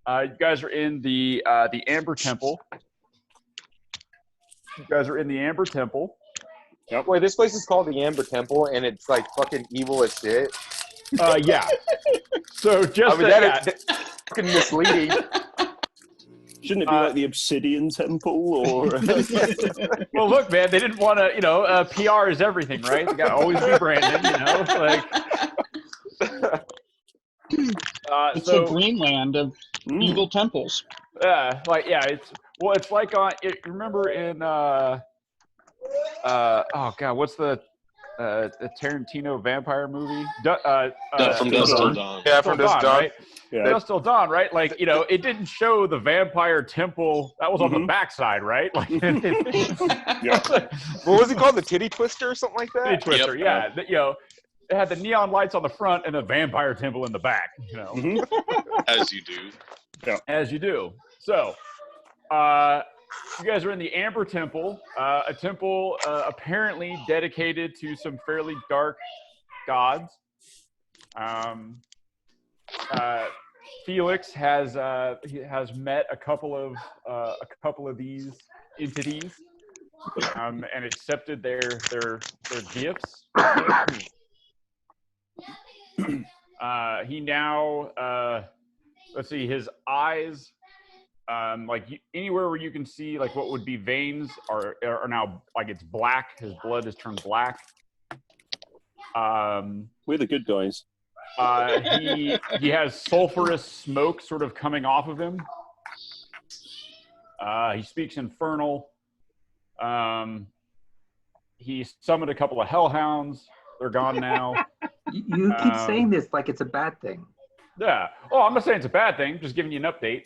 You guys are in the Amber Temple. Yep. Boy, this place is called the Amber Temple, and it's like fucking evil as shit. Yeah. So just that's fucking misleading. Shouldn't it be like the Obsidian Temple or? Well, look, man, they didn't want to. PR is everything, right? They got to always be branded, It's a Greenland of evil temples. It's like on. Remember in oh god, what's the Tarantino vampire movie? From Dusk Till Dawn. Yeah, from Dusk Till Dawn. Right? Yeah. Dusk Till Dawn, right? Like, it didn't show the vampire temple. That was on the backside, right? Like, what was it called? The Titty Twister or something like that? Titty Twister, yeah. It had the neon lights on the front and a vampire temple in the back. As you do. Yeah. As you do. So, you guys are in the Amber Temple, a temple apparently dedicated to some fairly dark gods. Felix has met a couple of these entities and accepted their gifts. He now let's see, his eyes. Anywhere where you can see like what would be veins are now like it's black. His blood has turned black. We're the good guys. He has sulfurous smoke sort of coming off of him. He speaks Infernal. He summoned a couple of hellhounds. They're gone now. You keep saying this like it's a bad thing. Yeah. Oh, I'm not saying it's a bad thing. Just giving you an update.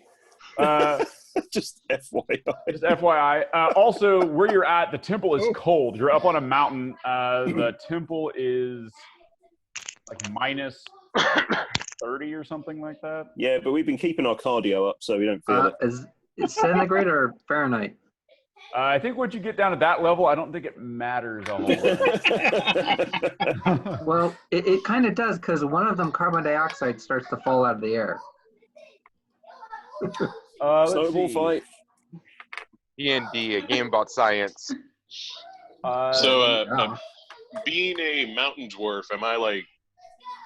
Just FYI. Just FYI. Also, where you're at, the temple is cold. You're up on a mountain. The temple is like minus 30 or something like that. Yeah, but we've been keeping our cardio up so we don't feel it. Is centigrade or Fahrenheit? I think once you get down to that level, I don't think it matters a whole lot. Well, it kind of does, because one of them, carbon dioxide, starts to fall out of the air. Snowball fight. DnD, a game about science. Being a mountain dwarf, am I like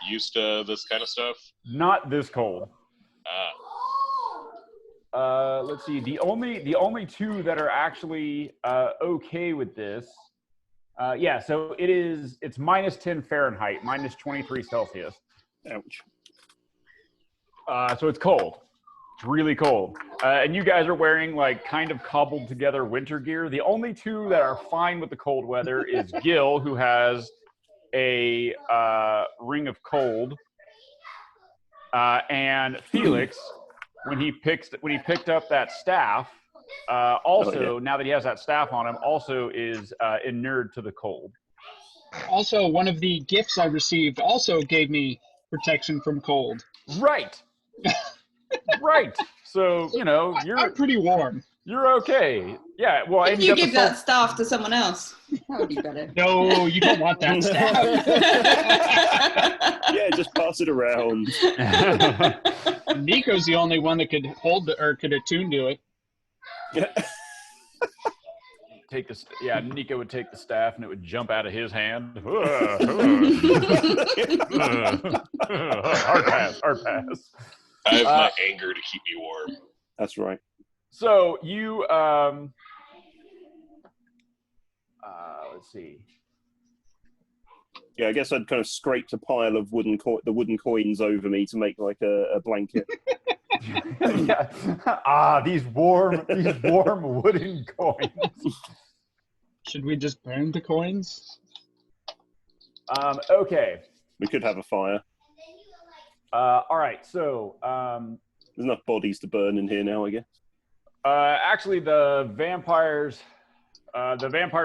used to this kind of stuff? Not this cold. Let's see. The only two that are actually okay with this. So it's minus 10 Fahrenheit, minus 23 Celsius. Ouch. So it's cold. It's really cold. And you guys are wearing like kind of cobbled together winter gear. The only two that are fine with the cold weather is Gil, who has a ring of cold, and Felix, when he picked up that staff, now that he has that staff on him, also is inured to the cold. Also, one of the gifts I received also gave me protection from cold. Right. Right. So, I'm pretty warm. You're okay. Yeah. Well, if you give that staff to someone else, that would be better. No, you don't want that staff. Yeah, just pass it around. Nico's the only one that could could attune to it. Nico would take the staff and it would jump out of his hand. Hard pass. I have my anger to keep me warm. That's right. So you, let's see. Yeah, I guess I'd kind of scraped a pile of the wooden coins over me to make like a blanket. Yeah. These warm wooden coins. Should we just burn the coins? Okay. We could have a fire. All right. So there's enough bodies to burn in here now, I guess. Actually, the vampires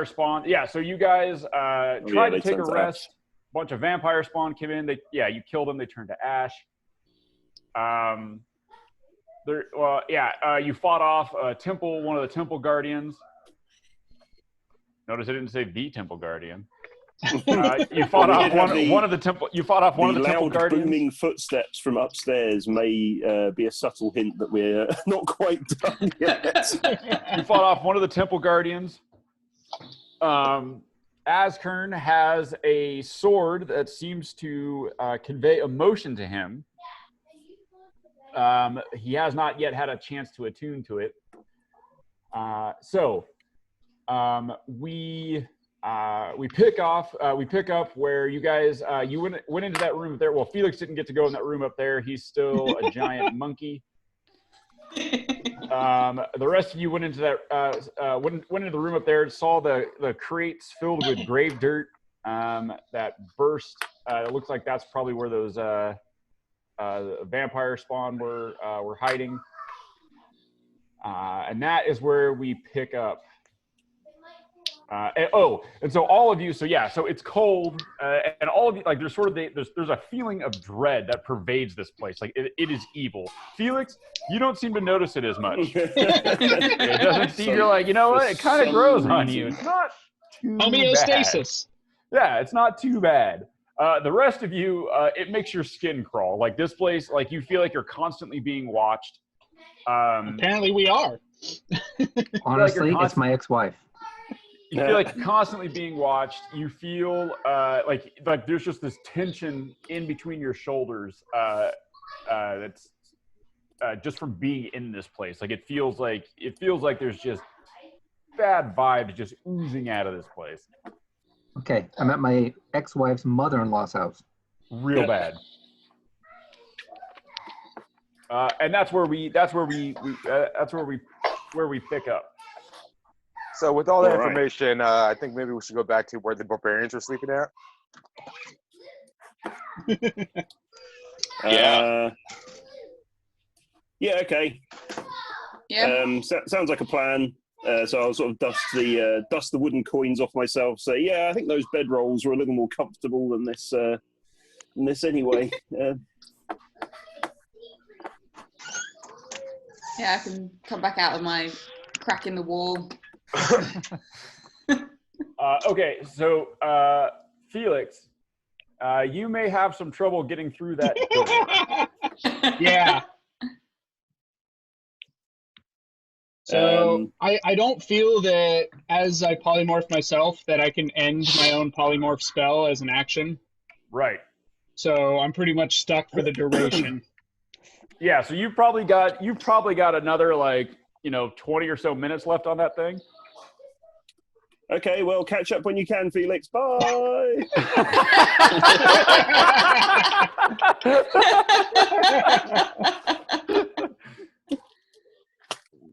spawn. Yeah. So you guys tried to take a rest. A bunch of vampire spawn came in. You killed them. They turned to ash. You fought off one of the temple guardians. Notice I didn't say the temple guardian. You fought We off did have one of the temple. You fought off one of the temple loud guardians. booming footsteps from upstairs may be a subtle hint that we're not quite done yet. You fought off one of the temple guardians. Askern has a sword that seems to convey emotion to him. He has not yet had a chance to attune to it. So we pick up where you guys you went into that room there. Well, Felix didn't get to go in that room up there. He's still a giant monkey. The rest of you went into that went into the room up there, saw the crates filled with grave dirt that burst. It looks like that's probably where those vampire spawn were hiding, and that is where we pick up. And so all of you, so it's cold, and all of you, like, there's sort of there's a feeling of dread that pervades this place. Like it is evil. Felix, you don't seem to notice it as much. It doesn't seem, you're like, you know what? It kind of grows on you. It's not too Homeostasis. bad. Yeah, it's not too bad. The rest of you, it makes your skin crawl. Like this place, like you feel like you're constantly being watched. Apparently we are. Honestly, it's my ex-wife. You feel like you're constantly being watched. You feel like there's just this tension in between your shoulders that's just from being in this place. Like it feels like there's just bad vibes just oozing out of this place. Okay, I'm at my ex-wife's mother-in-law's house. Real bad. And that's where we pick up. So with all that All right. information, I think maybe we should go back to where the barbarians were sleeping at. Yeah, okay. Yeah. Sounds like a plan. So I'll sort of dust the wooden coins off myself. So yeah, I think those bedrolls were a little more comfortable than this anyway. Yeah, I can come back out of my crack in the wall. Okay, so Felix, you may have some trouble getting through that door. Yeah. So I don't feel that as I polymorph myself that I can end my own polymorph spell as an action. Right. So I'm pretty much stuck for the duration. Yeah, so you've probably got another 20 or so minutes left on that thing. Okay, well, catch up when you can, Felix. Bye.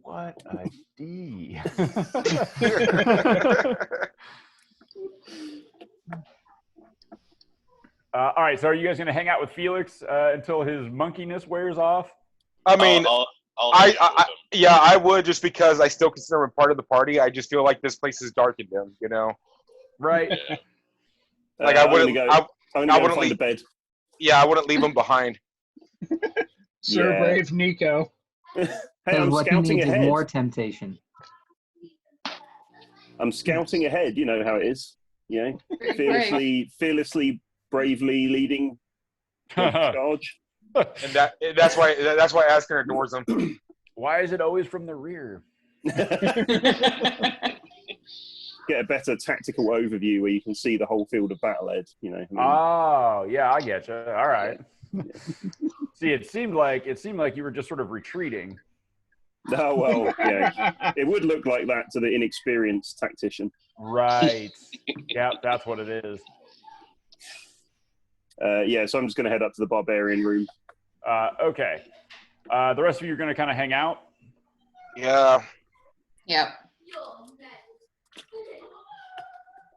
What a D. All right, so are you guys going to hang out with Felix until his monkeyness wears off? I mean, I'll hang out with him. yeah, I would, just because I still consider him part of the party. I just feel like this place is darkened him, you know? Right. Yeah. Like I'm gonna go find leave, a bed. yeah, I wouldn't leave him behind. Sir Yeah. Brave Nico. Hey, Because I'm what he scouting needs is ahead. more temptation. I'm scouting ahead. You know how it is. You know, Brave. fearlessly, bravely leading the charge. And that's why Askren adores him. Why is it always from the rear? Get a better tactical overview where you can see the whole field of battle, Ed. You know. Oh, yeah, I get you. All right. See, it seemed like you were just sort of retreating. Oh well, yeah. It would look like that to the inexperienced tactician. Right. Yeah, that's what it is. Yeah, so I'm just going to head up to the barbarian room. Okay. The rest of you are going to kind of hang out. Yeah. Yep.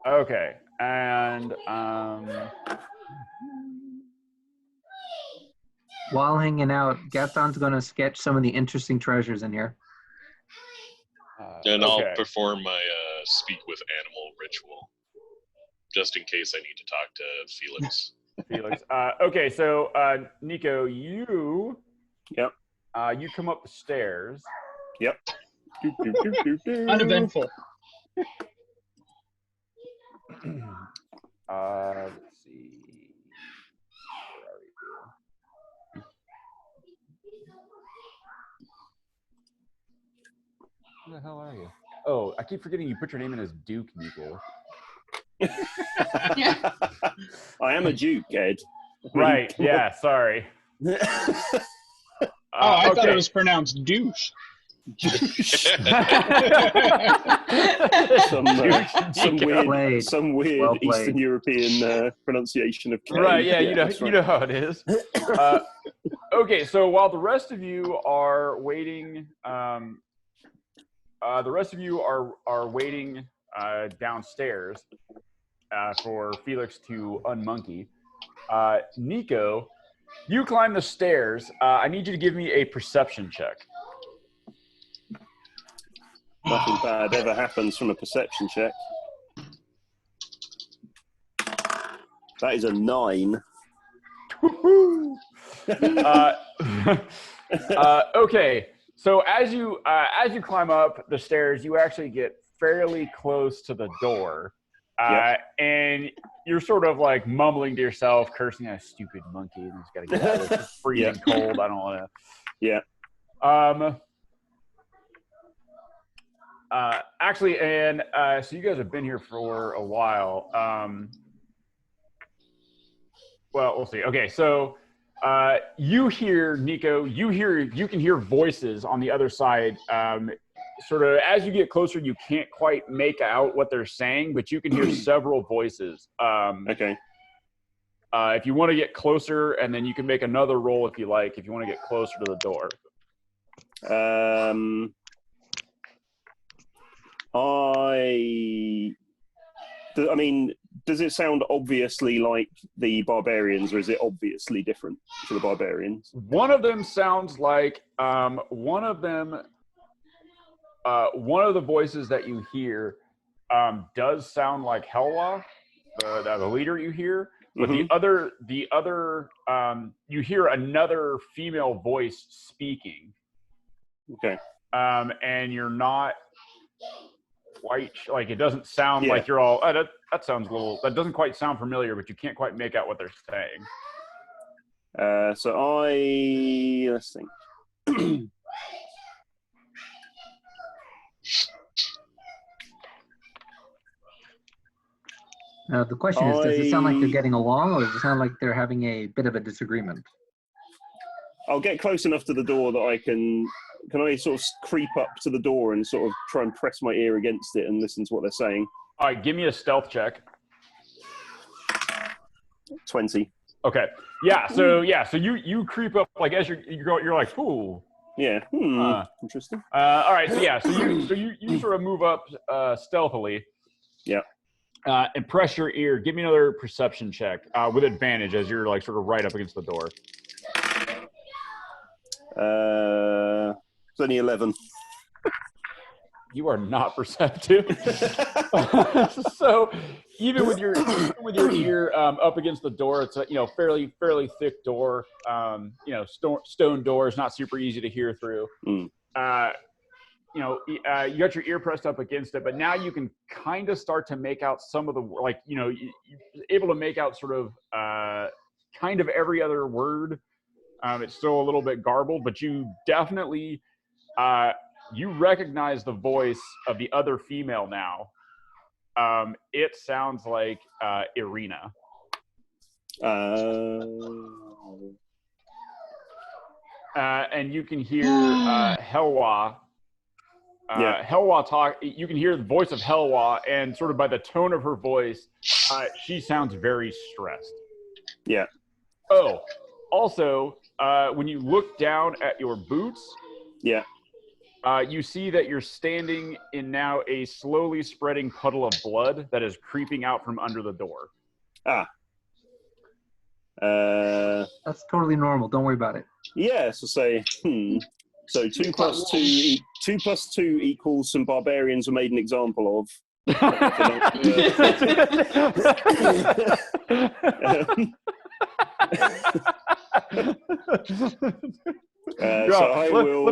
Okay. And While hanging out, Gaston's going to sketch some of the interesting treasures in here. And okay. I'll perform my speak with animal ritual, just in case I need to talk to Felix. Felix. Okay, so Nico, you. Yep. You come up the stairs. Yep. Uneventful. Let's see. Where are we here? Where the hell are you? Oh, I keep forgetting you put your name in as Duke, Nico. I am a Duke, Ed. Right, yeah, sorry. I thought okay. it was pronounced douche. some weird Eastern European pronunciation of K. Right, yeah, you know how it is. Okay, so while the rest of you are waiting, downstairs for Felix to unmonkey. Nico, you climb the stairs. I need you to give me a perception check. Nothing bad ever happens from a perception check. That is a 9. Okay, so as you climb up the stairs, you actually get fairly close to the door, and you're sort of like mumbling to yourself, cursing at a stupid monkey. It's got to get out of this. It's freezing cold. I don't want to. Yeah. Actually, and so you guys have been here for a while. Well, we'll see. Okay, so you hear, Nico, you can hear voices on the other side. Sort of as you get closer, you can't quite make out what they're saying, but you can hear several voices. Okay. If you want to get closer, and then you can make another roll if you like, if you want to get closer to the door. I mean, does it sound obviously like the barbarians, or is it obviously different to the barbarians? One of them sounds like one of the voices that you hear does sound like Helwa, the leader you hear, but the other you hear another female voice speaking. Okay. And you're not quite like, it doesn't sound like you're all that sounds a little, that doesn't quite sound familiar, but you can't quite make out what they're saying. So let's think. The question is, does it sound like they're getting along, or does it sound like they're having a bit of a disagreement? I'll get close enough to the door that I can I sort of creep up to the door and sort of try and press my ear against it and listen to what they're saying? All right, give me a stealth check. 20. Okay. Yeah. So you creep up, like as you're like, ooh. Yeah. Interesting. All right. So you sort of move up stealthily. Yeah. And press your ear. Give me another perception check with advantage as you're like sort of right up against the door. It's only 11. You are not perceptive. So even with your ear up against the door, it's a fairly thick door. Stone door is not super easy to hear through. You got your ear pressed up against it, but now you can kind of start to make out some of the, you're able to make out sort of kind of every other word. It's still a little bit garbled, but you definitely you recognize the voice of the other female now. It sounds like Irina. And you can hear Helwa. Helwa talk. You can hear the voice of Helwa, and sort of by the tone of her voice, she sounds very stressed. Yeah. Oh, also, when you look down at your boots, you see that you're standing in now a slowly spreading puddle of blood that is creeping out from under the door. That's totally normal. Don't worry about it. Yeah, so say, So 2 plus 2 equals some barbarians were made an example of. Let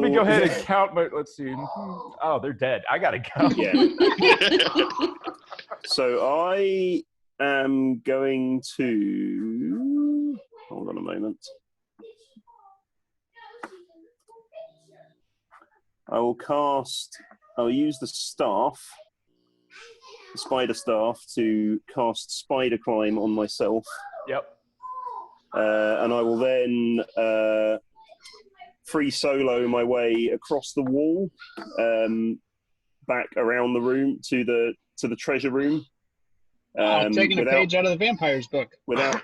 me go ahead and count my. Let's see. Oh, they're dead. I gotta go. Yeah. So am going to... Hold on a moment. I'll use the staff, the spider staff, to cast spider climb on myself. Yep. And I will then free solo my way across the wall, back around the room to the treasure room. Taking a page out of the vampire's book. Without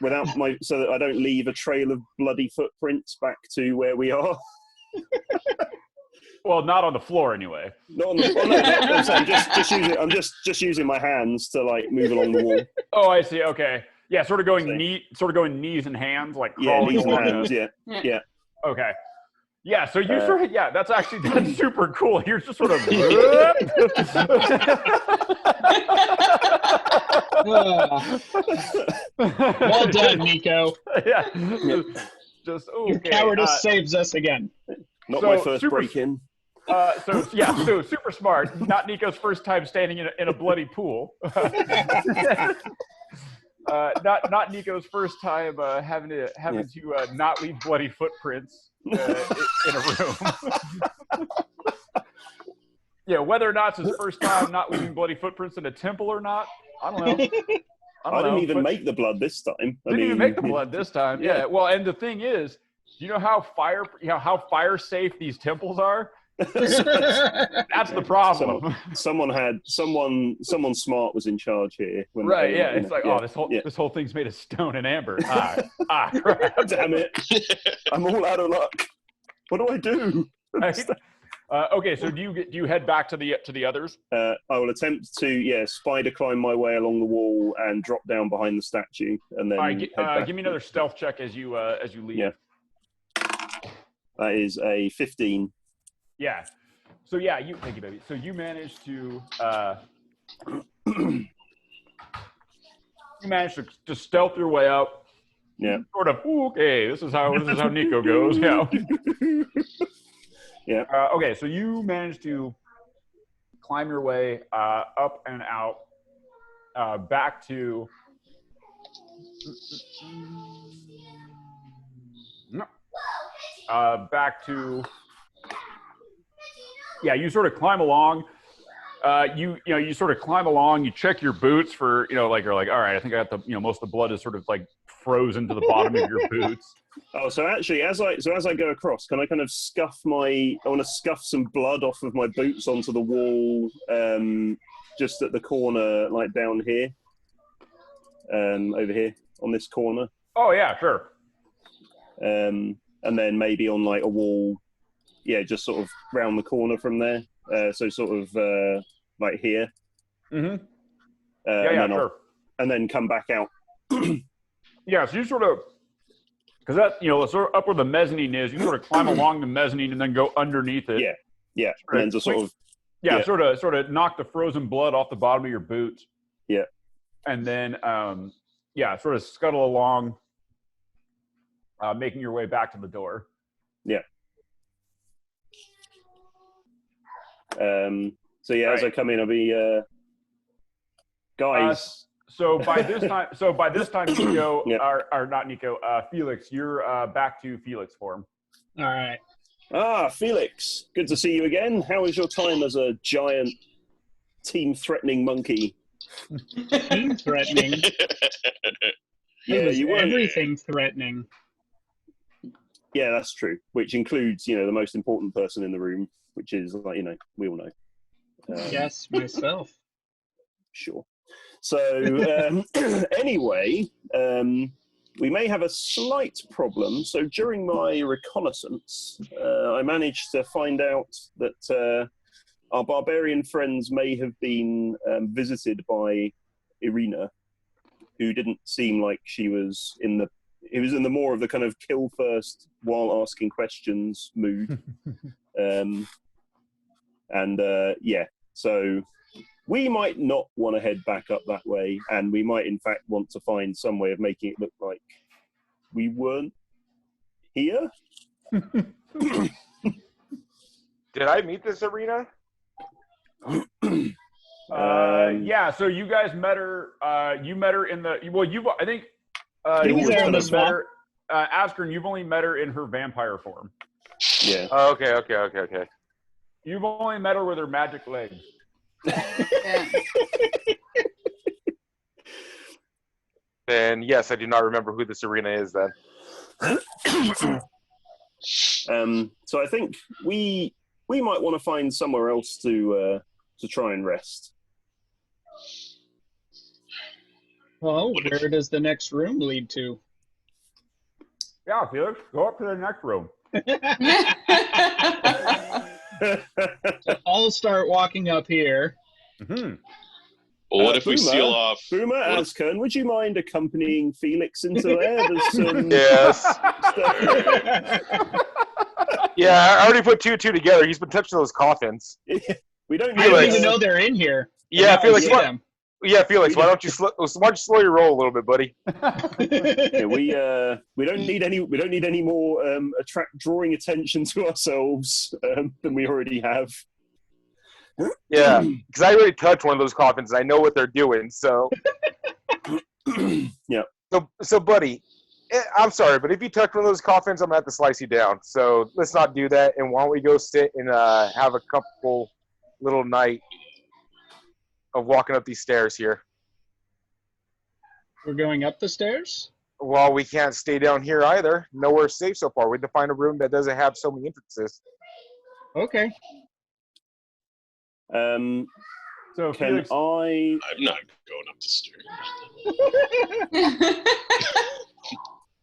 so that I don't leave a trail of bloody footprints back to where we are. Well, not on the floor anyway. Not on the floor. No, I'm saying I'm just using my hands to like move along the wall. Oh, I see. Okay. Yeah, sort of going knees and hands, like crawling knees and along. hands. Yeah. Okay. Yeah, so you that's super cool. You're just sort of well done, Nico. Yeah. Just Your cowardice saves us again. Not my first break-in. So super smart. Not Nico's first time standing in a bloody pool. Not Nico's first time having to not leave bloody footprints in a room. Yeah, whether or not it's his first time not leaving bloody footprints in a temple or not, I don't know. I didn't even make the blood this time. Didn't even make the blood this time. Yeah. Well, and the thing is, do you know how fire safe these temples are? That's the problem. Someone smart was in charge here. Right? Yeah. It's like, this whole thing's made of stone and amber. Crap. Damn it! I'm all out of luck. What do I do? Okay, so do you head back to the others? I will attempt to spider climb my way along the wall and drop down behind the statue, and then. All right, give me another stealth check as you leave. Yeah. That is a 15. Yeah. So thank you, baby. So you managed to stealth your way out. Yeah. Sort of. Okay, this is how Nico goes. Yeah. Yeah. Okay, so you managed to climb your way up and out back to. You sort of climb along. You sort of climb along. You check your boots for you're like, all right, I think I got the most of the blood is sort of like frozen to the bottom of your boots. Oh, so actually, as I go across, can I kind of I want to scuff some blood off of my boots onto the wall, just at the corner, like down here, over here on this corner. Oh yeah, sure. And then maybe on like a wall, just sort of round the corner from there. So sort of like here. Mm-hmm. Sure. And then come back out. Yeah, so you sort of, because that sort of up where the mezzanine is, you sort of climb along the mezzanine and then go underneath it. Yeah. And then just sort of. Yeah, sort of knock the frozen blood off the bottom of your boots. Yeah. And then sort of scuttle along, making your way back to the door. Yeah. As I come in, I'll be guys. So by this time, Nico, or not Nico, Felix, you're back to Felix form. All right. Ah, Felix, good to see you again. How was your time as a giant, team-threatening monkey? Team-threatening? You were everything threatening. Yeah, that's true. Which includes, the most important person in the room, which is, like, we all know. Yes, myself. Sure. So, anyway, we may have a slight problem. So during my reconnaissance, I managed to find out that our barbarian friends may have been visited by Irina, who didn't seem like she was it was in the more of the kind of kill first while asking questions mood. So we might not want to head back up that way, and we might in fact want to find some way of making it look like we weren't here. Did I meet this Irina? Yeah, so you guys met her. You met her in the. Well, I think. He was there in the swamp. Askern, you've only met her in her vampire form. Yeah. Oh, okay. You've only met her with her magic legs. Yeah. Then yes, I do not remember who this arena is then. So I think we might want to find somewhere else to try and rest. Well, where does the next room lead to? Yeah, Felix, go up to the next room. I'll start walking up here. Mm-hmm. Well, what if we Boomer, seal off? Boomer, what if- Askern, would you mind accompanying Felix into there? There's some Yes. stuff. Yeah, I already put two and two together. He's been touching those coffins. We don't I need didn't Felix. even know they're in here. Yeah, Now I Felix. see What? them. Yeah, Felix. Why don't you slow your roll a little bit, buddy? Yeah, we don't need any more drawing attention to ourselves than we already have. Yeah, because I already touched one of those coffins. And I know what they're doing. So, Yeah. So, buddy, I'm sorry, but if you touch one of those coffins, I'm gonna have to slice you down. So let's not do that. And why don't we go sit and have a couple little night of walking up these stairs here? We're going up the stairs? Well, we can't stay down here either. Nowhere's safe so far. We need to find a room that doesn't have so many entrances. Okay. So Can Felix, I? I'm not going up the stairs.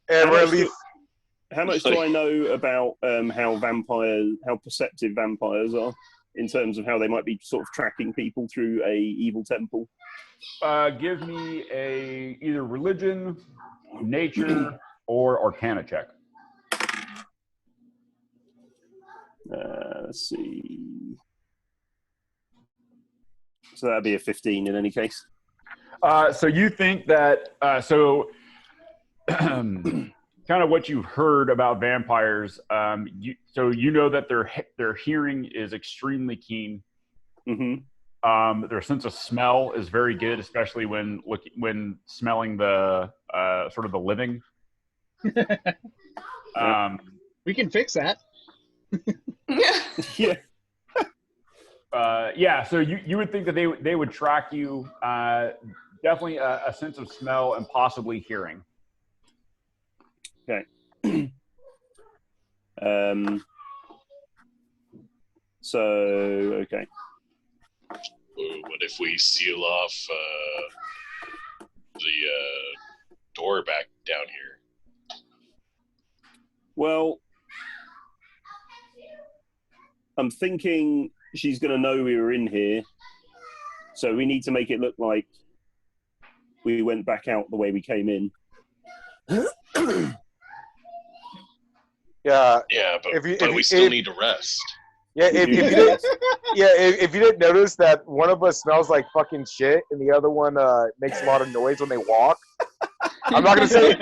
And we're How at least. much do I know about how perceptive vampires are in terms of how they might be sort of tracking people through a evil temple? give me either religion, nature, or arcana check. Let's see. So that'd be a 15 in any case. So you think that kind of what you've heard about vampires. You know that their hearing is extremely keen. Mm-hmm. Their sense of smell is very good, especially when smelling the sort of the living. We can fix that. Yeah. Yeah, so you would think that they would track you. Definitely a sense of smell and possibly hearing. Okay. Okay. What if we seal off the door back down here? Well, I'm thinking she's going to know we were in here, so we need to make it look like we went back out the way we came in. Yeah. Yeah, but If you- but if we you- still if- need to rest. Yeah, if you didn't, if you didn't notice that one of us smells like fucking shit and the other one makes a lot of noise when they walk. I'm not gonna say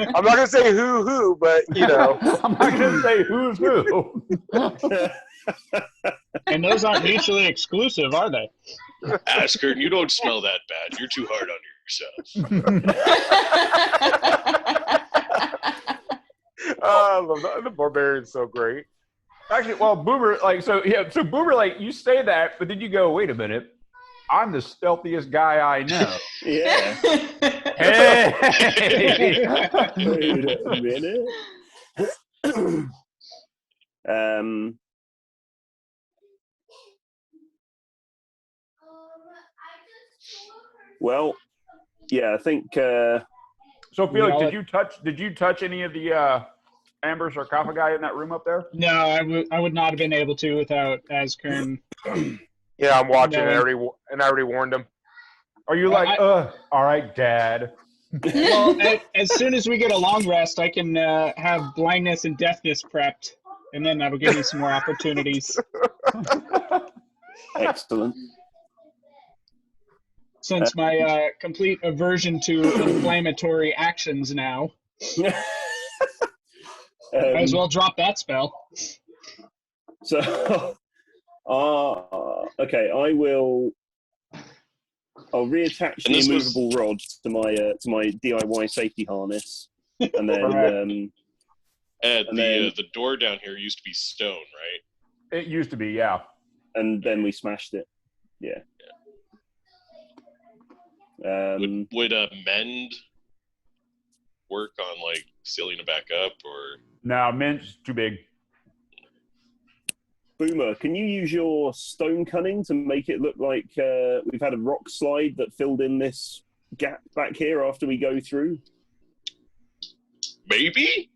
who, but you know. I'm not gonna say who's who. And those aren't mutually exclusive, are they? Askern, you don't smell that bad. You're too hard on yourself. I love the barbarian's so great. Actually, well, Boomer, so Boomer, you say that, but then you go, wait a minute, I'm the stealthiest guy I know. Yeah. Hey! Wait a minute. Well, yeah, I think. So Felix, Yeah, did you touch any of the amber sarcophagi in that room up there? No, I would not have been able to without Askern. Yeah, I'm watching, No. and I already warned him. Are you Well, all right, Dad? Well, as soon as we get a long rest, I can have blindness and deafness prepped, and then that'll give me some more opportunities. Excellent. Since my complete aversion to inflammatory actions now, might as well drop that spell. So, okay, I will. I'll reattach And the this immovable rod to my DIY safety harness, and then Ed, and then the door down here used to be stone, right? It used to be, yeah. and then we smashed it. Yeah. Would a mend work on like sealing it back up, or No, Mint's too big. Boomer, can you use your stone cunning to make it look like we've had a rock slide that filled in this gap back here after we go through? maybe?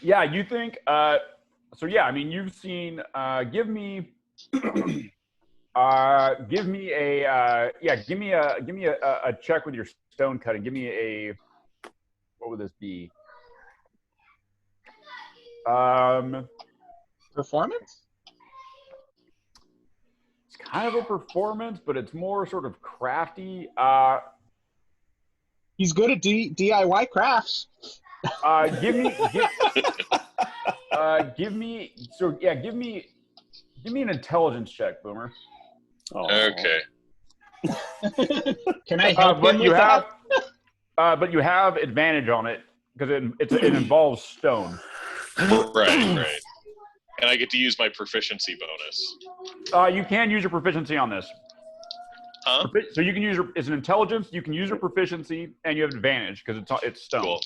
Yeah, you think? So yeah, I mean, you've seen. Give me a check with your stone cutting. Give me a. What would this be? Performance? It's kind of a performance, but it's more sort of crafty. He's good at DIY crafts. Give me an intelligence check, Boomer. Oh. Okay. Can I help him with that? But you have advantage on it because it involves stone. Right. And I get to use my proficiency bonus. You can use your proficiency on this. Huh? So you can use it's an intelligence. You can use your proficiency, and you have advantage because it's stone.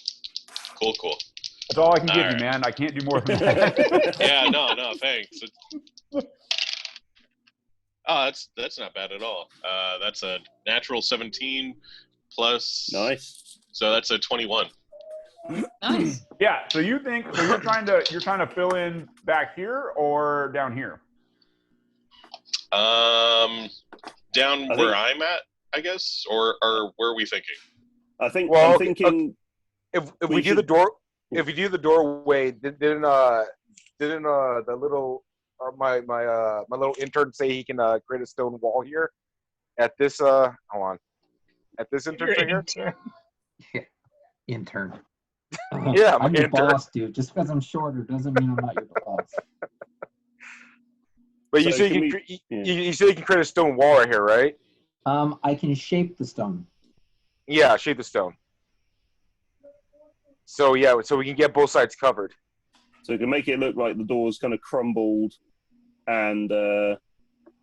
Cool. That's all I can give All you, right. man. I can't do more than that. Yeah, no, thanks. Oh, that's not bad at all. That's a natural 17 plus. Nice. So that's a 21. Nice. Yeah. So you're trying to fill in back here or down here? Down where I'm at, I guess, or where are we thinking? I'm Well, thinking If We we do should- the door, if we do the doorway, didn't the little my little intern say he can create a stone wall here at this hold on, at this intern right here? Intern. Yeah, I'm my your intern. boss, dude. Just because I'm shorter doesn't mean I'm not your boss. But you So say can you can we- you say you can create a stone wall right here, right? I can shape the stone. Yeah, shape the stone. So yeah, so we can get both sides covered. so we can make it look like the door's kind of crumbled, and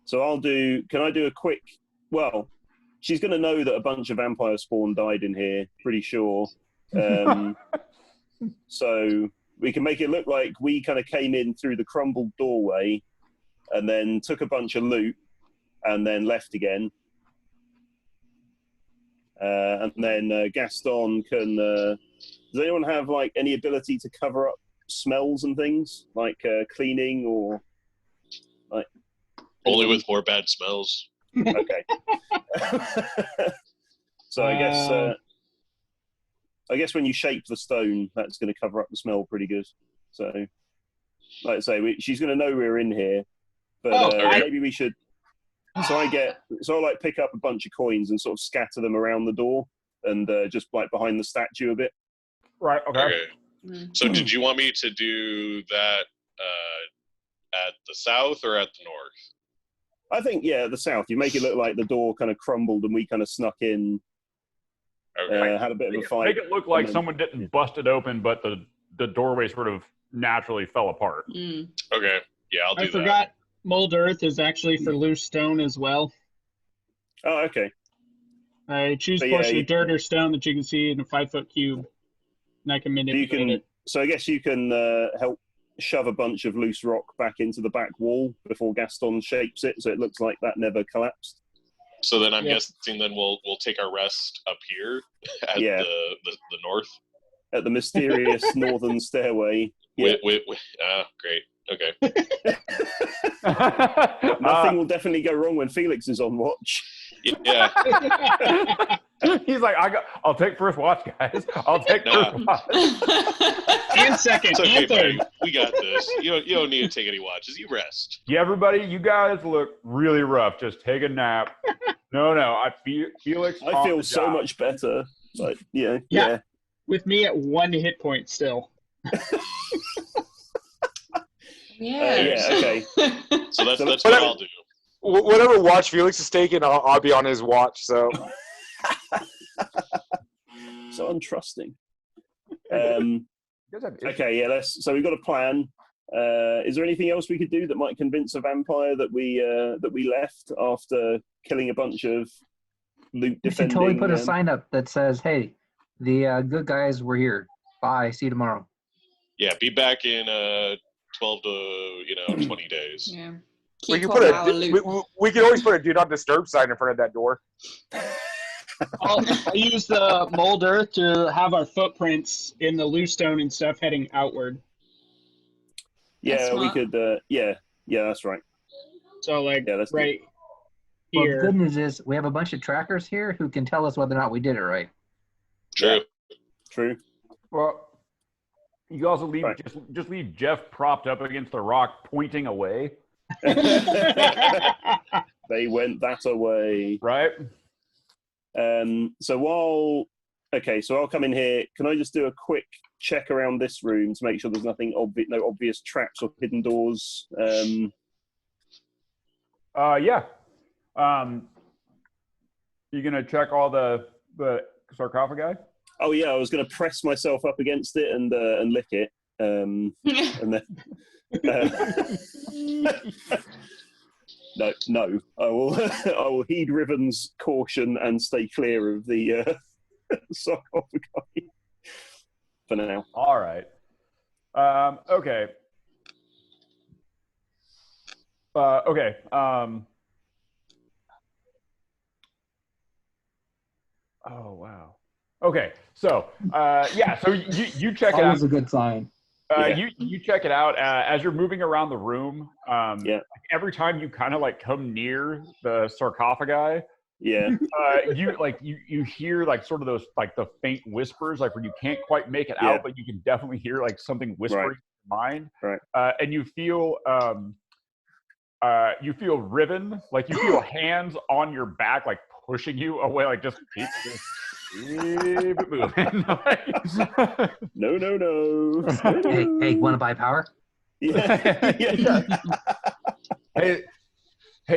so can I do a quick? Well, she's going to know that a bunch of vampire spawn died in here, pretty sure. So we can make it look like we kind of came in through the crumbled doorway, and then took a bunch of loot, and then left again. And then Gaston can. Does anyone have like any ability to cover up smells and things, like cleaning or like? Only with more bad smells. Okay. So I guess when you shape the stone, that's going to cover up the smell pretty good. So, like I say, she's going to know we're in here, but maybe we should. So I like pick up a bunch of coins and sort of scatter them around the door and just like behind the statue a bit. Right. Okay. So did you want me to do that at the south or at the north? I think the south. You make it look like the door kind of crumbled and we kind of snuck in. Okay. Had a bit of a fight. Make it look like someone didn't bust it open, but the doorway sort of naturally fell apart. Okay. Yeah, I'll do I forgot mold earth is actually for loose stone as well. Oh, okay. I choose So, portion of dirt or stone that you can see in a 5-foot cube, and I can manipulate it. So I guess you can help shove a bunch of loose rock back into the back wall before Gaston shapes it, so it looks like that never collapsed. So then I'm guessing then we'll take our rest up here at the north. At the mysterious northern stairway. Yeah. Great. Okay. Nothing will definitely go wrong when Felix is on watch. Yeah. He's like, I'll take first watch, guys. I'll take first watch. And second, It's okay, and third. buddy. We got this. You don't need to take any watches. You rest. Yeah, everybody, you guys look really rough. Just take a nap. No, Felix. I feel so much better. Like, yeah. With me at 1 hit point still. Yeah. Okay. So that's what I'll do. Whatever watch Felix is taking, I'll be on his watch. So So untrusting. You guys have issues. Okay, yeah. So we've got a plan. Is there anything else we could do that might convince a vampire that we left after killing a bunch of loot You should defending? totally put a sign up that says, "Hey, the good guys were here. Bye. See you tomorrow." Yeah, be back in 12 to 20 days. Yeah. we Keep can put on our a loot. we can always put a do not disturb sign in front of that door. I'll use the molder to have our footprints in the loose stone and stuff heading outward. That's Yeah, we smart. could. Yeah, that's right. So, like, Yeah, let's do right Well, the here. good news is we have a bunch of trackers here who can tell us whether or not we did it right. True. True. Well, you can also leave Right. just leave Jeff propped up against the rock, pointing away. They went that away. Right? So I'll come in here. Can I just do a quick check around this room to make sure there's nothing no obvious traps or hidden doors? Yeah. You gonna check all the sarcophagi? Oh yeah, I was going to press myself up against it and lick it, and then. No. I will heed Riven's caution and stay clear of the sarcophagi for now. All right. Okay. Okay. Oh wow. Okay. So yeah. So you check it out. Always a good sign. Yeah. You check it out as you're moving around the room. Yeah. Every time you kind of like come near the sarcophagi, Yeah. you hear like sort of those like the faint whispers, like where you can't quite make it Yeah. out, but you can definitely hear like something whispering in your mind. Right. And you feel Riven, like you feel hands on your back, like pushing you away, like just keep it moving. No. Hey, want to buy power? Yeah. Hey,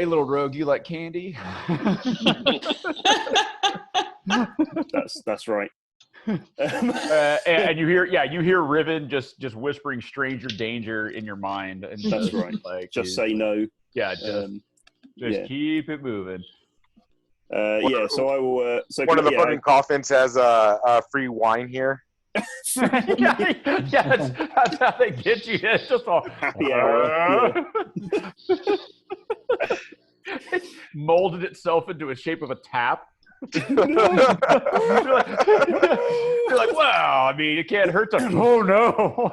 little rogue, you like candy? That's right. And you hear Riven just whispering stranger danger in your mind. And That's right. Like, Just say no. Yeah, just keep it moving. So I will. One of the fucking coffins has free wine here. That's how they get you. It's just all it molded itself into a shape of a tap. You're like, wow. I mean, it can't hurt to. Oh no!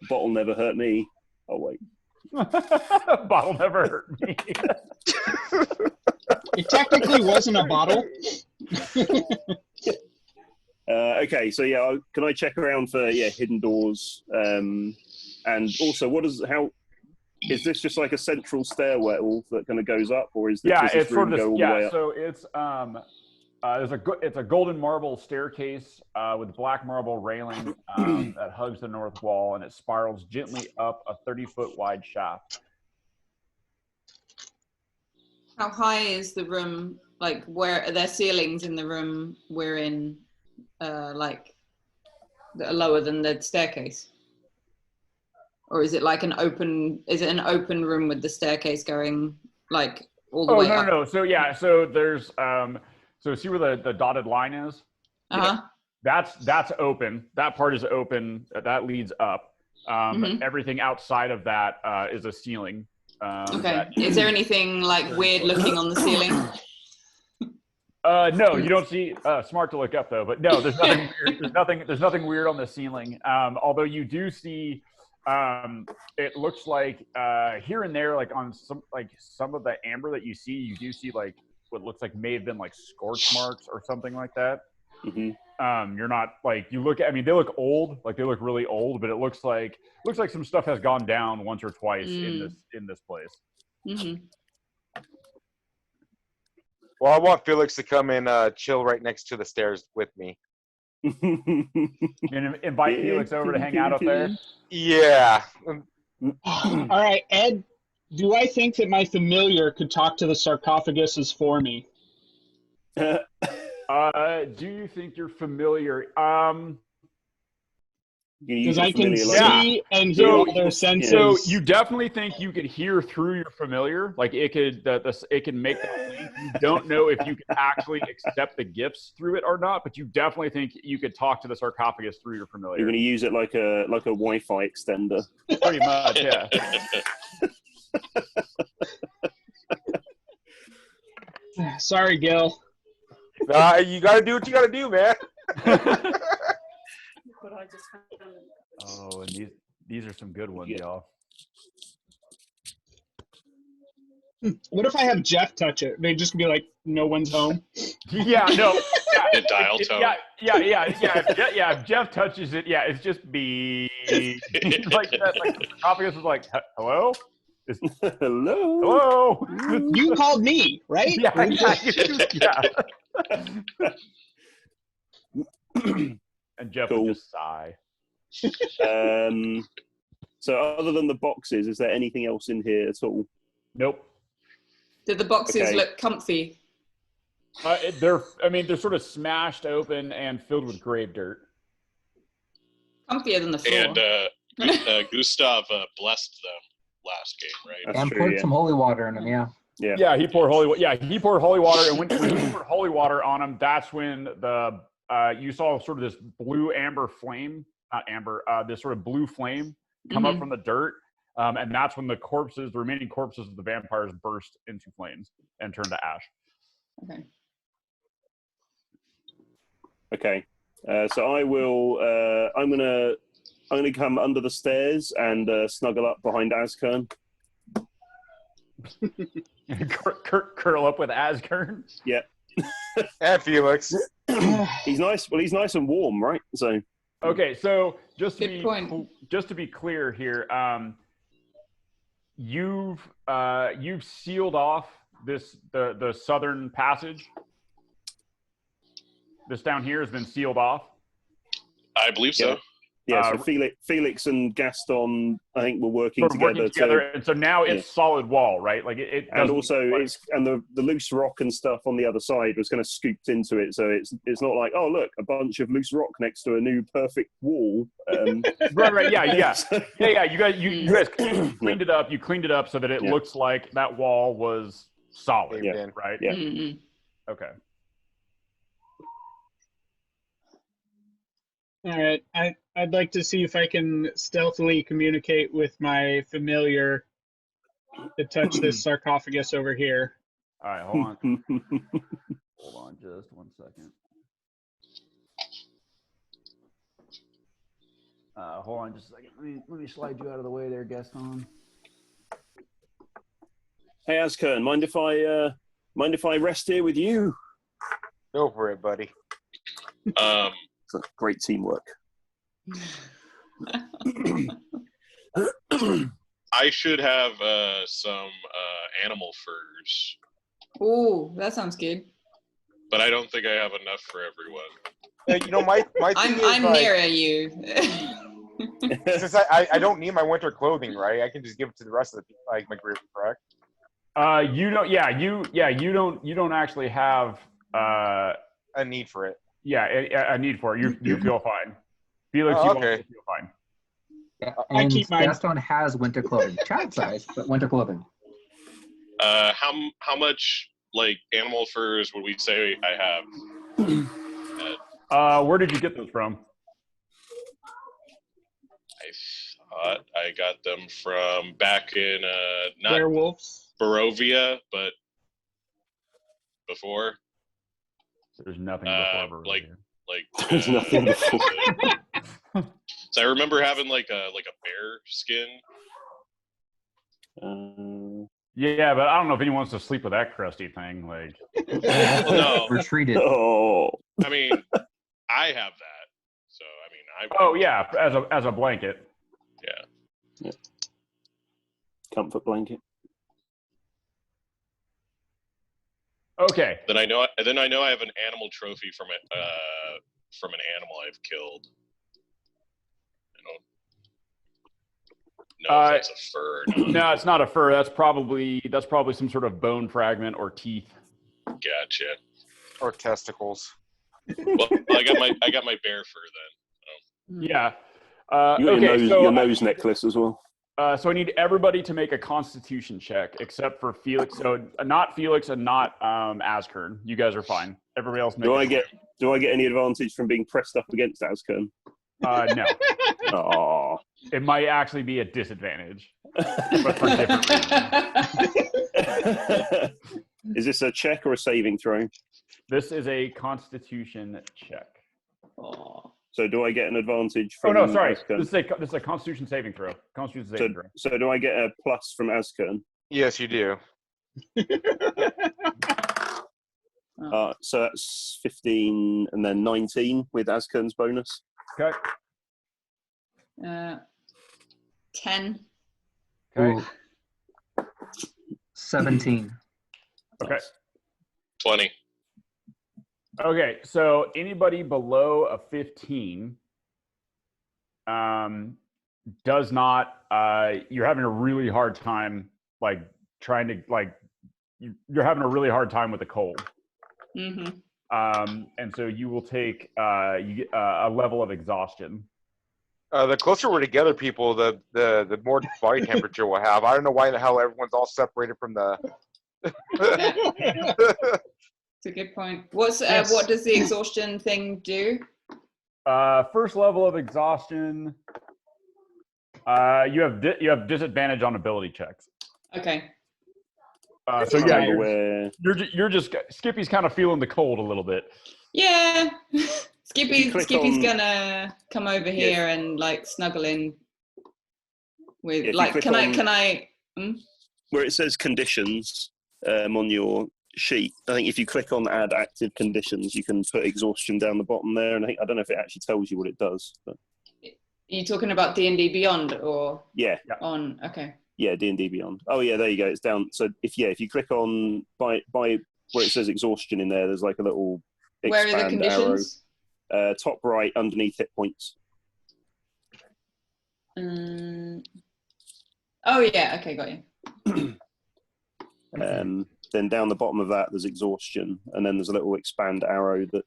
Bottle never hurt me. Oh wait. Bottle never hurt me. It technically wasn't a bottle. Okay, so yeah, can I check around for hidden doors? And also, how is this just like a central stairwell that kind of goes up, or is this Yeah, does it's this room sort of go all this. the way Yeah, up? so it's a golden marble staircase with black marble railing that hugs the north wall, and it spirals gently up a 30-foot wide shaft. How high is the room? Like, where are there ceilings in the room we're in? Like, that are lower than the staircase, or is it like an open? Is it an open room with the staircase going like all the way up? No. So yeah, so there's so see where the dotted line is? Uh-huh. That's open. That part is open. That leads up. But everything outside of that is a ceiling. Okay. Is there anything like weird looking on the ceiling? No, you don't see. Smart to look up though, but no, there's nothing weird. There's nothing weird on the ceiling. Although you do see, it looks like here and there, like on some of the amber that you do see like what looks like may have been like scorch marks or something like that. Mm-hmm. You're not like you look. I mean, they look old, like they look really old, but it looks like some stuff has gone down once or twice in this place. Mm-hmm. Well, I want Felix to come and chill right next to the stairs with me. And invite Felix over to hang out up there. Yeah. All right, Ed, Do I think that my familiar could talk to the sarcophaguses for me? Do you think you're familiar? Because I can familiar, see and hear all their senses. So you definitely think you could hear through your familiar, like it could it can make that link. You don't know if you could actually accept the gifts through it or not, but you definitely think you could talk to the sarcophagus through your familiar. You're going to use it like a Wi-Fi extender. Pretty much, yeah. Sorry, Gil. You got to do what you got to do, man. Oh, and these are some good ones, y'all. What if I have Jeff touch it? They'd just be like, "No one's home." Yeah, no. The dial tone. Yeah. If Jeff touches it, yeah, it's just be like that. Like the sarcophagus is like, hello, Hello. You called me, right? Yeah. And Jeff would just sigh. So other than the boxes, is there anything else in here at all? Nope. Did the boxes Okay. look comfy? They're sort of smashed open and filled with grave dirt. Comfier than the floor. And Gustav blessed them last game, right? That's And true, poured yeah. some holy water in them, yeah. Yeah, he poured holy. Yeah, he poured holy water, and when he poured holy water on them, that's when the you saw sort of this blue amber flame, not amber, this sort of blue flame come up from the dirt, and that's when the remaining corpses of the vampires burst into flames and turned to ash. Okay. Okay. So I will. I'm gonna come under the stairs and snuggle up behind Azkern. Curl up with Azkern. Yeah. And Felix. He's nice. Well, he's nice and warm, right? So. Okay, so just to be clear here, you've sealed off the southern passage. This down here has been sealed off. I believe so. Yeah, so Felix and Gaston, I think, were working together, and so now it's solid wall, right? Like it and also the loose rock and stuff on the other side was kind of scooped into it, so it's not like, oh look, a bunch of loose rock next to a new perfect wall. Right, yeah. You guys cleaned it up. You cleaned it up so that it looks like that wall was solid, right? Yeah. Mm-hmm. Okay. All right. I'd like to see if I can stealthily communicate with my familiar to touch this sarcophagus over here. All right, hold on. Hold on just 1 second. Hold on just a second. Let me slide you out of the way there, Gaston. Hey, Azkern, mind if I rest here with you? Go for it, buddy. Great teamwork. I should have some animal furs. Ooh, that sounds good. But I don't think I have enough for everyone. You know, my thing is, I'm like, nearer you. since I don't need my winter clothing, right? I can just give it to the rest of the my group, correct? You don't. Yeah, you don't. You don't actually have a need for it. Yeah, a need for it. You feel fine. Felix, you also feel fine. Yeah, and Gaston has winter clothing, child size, but winter clothing. How much like animal furs would we say I have? Where did you get those from? I thought I got them from back in not werewolves, Barovia, but before. There's nothing before Barovia. There's nothing before. So I remember having like a bear skin. Yeah, but I don't know if anyone wants to sleep with that crusty thing. Like, no, retreated. Oh, I mean, I have that. So I mean, Oh yeah, as a blanket. Yeah. Comfort blanket. Okay. Then I know I have an animal trophy from an animal I've killed. know if it's a fur or not. No, it's not a fur. That's probably some sort of bone fragment or teeth. Gotcha. Or testicles. Well, I got my bear fur then. Yeah. You got Okay, your nose necklace as well. So I need everybody to make a Constitution check, except for Felix. So not Felix and not Askern. You guys are fine. Everybody else. Do I get any advantage from being pressed up against Askern? No. Oh. It might actually be a disadvantage, but for different reasons. Is this a check or a saving throw? This is a Constitution check. Oh. So do I get an advantage from Oh no, sorry. Askern? This is a Constitution saving throw. Constitution saving throw. So do I get a plus from Askern? Yes, you do. So that's 15 and then 19 with Askern's bonus. Okay. 10. Okay. Ooh. 17. Okay. 20. Okay, so anybody below a 15 does not you're having a really hard time trying to you're having a really hard time with the cold. Mm-hmm. And so you will take you get a level of exhaustion. The closer we're together, people, the more body temperature we'll have. I don't know why the hell everyone's all separated from the. It's a good point. What does the exhaustion thing do? First level of exhaustion. You have disadvantage on ability checks. Okay. So yeah, you're just Skippy's kind of feeling the cold a little bit. Yeah. Skippy's gonna come over here and snuggle in with can I where it says conditions on your sheet. I think if you click on add active conditions, you can put exhaustion down the bottom there, and I don't know if it actually tells you what it does. But are you talking about D&D Beyond or on? Okay. Yeah, D&D Beyond. Oh yeah, there you go. It's down. So if you click on by where it says exhaustion in there, there's like a little where are the conditions? Arrow. Top right underneath hit points. Oh yeah, okay, got you. Then down the bottom of that, there's exhaustion, and then there's a little expand arrow that.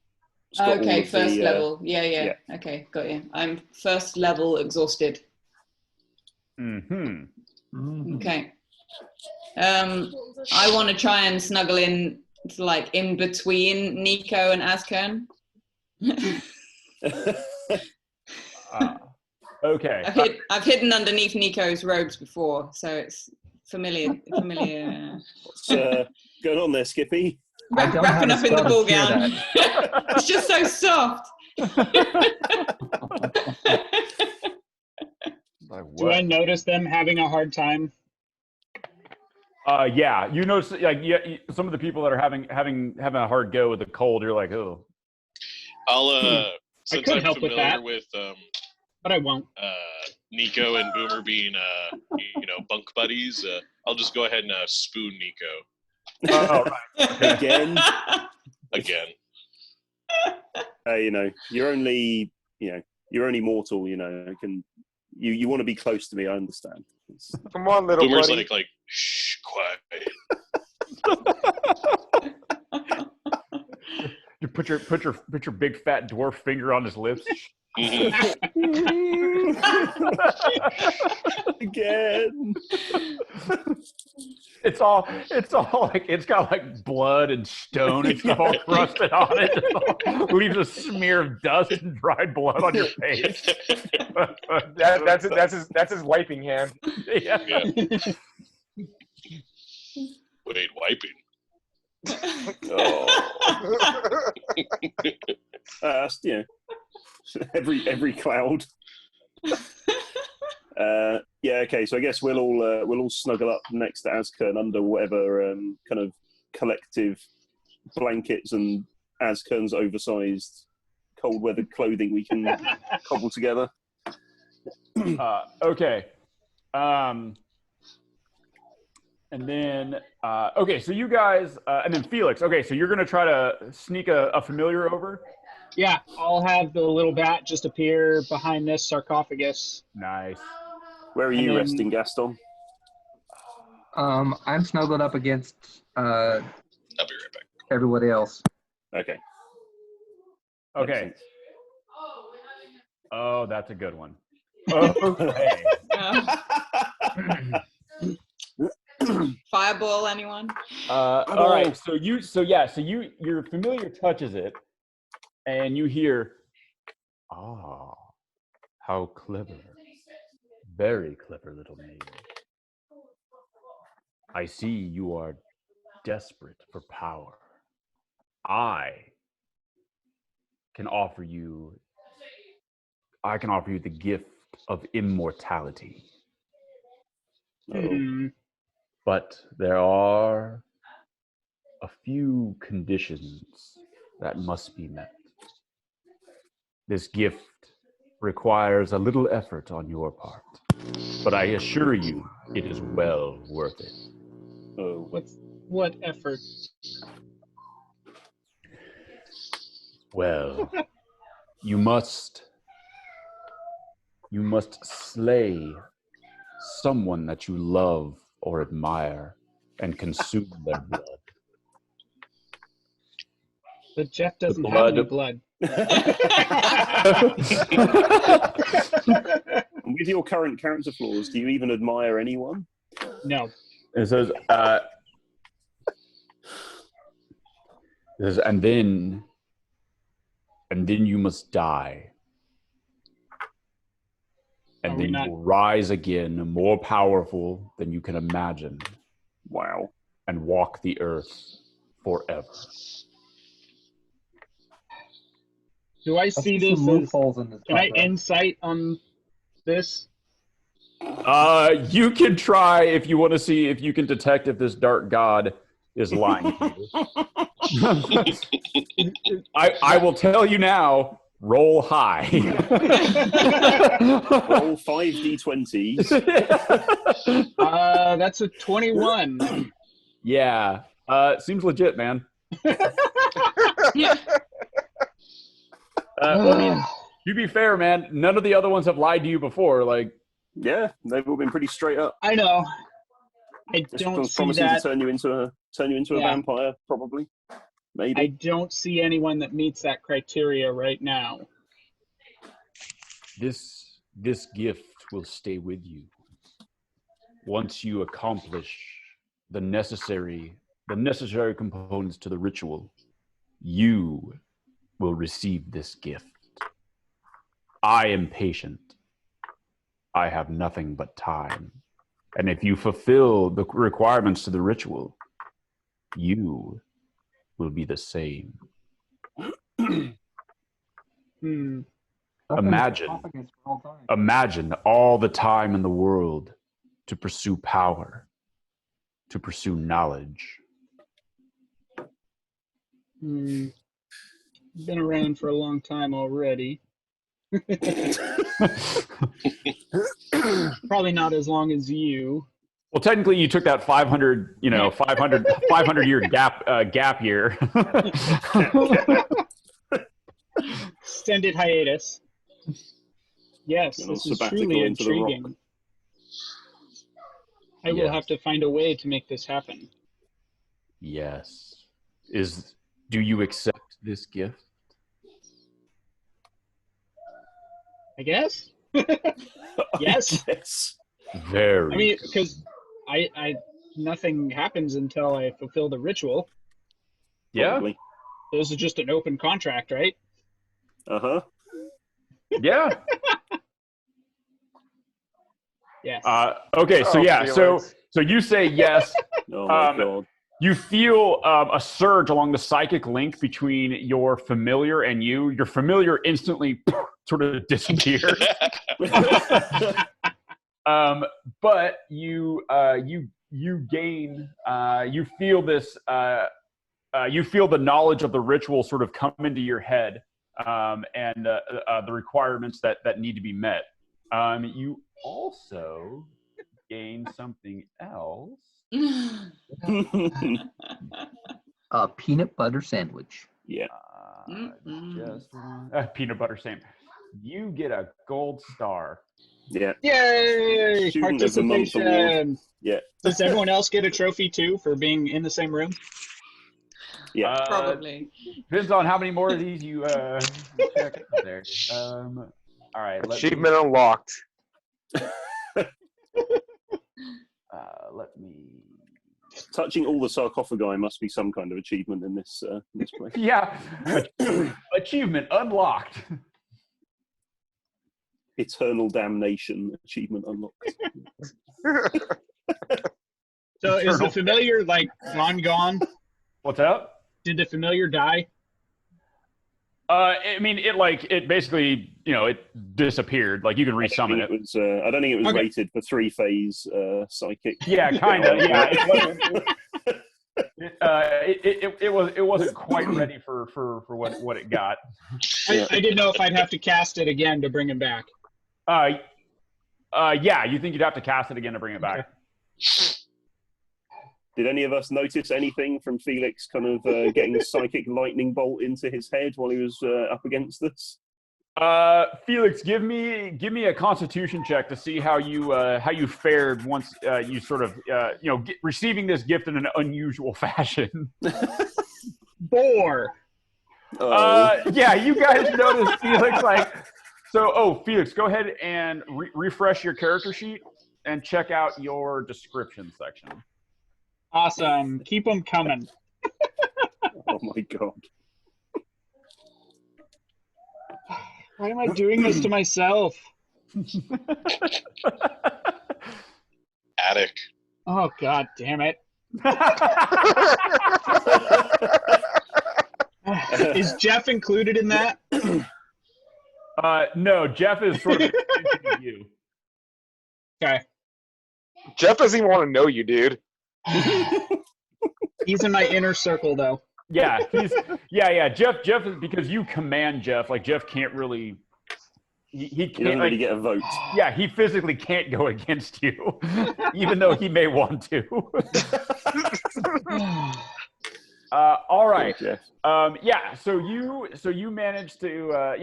Okay, first level. Yeah. Okay, got you. I'm first level exhausted. Mm-hmm. Okay. I want to try and snuggle in, in between Nico and Askern. Okay. I've hidden underneath Nico's robes before, so it's familiar. What's going on there, Skippy? Wrapping up in the ball gown. It's just so soft. Do I notice them having a hard time? Yeah, you notice some of the people that are having a hard go with the cold. You're like, oh. I'll since I'm familiar with but I won't. Nico and Boomer being bunk buddies, I'll just go ahead and spoon Nico. Oh, right. Again. You're only mortal. You want to be close to me. I understand. Come on, little Boomer's buddy. like, shh, quiet. You put your big fat dwarf finger on his lips. Again. It's got blood and stone and stuff all crusted on it. It leaves a smear of dust and dried blood on your face. That's his wiping hand. Yeah. Wait, wiping? Oh. Every cloud. Okay. So I guess we'll all snuggle up next to Askern under whatever kind of collective blankets and Askern's oversized cold weather clothing we can cobble together. Okay. And then, so you guys, and then Felix. Okay, so you're gonna try to sneak a familiar over. Yeah, I'll have the little bat just appear behind this sarcophagus. Nice. Where are you resting, Gaston? I'm snuggled up against I'll be right back. everybody else. Okay. Okay. Oh, that's a good one. Okay. Fireball, anyone? All right. So your familiar touches it, and you hear, "Ah, how clever! Very clever, little maid. I see you are desperate for power. I can offer you the gift of immortality. But there are a few conditions that must be met. This gift requires a little effort on your part, but I assure you it is well worth it." What effort? Well, you must slay someone that you love or admire and consume their blood. But Jeff doesn't have any blood. With your current character flaws, do you even admire anyone? No. It says, and then you must die. And then you will rise again, more powerful than you can imagine. Wow. And walk the earth forever. Do I see this as... Can I insight on this? You can try if you want to see if you can detect if this dark god is lying to you. I will tell you now, roll high. Roll 5d20s. That's a 21. Yeah. Seems legit, man. I mean, to be fair, man, none of the other ones have lied to you before. Like, yeah, they've all been pretty straight up. I know. I don't see promising that. to turn you into a vampire, probably. Maybe. I don't see anyone that meets that criteria right now. This gift will stay with you. Once you accomplish the necessary components to the ritual, you will receive this gift. I am patient. I have nothing but time. And if you fulfill the requirements to the ritual, you will be the same. Imagine all the time in the world to pursue power, to pursue knowledge. Been around for a long time already. Probably not as long as you. Well, technically, you took that 500 year gap year. Extended hiatus. Yes, this is truly intriguing. I will have to find a way to make this happen. Yes. Do you accept this gift? I guess. Yes. Very. I mean, because I nothing happens until I fulfill the ritual. Yeah. Probably. This is just an open contract, right? Uh-huh. Yeah. Yes. Okay. So yeah. So you say yes. Oh my God. You feel a surge along the psychic link between your familiar and you. Your familiar instantly sort of disappears. But you gain. You feel this. You feel the knowledge of the ritual sort of come into your head, and the requirements that need to be met. You also gain something else. A peanut butter sandwich. Yeah. Just one. Peanut butter sandwich. You get a gold star Yeah. Yay! Student of the Month award. Participation. Yeah. Does everyone else get a trophy too for being in the same room? Yeah. Probably. Depends on how many more of these you check out there. All right. Achievement unlocked. Let me. Touching all the sarcophagi must be some kind of achievement in this place. Yeah. Achievement unlocked. Eternal damnation achievement unlocked. So is the familiar like gone? What's up? Did the familiar die? I mean, it basically, it disappeared. Like you can resummon it. I don't think it was rated for 3-phase psychic. Yeah, kind of. Yeah, it wasn't quite ready for what it got. I didn't know if I'd have to cast it again to bring him back. Yeah, you think you'd have to cast it again to bring it back? Okay. Did any of us notice anything from Felix kind of getting a psychic lightning bolt into his head while he was up against this? Felix, give me a Constitution check to see how you fared once you sort of receiving this gift in an unusual fashion. 4. Yeah, you guys noticed Felix Felix, go ahead and refresh your character sheet and check out your description section. Awesome. Keep them coming. Oh my god. Why am I doing this to myself? Attic. Oh god damn it. Is Jeff included in that? No, Jeff is sort of you. Okay. Jeff doesn't even want to know you, dude. He's in my inner circle though. Yeah, Jeff is, because you command Jeff, like Jeff can't really he can't really get a vote. Yeah, he physically can't go against you, even though he may want to. All right. Yeah. So you managed to.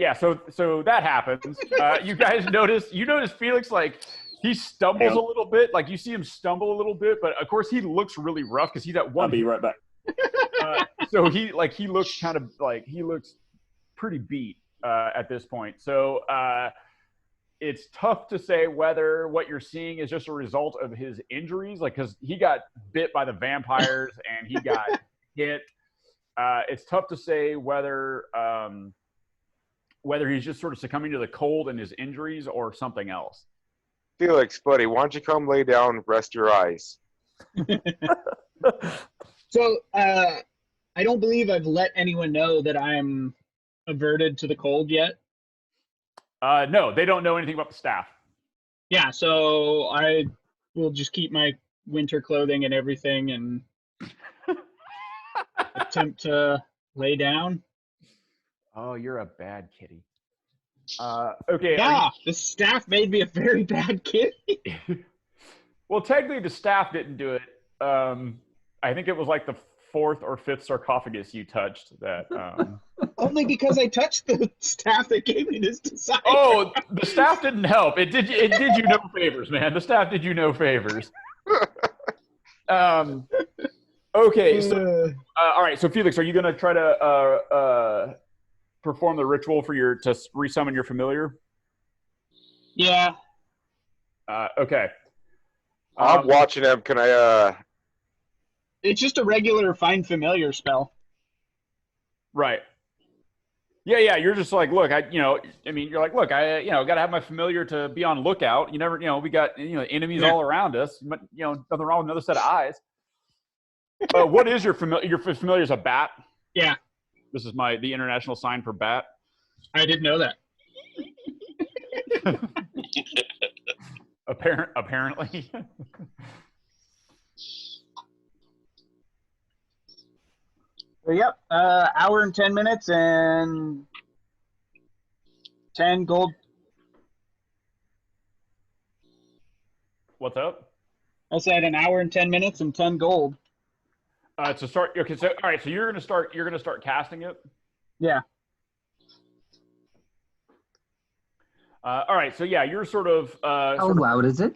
So that happens. You guys notice Felix, like he stumbles a little bit. Like you see him stumble a little bit, but of course he looks really rough because he's at one. I'll be right back. So he looks kind of like he looks pretty beat at this point. So it's tough to say whether what you're seeing is just a result of his injuries, like because he got bit by the vampires and he got hit. It's tough to say whether he's just sort of succumbing to the cold and his injuries or something else. Felix, buddy, why don't you come lay down and rest your eyes? So, I don't believe I've let anyone know that I'm averted to the cold yet. No, they don't know anything about the staff. Yeah, so I will just keep my winter clothing and everything and attempt to lay down. Oh, you're a bad kitty. Okay. Yeah, the staff made me a very bad kitty. Well, technically, the staff didn't do it. I think it was like the 4th or 5th sarcophagus you touched that. Only because I touched the staff that gave me this desire. Oh, the staff didn't help. It did you no favors, man. The staff did you no favors. Okay, so all right. So Felix, are you gonna try to perform the ritual to resummon your familiar? Yeah. Okay. I'm watching him. Can I? It's just a regular find familiar spell. Right. Yeah. You're just like, look, you're like, look, I got to have my familiar to be on lookout. You never, we got, enemies all around us, but, nothing wrong with another set of eyes. What is your familiar? Your familiar is a bat? Yeah. This is the international sign for bat. I didn't know that. Apparently. Yep. Hour and 10 minutes and 10 gold. What's up? I said an hour and 10 minutes and 10 gold. To start. Okay. So all right. So you're gonna start casting it. Yeah. All right, so yeah, you're sort of. How loud is it?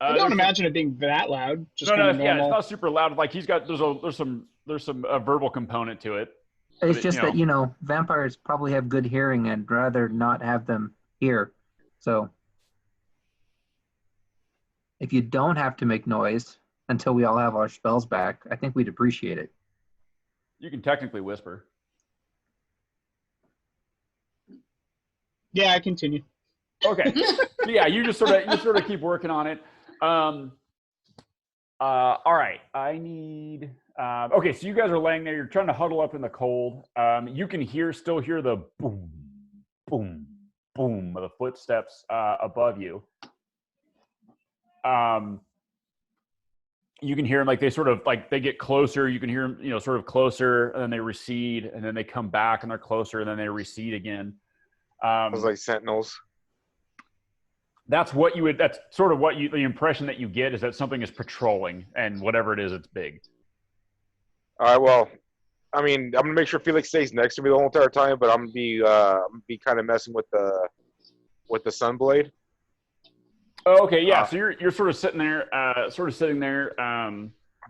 I don't imagine it being that loud. Just no, kind of normal. yeah, it's not super loud. Like he's got there's some verbal component to it. It's just that vampires probably have good hearing, and rather not have them hear. So if you don't have to make noise until we all have our spells back, I think we'd appreciate it. You can technically whisper. Yeah, I continue. Okay. So yeah, you sort of keep working on it. All right. I need. Okay, so you guys are laying there. You're trying to huddle up in the cold. You can still hear the boom, boom, boom of the footsteps above you. You can hear them like they sort of like they get closer. You can hear them, sort of closer, and then they recede, and then they come back, and they're closer, and then they recede again. It was like sentinels. That's sort of the impression that you get is that something is patrolling, and whatever it is, it's big. All right. Well, I mean, I'm gonna make sure Felix stays next to me the whole entire time, but I'm gonna be kind of messing with the sunblade. Oh, okay, yeah. So you're sort of sitting there,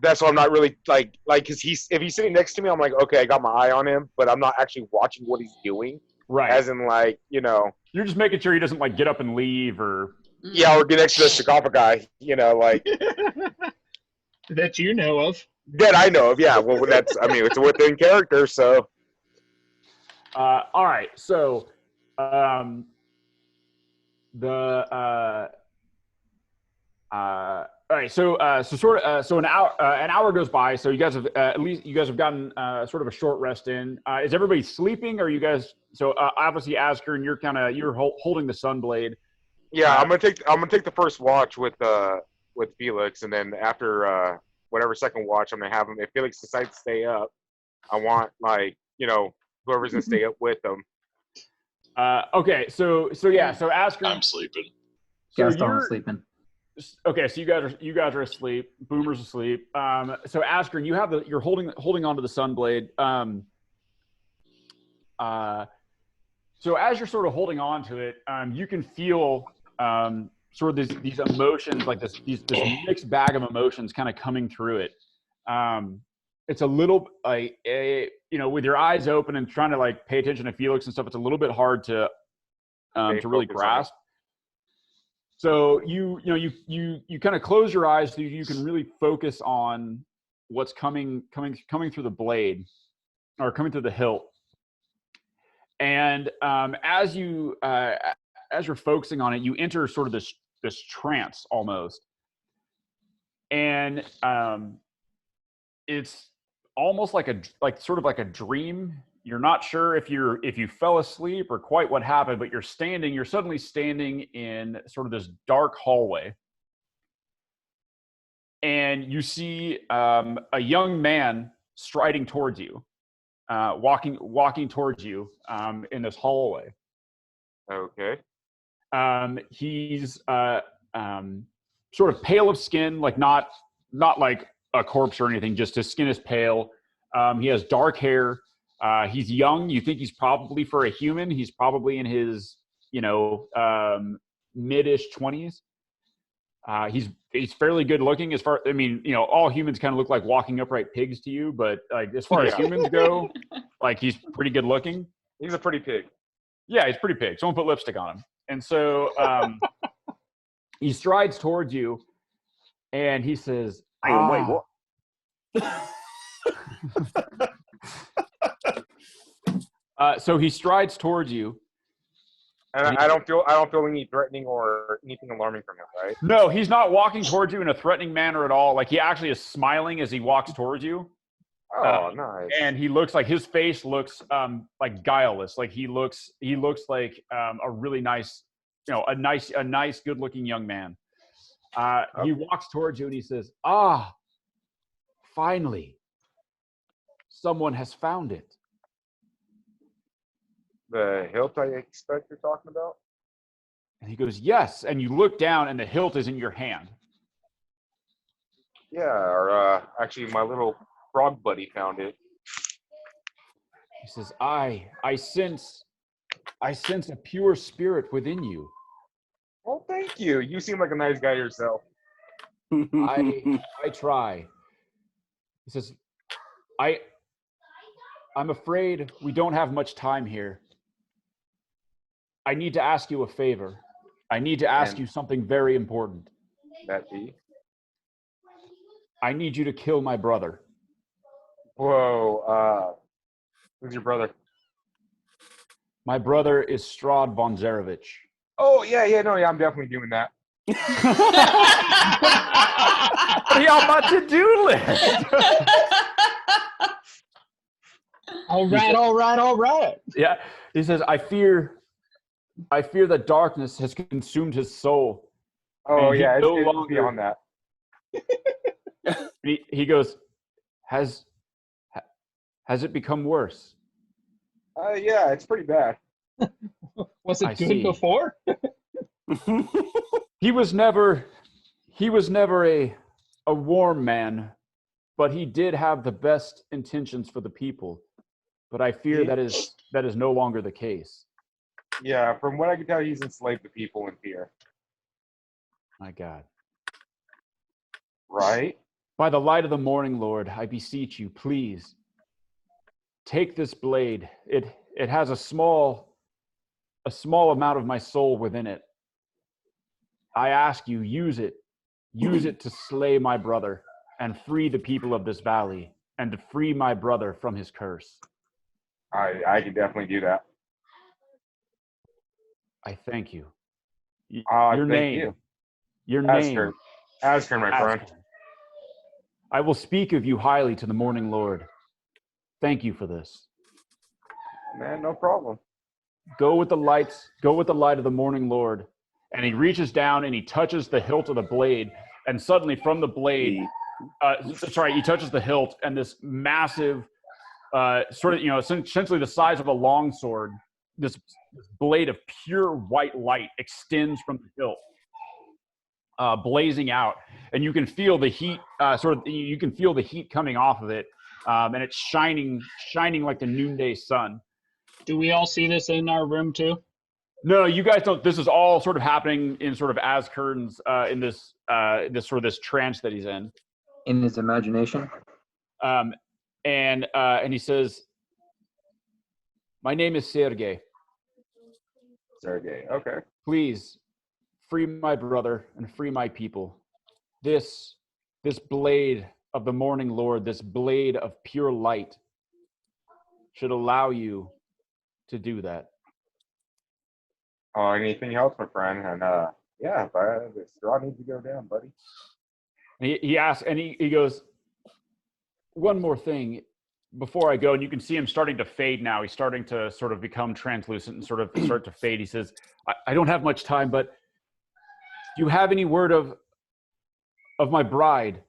That's why I'm not really like because if he's sitting next to me, I'm like, okay, I got my eye on him, but I'm not actually watching what he's doing. Right. As in, like, you're just making sure he doesn't like get up and leave or. Yeah, or get next to the sarcophagi, like. That you know of. That I know of, yeah. Well, it's within character, so. All right, so, all right, so an hour goes by. So you guys have gotten sort of a short rest in. Is everybody sleeping? Or are you guys? So obviously, Asker, and you're holding the sunblade. Yeah, I'm gonna take the first watch with Felix, and then after whatever second watch I'm gonna have him. If Felix decides to stay up, I want whoever's gonna stay up with them. Okay, so Asker. I'm sleeping. So Gaston's sleeping. Okay, so you guys are asleep. Boomer's asleep. So Asker, you're holding onto the sunblade. So as you're sort of holding on to it, you can feel sort of these emotions, like this mixed bag of emotions, kind of coming through it. It's a little like with your eyes open and trying to like pay attention to Felix and stuff. It's a little bit hard to really grasp. So you kind of close your eyes so you can really focus on what's coming through the blade or coming through the hilt. And as you're focusing on it, you enter sort of this trance almost, and it's almost like a dream. You're not sure if you fell asleep or quite what happened, but you're suddenly standing in sort of this dark hallway. And you see a young man striding towards you, walking towards you in this hallway. Okay. He's sort of pale of skin, like not like a corpse or anything, just his skin is pale. He has dark hair. He's young. You think he's probably, for a human, he's probably in his, mid-ish 20s. He's fairly good looking all humans kind of look like walking upright pigs to you, but like as far as humans go, like he's pretty good looking. He's a pretty pig. Yeah, he's pretty pig. Someone put lipstick on him. And so he strides towards you and he says, Wait, what? So he strides towards you. And I don't feel any threatening or anything alarming from him, right? No, he's not walking towards you in a threatening manner at all. Like he actually is smiling as he walks towards you. Oh, nice. And he looks like his face looks like guileless. Like he looks like a really nice, a nice, good-looking young man. He walks towards you and he says, finally, someone has found it. The hilt I expect you're talking about? And he goes, yes. And you look down and the hilt is in your hand. Yeah, or actually my little frog buddy found it. He says, I sense I sense a pure spirit within you. Well, thank you. You seem like a nice guy yourself. I try. He says, I'm afraid we don't have much time here. I need to ask you a favor. I need to ask you something very important. That be? I need you to kill my brother. Whoa, who's your brother? My brother is Strahd von Zarevich. Oh, yeah, I'm definitely doing that. What are y'all on my to-do list? All right. Yeah, he says, I fear that darkness has consumed his soul. Oh, and yeah, no it's longer, beyond that. He goes, has it become worse? Yeah, it's pretty bad. Was it I good see. before? He was never a warm man, but he did have the best intentions for the people. But I fear that is no longer the case. Yeah, from what I can tell, he's enslaved the people in fear. My God. Right? By the light of the morning, Lord, I beseech you, please, take this blade. It has a small amount of my soul within it. I ask you, use it to slay my brother and free the people of this valley and to free my brother from his curse. I can definitely do that. I thank you. Your name. Your name. Asker, my friend. I will speak of you highly to the morning Lord. Thank you for this. Man, no problem. Go with the light of the morning Lord. And he reaches down and he touches the hilt of the blade. And suddenly from the blade, he touches the hilt, and this massive, essentially the size of a longsword, this blade of pure white light extends from the hilt, blazing out. And you can feel the heat, you can feel the heat coming off of it. And it's shining like the noonday sun. Do we all see this in our room too? No, you guys don't. This is all sort of happening in sort of Azkern's in this this trance that he's in. In his imagination. And he says, "My name is Sergei. Sergei, okay. Please free my brother and free my people. This blade of the morning Lord, this blade of pure light, should allow you to do that." Oh, anything else, my friend? And yeah, but the straw needs to go down, buddy. And he asks, and he goes, "One more thing before I go," and you can see him starting to fade now. He's starting to sort of become translucent and sort of start to fade. He says, I don't have much time, but do you have any word of my bride,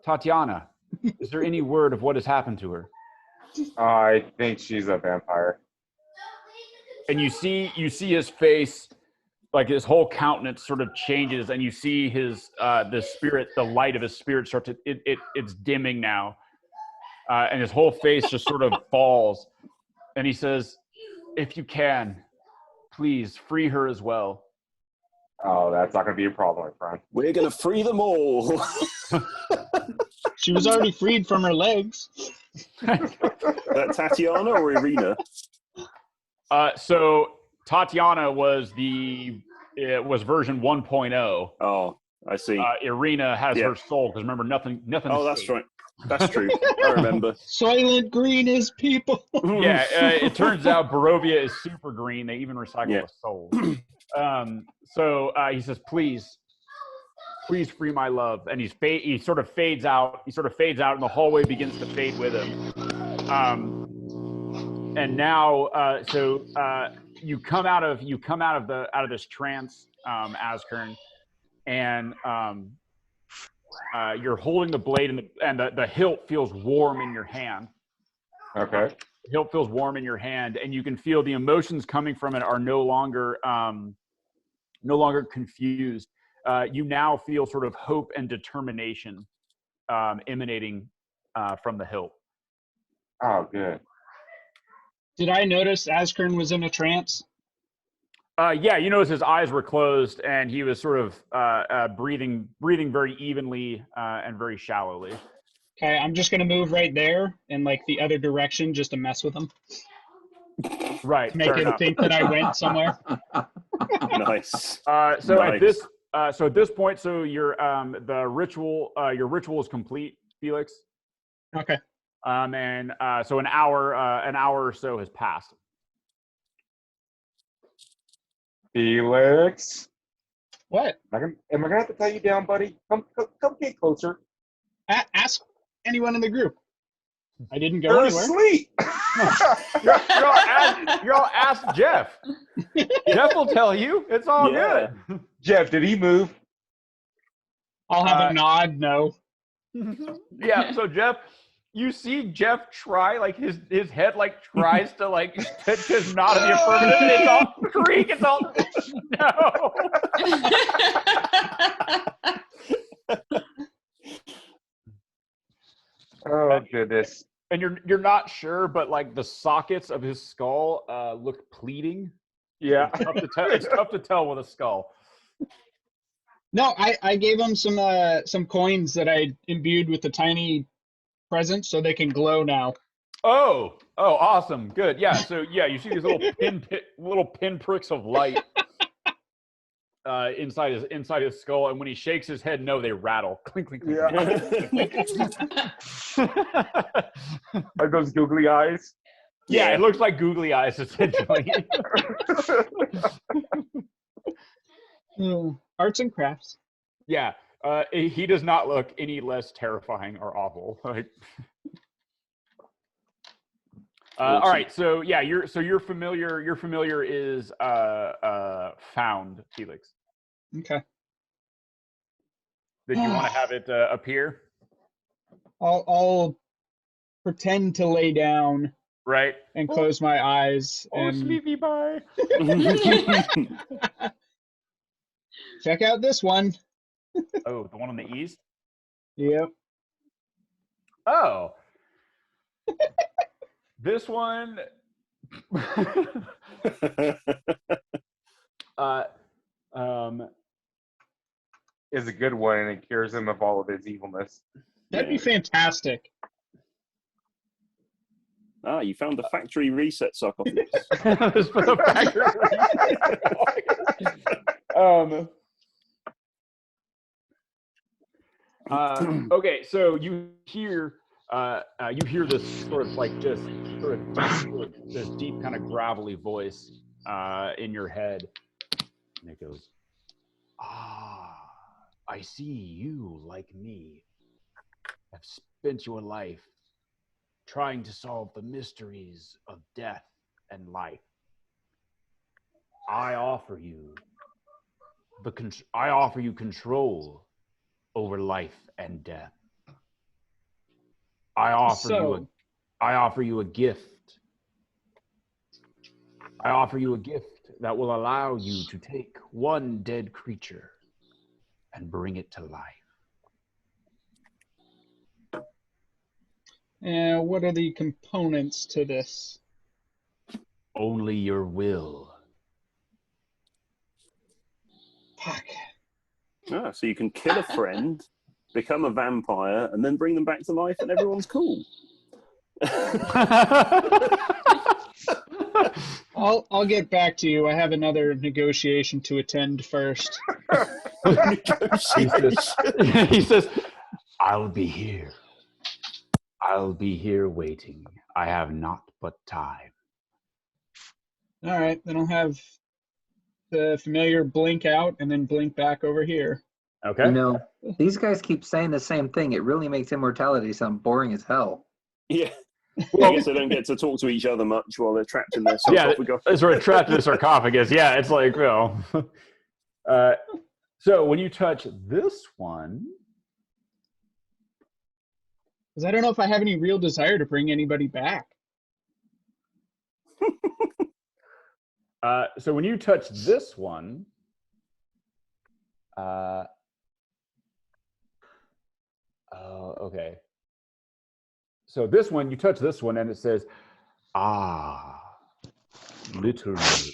Tatiana? Is there any word of what has happened to her? I think she's a vampire. And you see his face, like his whole countenance sort of changes, and you see his the light of his spirit start to it's dimming now, and his whole face just sort of falls. And he says, "If you can, please free her as well." Oh, that's not going to be a problem, my friend. We're going to free them all. She was already freed from her legs. Tatiana or Irina? So Tatiana was version 1.0. Oh, I see. Irina has her soul, because remember, nothing. Oh, that's right. That's true. I remember. Soylent Green is people. Yeah, it turns out Barovia is super green. They even recycle the soul. So he says, please free my love. And he sort of fades out. He sort of fades out, and the hallway begins to fade with him. And now, you come out of this trance, Azkern, and you're holding the blade, and the hilt feels warm in your hand. Okay. The hilt feels warm in your hand, and you can feel the emotions coming from it are no longer confused. You now feel sort of hope and determination emanating from the hilt. Oh, good. Did I notice Askern was in a trance? Yeah, you notice his eyes were closed, and he was sort of breathing very evenly and very shallowly. Okay, I'm just gonna move right there in like the other direction just to mess with him. Right, To make fair him enough. think that I went somewhere. Nice. So Nice. at this point, so your your ritual is complete, Felix. Okay. And so an hour or so has passed. Felix. What? Am I gonna have to tie you down, buddy? Come get closer. Ask anyone in the group. I didn't go You're anywhere. asleep. Y'all ask Jeff. Jeff will tell you. It's all good. Jeff, did he move? I'll have a nod. No. Yeah. So Jeff, you see Jeff try, like his head like tries to like to nod in the affirmative. It's all creak. It's all no. Oh goodness. And you're not sure, but like the sockets of his skull look pleading. Yeah. It's tough to tell with a skull. No, I gave them some coins that I imbued with the tiny present so they can glow now. Oh, awesome. Good. Yeah. So yeah, you see these little pinpricks of light inside his skull, and when he shakes his head, no, they rattle. Clink, clink, clink. Yeah. Are those googly eyes? Yeah, it looks like googly eyes essentially. Arts and crafts. Yeah. He does not look any less terrifying or awful. Like, all right, so yeah, your familiar is found, Felix. Okay. Did you want to have it appear? I'll pretend to lay down. Right. And close my eyes. And sleepy bye. Check out this one. Oh, the one on the east? Yep. Oh. This one is a good one, and it cures him of all of his evilness. That'd be fantastic. Ah, you found the factory reset sarcophagus. Okay, so you hear this sort of like this deep kind of gravelly voice in your head, and it goes, I see you, like me, have spent your life trying to solve the mysteries of death and life. I offer you control over life and death. I offer you a gift. I offer you a gift that will allow you to take one dead creature and bring it to life. And what are the components to this? Only your will. Fuck. Ah, so you can kill a friend, become a vampire, and then bring them back to life, and everyone's cool. I'll get back to you. I have another negotiation to attend first. He says, I'll be here. I'll be here waiting. I have not but time. All right, then I'll have the familiar blink out and then blink back over here. Okay. You know, these guys keep saying the same thing. It really makes immortality sound boring as hell. Yeah. Well, I guess they don't get to talk to each other much while they're trapped in their sarcophagus. Yeah, sort of trapped in the sarcophagus. Yeah, it's like, so when you touch this one, because I don't know if I have any real desire to bring anybody back. So when you touch this one, okay. So this one, you touch this one, and it says, Literally.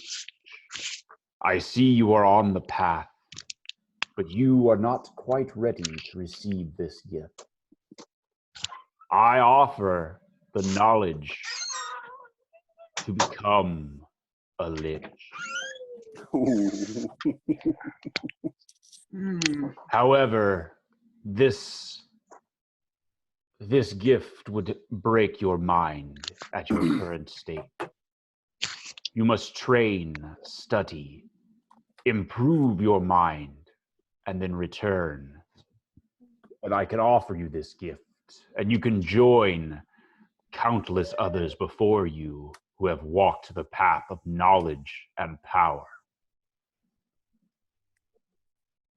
I see you are on the path, but you are not quite ready to receive this gift. I offer the knowledge to become a lich. However, this gift would break your mind at your current state. You must train, study, improve your mind, and then return. And I can offer you this gift, and you can join countless others before you who have walked the path of knowledge and power.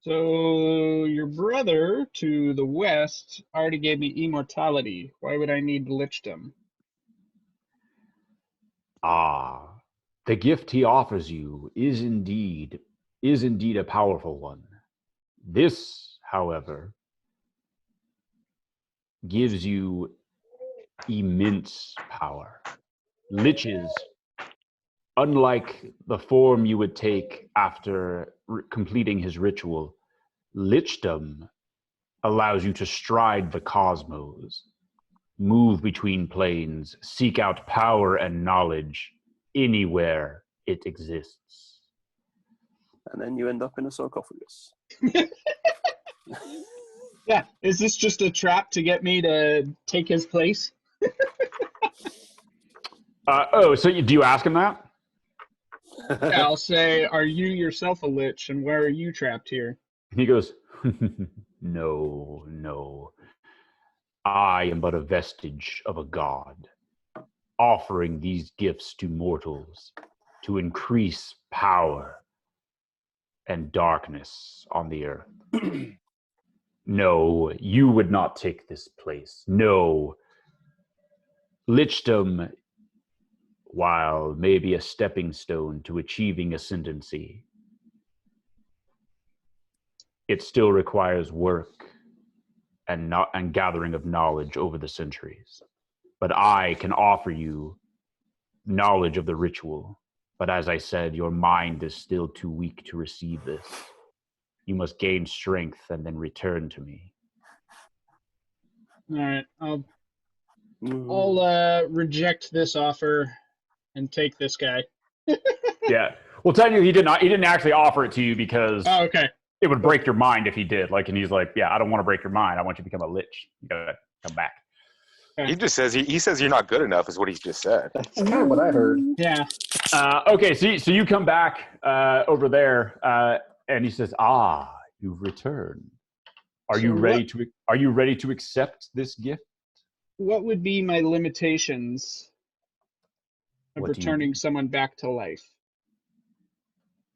So your brother to the west already gave me immortality. Why would I need lichdom? The gift he offers you is indeed a powerful one. This, however, gives you immense power. Liches, unlike the form you would take after completing his ritual, lichdom allows you to stride the cosmos, move between planes, seek out power and knowledge anywhere it exists. And then you end up in a sarcophagus. Yeah, is this just a trap to get me to take his place? So do you ask him that? Yeah, I'll say, are you yourself a lich, and where are you trapped here? He goes, no. I am but a vestige of a god, offering these gifts to mortals to increase power and darkness on the earth. No, you would not take this place. No. Lichdom, while maybe a stepping stone to achieving ascendancy, it still requires work and gathering of knowledge over the centuries. But I can offer you knowledge of the ritual. But as I said, your mind is still too weak to receive this. You must gain strength and then return to me. All right, I'll reject this offer and take this guy. Yeah. Well, technically, he didn't actually offer it to you because okay. It would break your mind if he did. And he's like, yeah, I don't want to break your mind. I want you to become a lich. You gotta come back. He just says he says you're not good enough is what he just said. That's kind of what I heard. Yeah. Okay, so you come back over there, and he says, you've returned. Are you ready to accept this gift? What would be my limitations of returning someone back to life?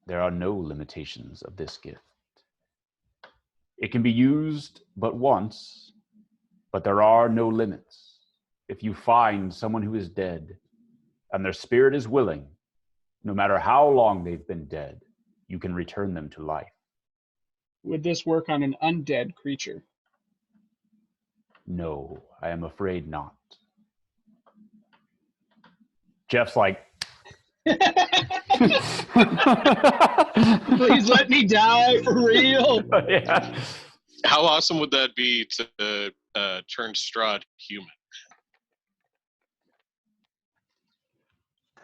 There are no limitations of this gift. It can be used but once, but there are no limits. If you find someone who is dead and their spirit is willing, no matter how long they've been dead, you can return them to life. Would this work on an undead creature? No, I am afraid not. Jeff's like, please let me die for real. Yeah. How awesome would that be to turn Strahd human?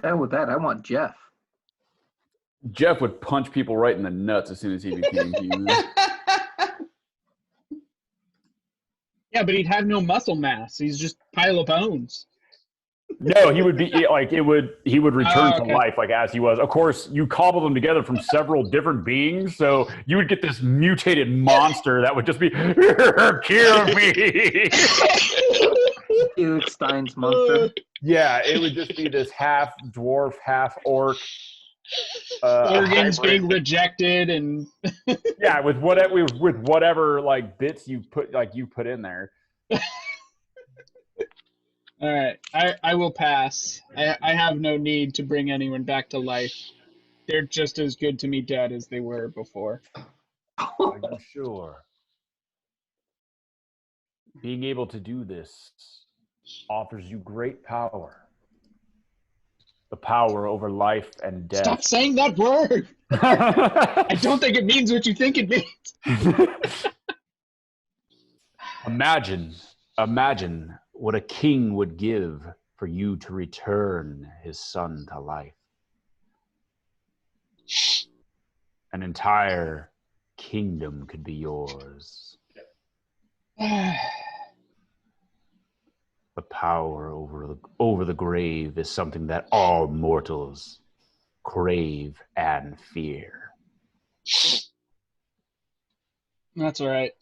Hell with that, I want Jeff. Jeff would punch people right in the nuts as soon as he became human. Yeah, but he'd have no muscle mass. He's just a pile of bones. No, he would be like he would return to life like as he was. Of course, you cobble them together from several different beings, so you would get this mutated monster that would just be kill me. Felix Stein's monster. Yeah, it would just be this half dwarf, half orc. Organs being rejected and yeah, with whatever like bits you put in there. All right, I will pass. I have no need to bring anyone back to life. They're just as good to me dead as they were before. Are you sure? Being able to do this offers you great power. the power over life and death. Stop saying that word. I don't think it means what you think it means. Imagine what a king would give for you to return his son to life. An entire kingdom could be yours. The power over the grave is something that all mortals crave and fear. That's all right.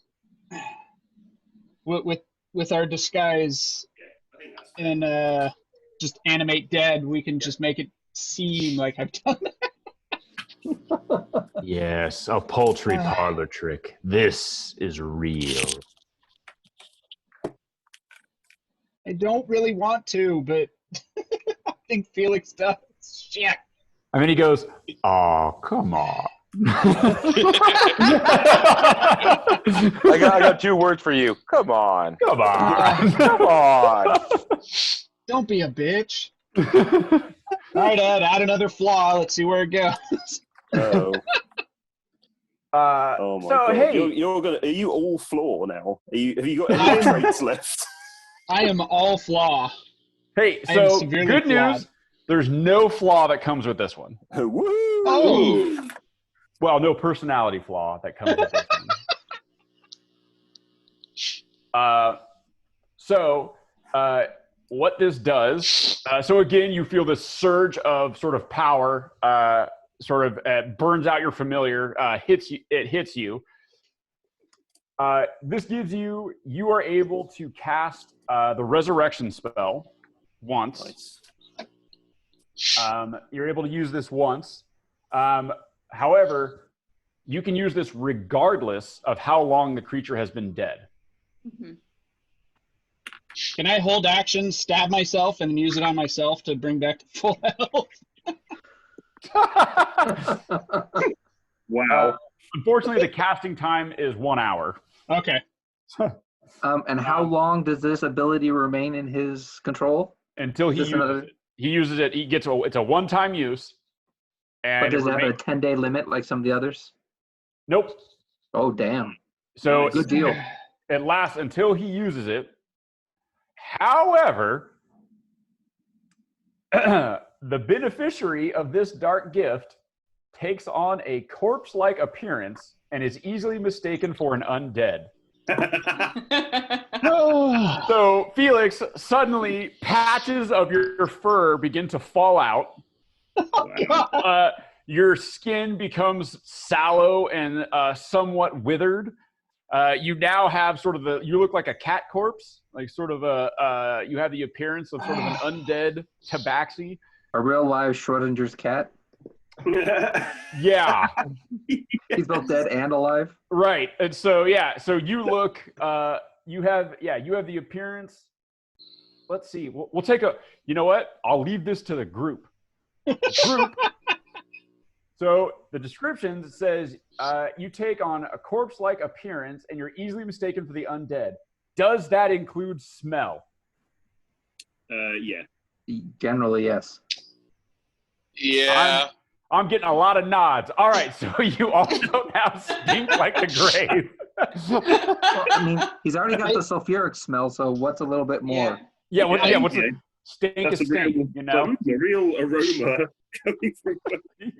With our disguise and just animate dead, we can just make it seem like I've done that. Yes, a paltry parlor trick. This is real. I don't really want to, but I think Felix does. Shit. And then he goes, "Oh, come on." I got 2 words for you. Come on. Come on. Come on. Don't be a bitch. All right, Ed, add another flaw. Let's see where it goes. Oh. Oh my God! Hey, You're gonna. Are you all flaw now? Have you got any traits left? I am all flaw. Hey, so good news. There's no flaw that comes with this one. Woo! Oh. Well, no personality flaw that comes with this one. What this does, so again, you feel this surge of sort of power, burns out your familiar, it hits you. This gives you are able to cast the resurrection spell once. Nice. You're able to use this once. However, you can use this regardless of how long the creature has been dead. Mm-hmm. Can I hold action, stab myself, and then use it on myself to bring back to full health? Wow. Unfortunately, the casting time is 1 hour. Okay. And how long does this ability remain in his control? Until he uses it. He gets it's a one-time use. And but does it have a 10-day limit like some of the others? Nope. Oh, damn. So good deal. It lasts until he uses it. However, the beneficiary of this dark gift takes on a corpse-like appearance and is easily mistaken for an undead. So, Felix, suddenly patches of your fur begin to fall out. Your skin becomes sallow and somewhat withered. You now have you look like a cat corpse, like sort of you have the appearance of sort of an undead tabaxi. A real live Schrodinger's cat? Yeah. He's both dead and alive? Right. And so, so you look, you have the appearance. Let's see. We'll take you know what? I'll leave this to the group. So the description says you take on a corpse-like appearance and you're easily mistaken for the undead. Does that include smell? Yeah. Generally, yes. Yeah. I'm getting a lot of nods. All right, so you also now stink like the grave. Well, I mean, he's already got the sulfuric smell, so what's a little bit more? Yeah, what's a stink is stink, you know? The real aroma coming from...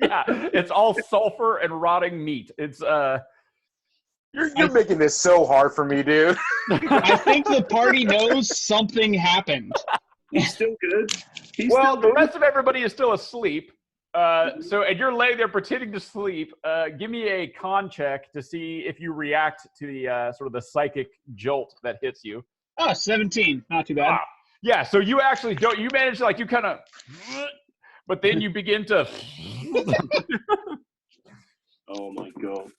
Yeah, it's all sulfur and rotting meat. It's You're making this so hard for me, dude. I think the party knows something happened. He's still good. The rest of everybody is still asleep. And you're laying there pretending to sleep. Give me a con check to see if you react to the sort of the psychic jolt that hits you. Oh, 17. Not too bad. Wow. Yeah, so you actually don't. You manage to you kind of, but then you begin to. Oh my God.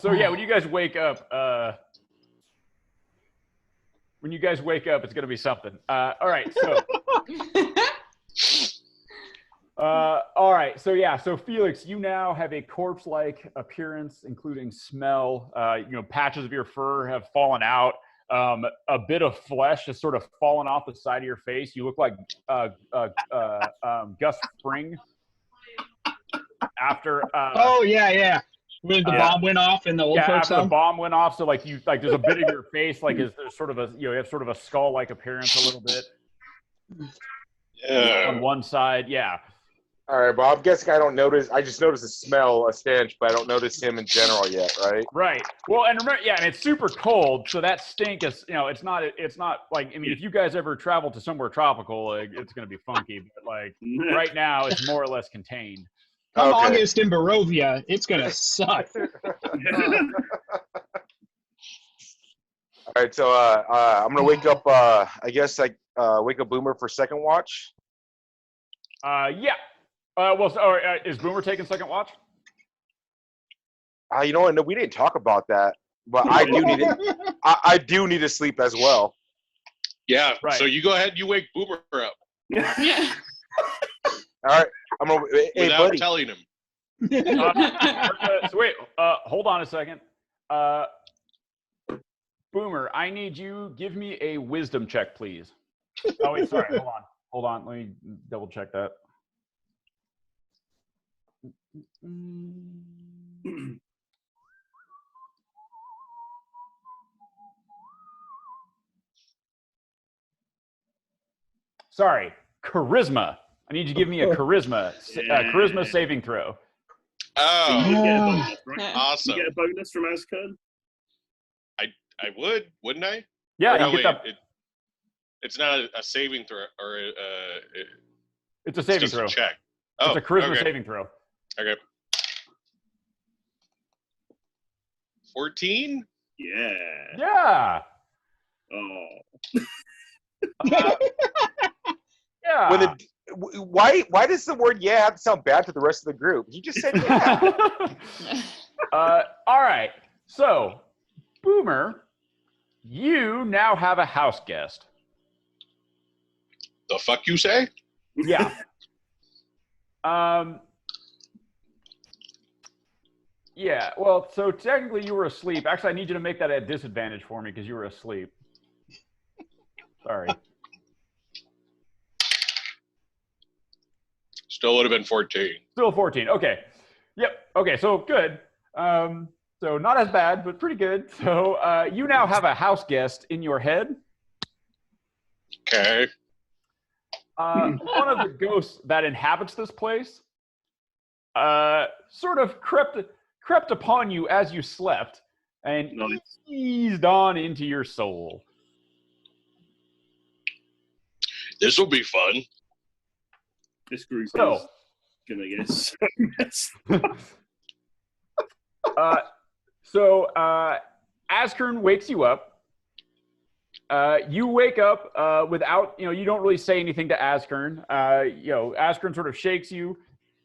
When you guys wake up, it's gonna be something. All right, so. All right, so Felix, you now have a corpse-like appearance, including smell. Patches of your fur have fallen out. a bit of flesh has sort of fallen off the side of your face. You look like Gus Fring after. Oh yeah. When the bomb went off in the old folks' after the home. bomb went off, so like there's a bit of your face there's sort of you have sort of a skull-like appearance a little bit. Yeah. On one side, yeah. All right, well, I'm guessing I don't notice. I just notice a smell, a stench, but I don't notice him in general yet, right? Right. Well, and remember, and it's super cold, so that stink is, it's not like, I mean, if you guys ever travel to somewhere tropical, like, it's going to be funky, but like right now, it's more or less contained. Come August in Barovia, it's going to suck. All right, so I'm going to wake up, I guess, wake up Boomer for second watch. Yeah. Is Boomer taking second watch? You know what? No, we didn't talk about that, but I do need it. I do need to sleep as well. Yeah. Right. So you go ahead. You wake Boomer up. Yeah. All right. I'm gonna. Hey, without buddy. telling him. So wait. Hold on a second. Boomer, I need you. Give me a wisdom check, please. Oh wait, sorry. Hold on. Let me double check that. Sorry, charisma. I need you to give me a charisma saving throw. Oh, You get a bonus, right? awesome. You get a bonus from Azkern? I would, wouldn't I? Yeah, no, you get wait, it's not a saving throw, or it's a saving just throw. A check. It's a charisma saving throw. Okay. 14? Yeah. Yeah. Oh. Yeah. Why does the word "yeah" have to sound bad to the rest of the group? He just said yeah. All right. So, Boomer, you now have a house guest. The fuck you say? Yeah. Yeah, well, so technically you were asleep. Actually, I need you to make that a disadvantage for me because you were asleep. Sorry. Still would have been 14. Still 14. Okay. Yep. Okay, so good. So not as bad, but pretty good. So you now have a house guest in your head. Okay. One of the ghosts that inhabits this place sort of crept upon you as you slept and eased on into your soul. This will be fun. This group is gonna get so messed up. So Azkern wakes you up. You wake up without, you don't really say anything to Azkern. Azkern sort of shakes you.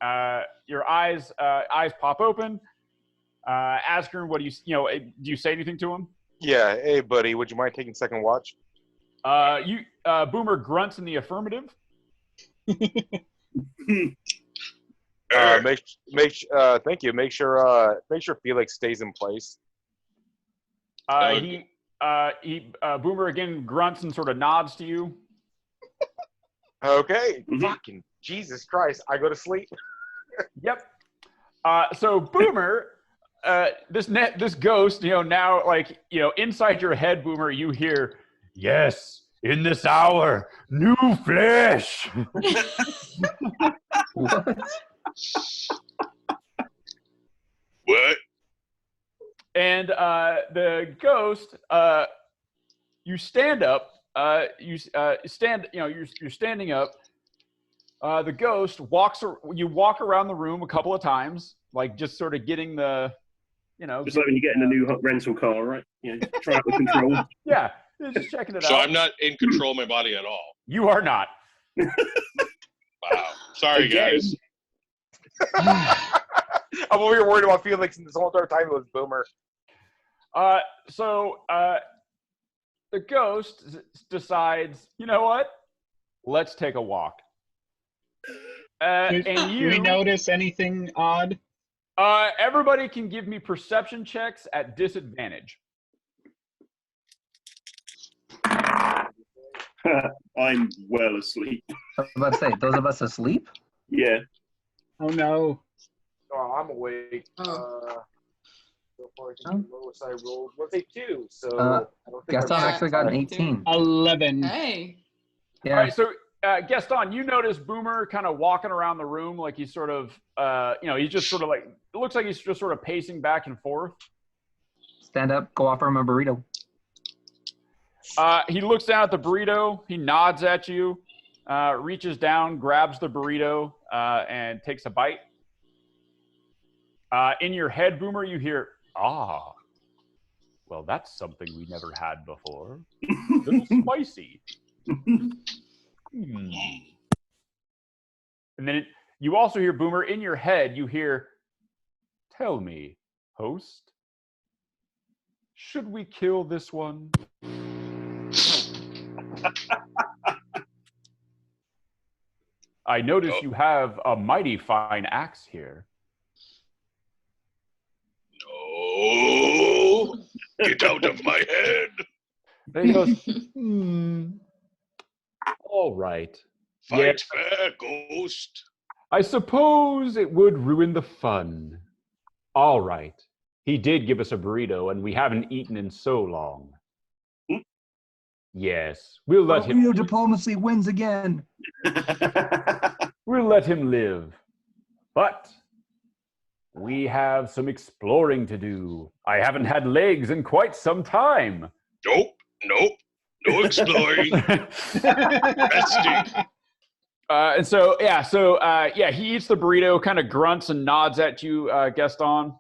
Your eyes pop open. Azkern, what do you say anything to him? Yeah. Hey, buddy, would you mind taking second watch? Boomer grunts in the affirmative. Thank you. Make sure Felix stays in place. Boomer again grunts and sort of nods to you. Okay. Fucking Jesus Christ! I go to sleep. Yep. So Boomer, this ghost, now inside your head, Boomer, you hear, "Yes, in this hour, new flesh." What? What? And the ghost, you stand up. You're standing up. The ghost you walk around the room a couple of times, like just sort of getting the, just like when you get in a new rental car, right? Try out the control. Yeah, just checking it out. So I'm not in control of my body at all. You are not. Wow. Sorry, Again. guys. I'm over here worried about Felix, and this whole entire time it was Boomer. So the ghost decides, you know what? Let's take a walk. Do we notice anything odd? Everybody can give me perception checks at disadvantage. I'm well asleep. I was about to say, those of us asleep? Yeah. Oh no. Oh, I'm awake. Oh. So far, I think the lowest I rolled was a 2. So I don't think Gaston Yeah. actually got an 18. 11. Hey. Yeah. All right, so Gaston, you notice Boomer kind of walking around the room like he's sort of, he's just sort of like, it looks like he's just sort of pacing back and forth. Stand up, go offer him a burrito. He looks down at the burrito. He nods at you, reaches down, grabs the burrito, and takes a bite. In your head, Boomer, you hear, "Ah, well, that's something we never had before. A little spicy." And then you also hear, Boomer, in your head, you hear, "Tell me, host, should we kill this one?" I notice you have a mighty fine axe here. No! Get out of my head! And he goes, all right. Fight fair, ghost. I suppose it would ruin the fun. All right. He did give us a burrito, and we haven't eaten in so long. Yes, we'll let him. Burrito diplomacy wins again. We'll let him live. But we have some exploring to do. I haven't had legs in quite some time. Nope. No exploring. Resting. And so, he eats the burrito, kind of grunts and nods at you, Gaston,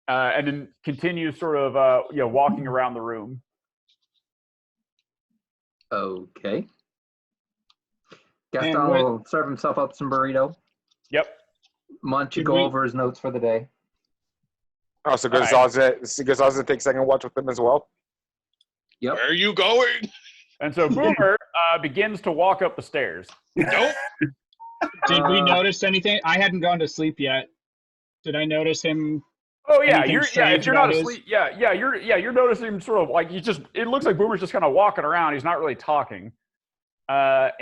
and then continues sort of, walking around the room. Okay. Gaston will serve himself up some burrito. Yep. Munch, you go over his notes for the day. Oh, so Gazazza takes second watch with him as well? Yep. Where are you going? And so Boomer begins to walk up the stairs. Nope. Did we notice anything? I hadn't gone to sleep yet. Did I notice him? Oh yeah, Anything if you're not asleep, you're noticing him sort of like it looks like Boomer's just kind of walking around. He's not really talking. But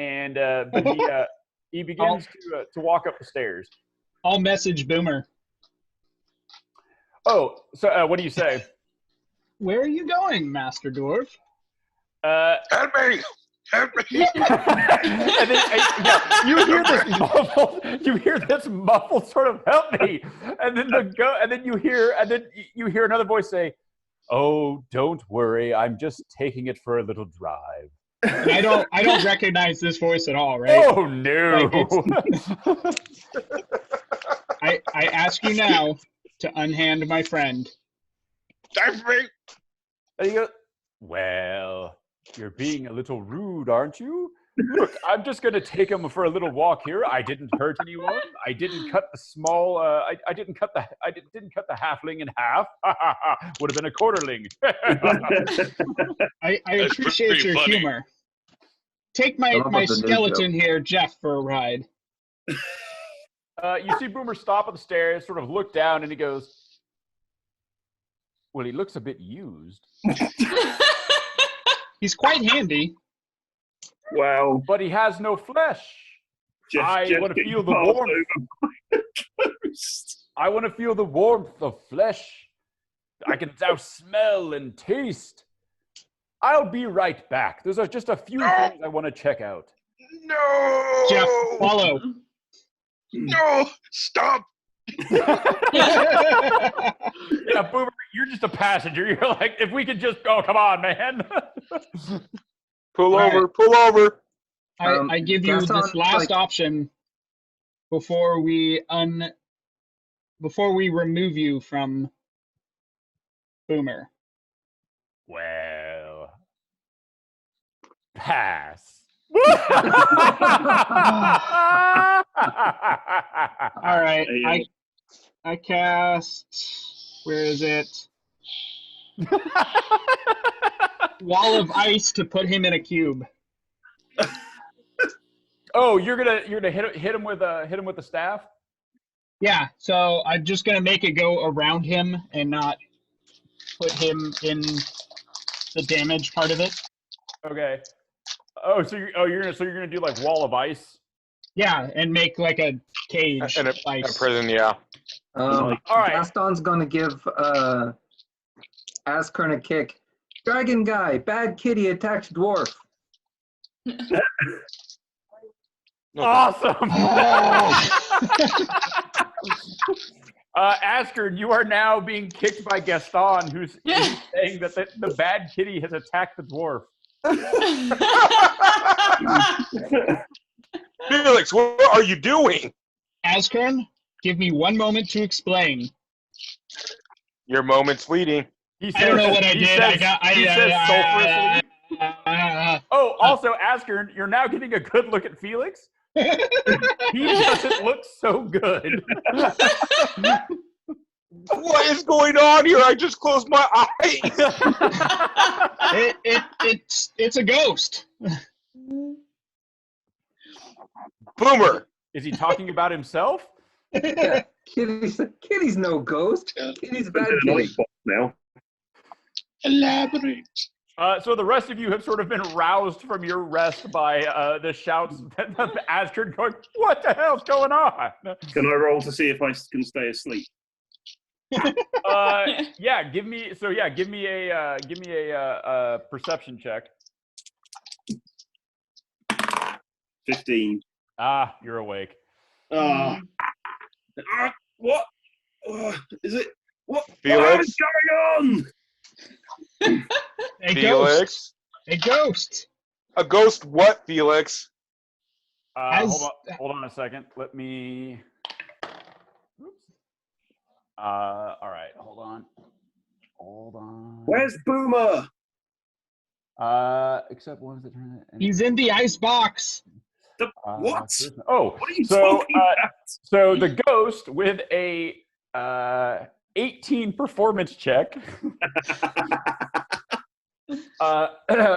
he begins to walk up the stairs. I'll message Boomer. Oh, so what do you say? Where are you going, Master Dwarf? Help me! Help me! And then, you hear this muffled sort of "help me," and then you hear another voice say, "Oh, don't worry, I'm just taking it for a little drive." I don't recognize this voice at all, right? Oh no! I ask you now to unhand my friend. Help me! And he goes, "Well, you're being a little rude, aren't you? Look, I'm just going to take him for a little walk here. I didn't hurt anyone. I didn't cut the small. I didn't cut the halfling in half. Would have been a quarterling." I appreciate your humor. Take my skeleton here, Jeff, for a ride. You see Boomer stop at the stairs, sort of look down, and he goes, "Well, he looks a bit used." He's quite handy. Wow. But he has no flesh. I want to feel the warmth. I want to feel the warmth of flesh. I can now smell and taste. I'll be right back. There's just a few things I want to check out. No! Jeff, follow. No! Stop! Yeah, Boomer, you're just a passenger. You're like, if we could just go, come on, man. Pull over. I give you this last option before we remove you from Boomer. Well, pass. All right, I cast. Where is it? Wall of ice to put him in a cube. Oh, you're gonna hit him with the staff? Yeah, so I'm just gonna make it go around him and not put him in the damage part of it. Okay. Oh, you're gonna do like wall of ice. Yeah, and make like a cage. And a prison, yeah. All right. Gaston's gonna give Askern a kick. Dragon guy, bad kitty attacks dwarf. Awesome. Askern, you are now being kicked by Gaston, who's saying that the bad kitty has attacked the dwarf. Felix, what are you doing? Askern, give me 1 moment to explain. Your moment's fleeting. I don't know what I did. He says sulfurously. Oh, also, Askern, you're now getting a good look at Felix. He doesn't look so good. What is going on here? I just closed my eyes. It's a ghost. Boomer. Is he talking about himself? Yeah. Kitty's no ghost. Kitty's bad kitty. Now. Elaborate. So the rest of you have sort of been roused from your rest by the shouts of Askern going, "What the hell's going on?" Can I roll to see if I can stay asleep? Yeah, give me a perception check. 15. Ah, you're awake. What? Is it? What? Felix? What is going on? A Felix? ghost. A ghost. A ghost what, Felix? Hold on a second. Let me. Oops. All right. Hold on. Where's Boomer? Except ones that turn it. He's in the ice box. What? Oh, What are you talking about? So the ghost with a 18 performance check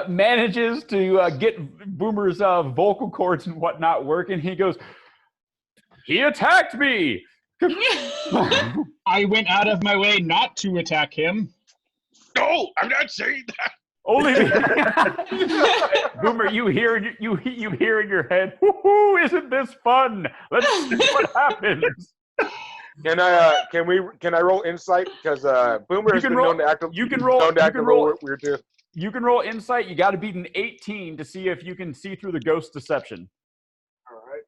manages to get Boomer's vocal cords and whatnot working. He goes, "He attacked me." I went out of my way not to attack him. No, I'm not saying that. Only Boomer, you hear in your head, "Woo-hoo, isn't this fun? Let's see what happens." Can I roll insight because Boomer has been known to act. You can roll weird too. You can roll insight. You got to beat an 18 to see if you can see through the ghost deception. All right.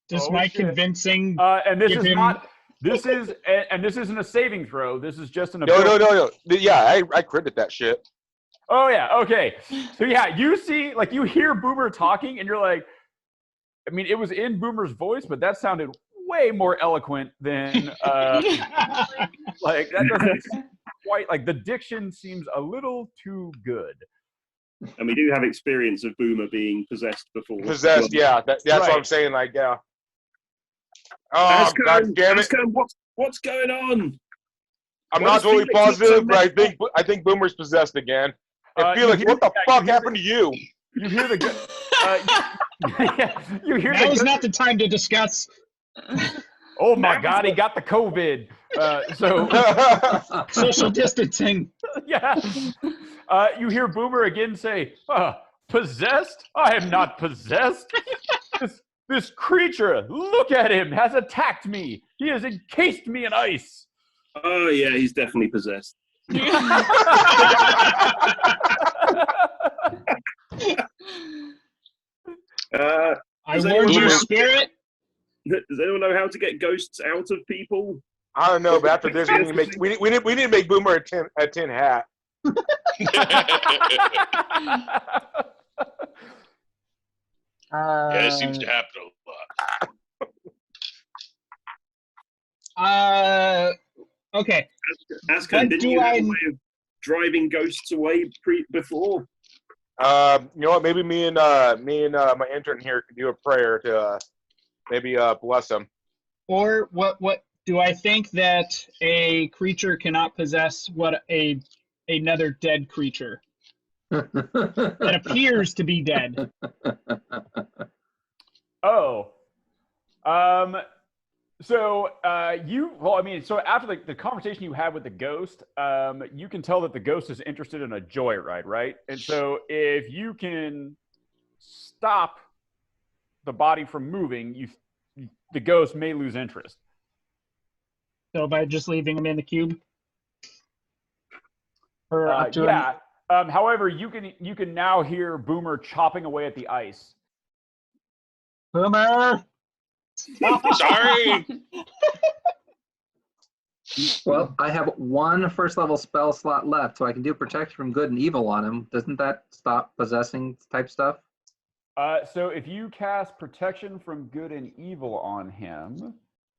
Just my convincing. And this is not. This isn't a saving throw. This is just an ability. No. Yeah, I critted that shit. Oh yeah. Okay. So yeah, you see, like you hear Boomer talking, and you're like, I mean, it was in Boomer's voice, but that sounded way more eloquent than like that doesn't quite like the diction seems a little too good. And we do have experience of Boomer being possessed before. Possessed, yeah. That's right. What I'm saying. Like, yeah. Oh, God damn it! What's going on? I'm not totally positive, but I think Boomer's possessed again. And Felix, what the fuck happened to you? You hear the you hear Now is not the time to discuss. Oh my God, he got the COVID. So social distancing. Yeah. You hear Boomer again say, "Possessed? I am not possessed. This creature, look at him, has attacked me. He has encased me in ice." Oh yeah, he's definitely possessed. I warned you, spirit. Does anyone know how to get ghosts out of people? I don't know, but after this, we need to make Boomer a tin hat. Yeah, it seems to happen a lot. Okay. Askern, didn't you have a way of driving ghosts away before? You know what? Maybe me and my intern here can do a prayer to maybe bless him. Or what do I think that a creature cannot possess another dead creature that appears to be dead? Oh. So so after the conversation you had with the ghost, you can tell that the ghost is interested in a joyride, right? And so if you can stop the body from moving, the ghost may lose interest. So by just leaving him in the cube? Or up to him? Yeah. However, you can now hear Boomer chopping away at the ice. Boomer! Sorry. Well, I have one first level spell slot left, so I can do protection from good and evil on him. Doesn't that stop possessing type stuff? So if you cast protection from good and evil on him,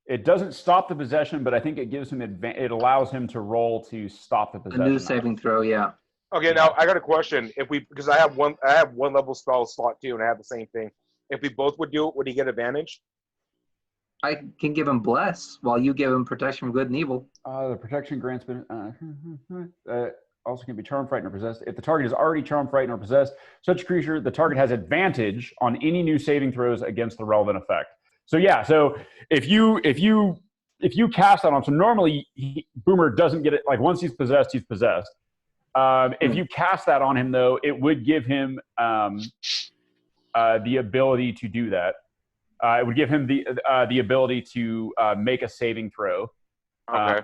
it doesn't stop the possession, but I think it gives him it allows him to roll to stop the A possession. new saving throw, yeah. Okay, now I got a question. Because I have one level spell slot too, and I have the same thing. If we both would do it, would he get advantage? I can give him bless while you give him protection from good and evil. The protection grants also can be charmed, frightened, or possessed. If the target is already charmed, frightened, or possessed, such a creature, the target has advantage on any new saving throws against the relevant effect. So yeah, so if you cast that on him, so normally Boomer doesn't get it. Like once he's possessed, he's possessed. If you cast that on him, though, it would give him the ability to do that. It would give him the ability to make a saving throw. Okay.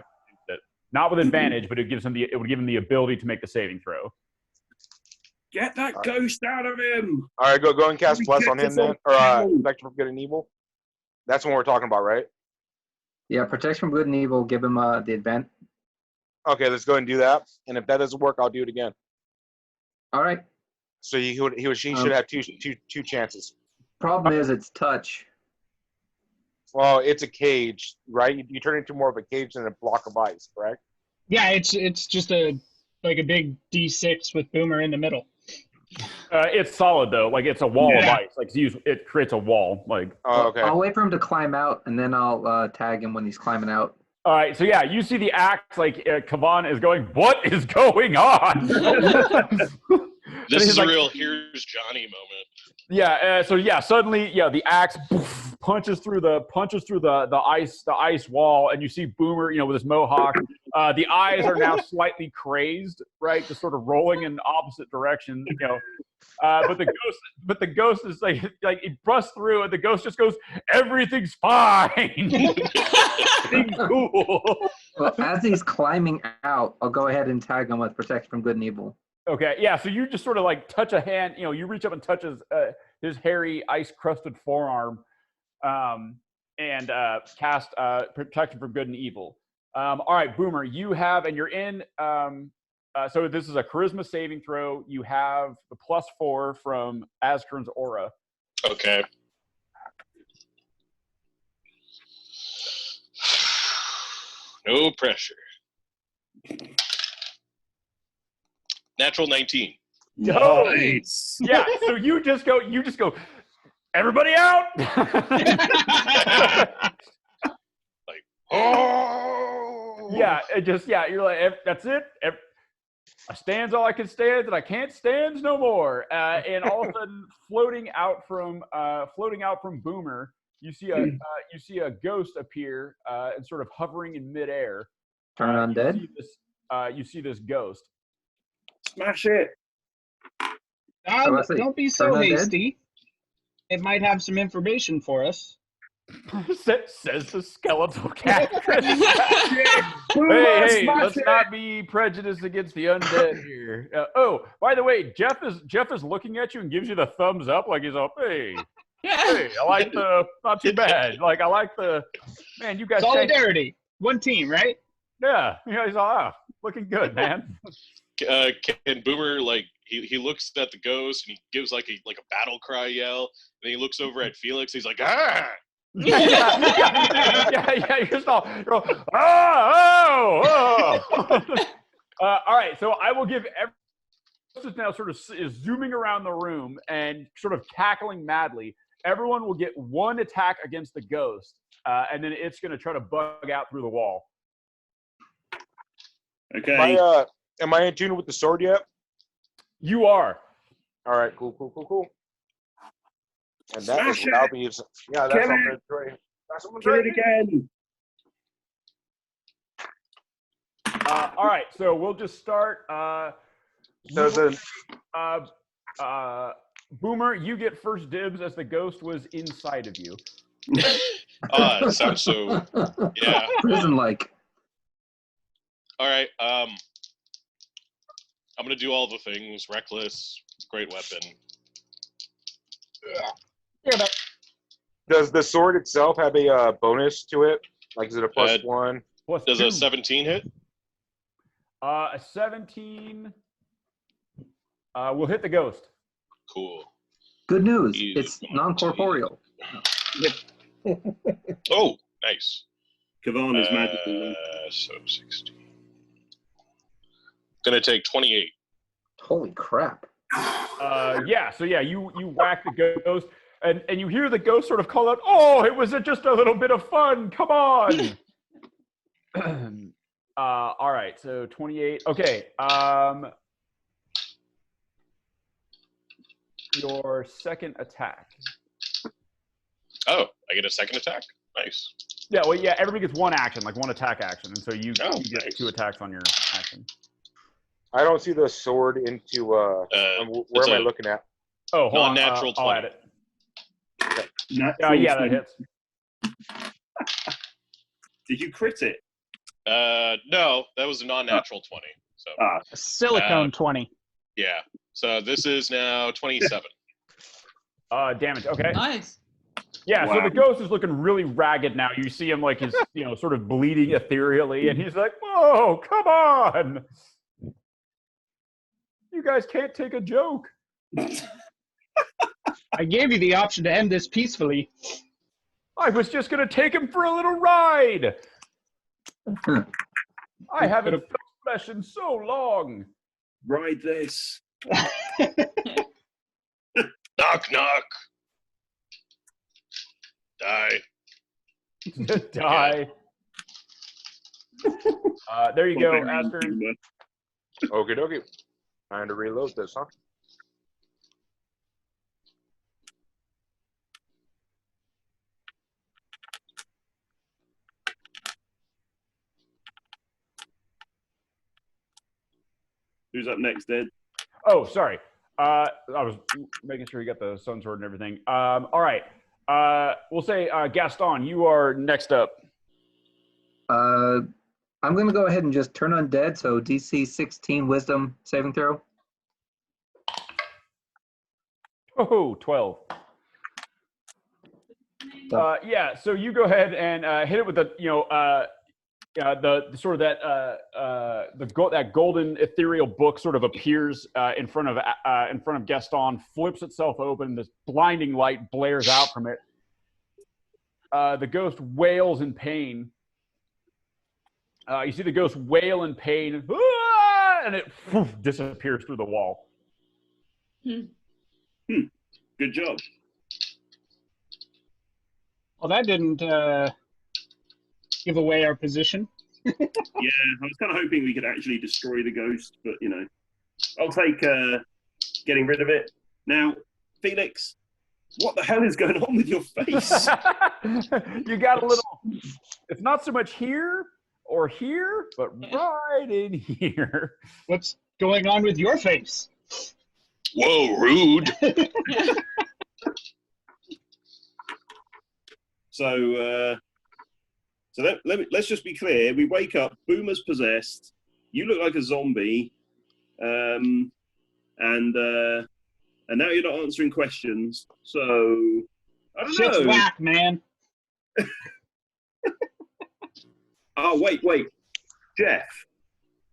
Not with advantage, but it would give him the ability to make the saving throw. Get that ghost out of him! All right, go and cast bless on him then, or protection from good and evil. That's what we're talking about, right? Yeah, protection from good and evil. Give him the advantage. Okay, let's go ahead and do that. And if that doesn't work, I'll do it again. All right. So he or she should have two chances. Problem is, it's touch. Well, it's a cage, right? You turn it into more of a cage than a block of ice, correct? Yeah, it's just a big D6 with Boomer in the middle. It's solid though, like it's a wall of ice. Like it creates a wall. Like okay. I'll wait for him to climb out, and then I'll tag him when he's climbing out. All right, so yeah, you see the axe. Like Kavan is going, "What is going on?" This is a real "Here's Johnny" moment. Yeah. So yeah, suddenly, the axe punches through the ice wall, and you see Boomer, with his mohawk. The eyes are now slightly crazed, right? Just sort of rolling in opposite directions, But the ghost is like it busts through, and the ghost just goes, "Everything's fine. Everything's cool." Well, as he's climbing out, I'll go ahead and tag him with protection from good and evil. Okay, yeah. So you just sort of like touch a hand, you reach up and touch his hairy, ice-crusted forearm, and cast protection from good and evil. All right, Boomer, you have, and you're in. So this is a charisma saving throw. You have the +4 from Azkern's aura. Okay. No pressure. Natural 19. Nice. Yeah. So you just go. Everybody out. Like, oh. Yeah. You're like, that's it. I stands all I can stand, and I can't stands no more. And all of a sudden, floating out from Boomer, you see a ghost appear and sort of hovering in midair. Turn undead. You see this ghost. Smash it. Don't be so hasty. It might have some information for us. Says the skeletal cat. Hey, let's not be prejudiced against the undead here. Oh, by the way, Jeff is looking at you and gives you the thumbs up, like he's like, hey, I like the, not too bad. Like I like the, man, you guys. Solidarity, one team, right? Yeah, he's all looking good, man. Can Boomer he looks at the ghost and he gives like a battle cry yell, and he looks over at Felix. He's like, ah. Yeah. You're all, all right. So I will give everyone now sort of is zooming around the room and sort of cackling madly. Everyone will get one attack against the ghost, and then it's going to try to bug out through the wall. Okay. Am I in tune with the sword yet? You are. All right. Cool. And that is without me. Yeah, that's Do it again. All right, so we'll just start. Boomer, you get first dibs as the ghost was inside of you. It sounds so. Yeah. Prison-like. All right. I'm gonna do all the things. Reckless, great weapon. Yeah, Does the sword itself have a bonus to it? Like, is it a +1? Does +2. a 17 hit? A 17 will hit the ghost. Cool. Good news. Easy. It's non-corporeal. Oh, nice. Kavan is magical. So 16. Gonna take 28. Holy crap. You whack the ghost, and you hear the ghost sort of call out, "Oh, it was just a little bit of fun. Come on." All right, so 28. Okay. Your second attack. Oh, I get a second attack. Nice. Yeah, well, yeah, everybody gets one action, like one attack action, and so you get nice. 2 attacks on your action. I don't see the sword into. Where am I looking at? Oh, hold on. Non-natural I'll 20. add it. Natural Yeah, that 20. hits. Did you crit it? No, that was a non-natural 20. So. a silicone 20. Yeah. So this is now 27. Damage. Okay. Nice. Yeah, so Wow. the ghost is looking really ragged now. You see him like he's, sort of bleeding ethereally, and he's like, "Whoa, come on! You guys can't take a joke." I gave you the option to end this peacefully. I was just gonna take him for a little ride. I haven't felt flesh in so long. Ride this. Knock, knock. Die. Die. There you go, Aster. Okie dokie. Time to reload this, huh? Who's up next, Ed? Oh, sorry. I was making sure you got the sun sword and everything. All right. We'll say, Gaston, you are next up. I'm going to go ahead and just turn undead, so DC 16 Wisdom saving throw. Oh, 12. Yeah, so you go ahead and hit it with the, the sort of that golden ethereal book sort of appears in front of Gaston, flips itself open. This blinding light blares out from it. The ghost wails in pain. You see the ghost wail in pain, and it disappears through the wall. Good job. Well, that didn't give away our position. Yeah, I was kind of hoping we could actually destroy the ghost, but I'll take getting rid of it. Now, Felix, what the hell is going on with your face? You got a little. It's not so much here or here, but right in here. What's going on with your face? Whoa, rude. So let's just be clear. We wake up, Boomer's possessed. You look like a zombie, and now you're not answering questions. So I don't Shit's know. whack, man. Oh wait, Jeff,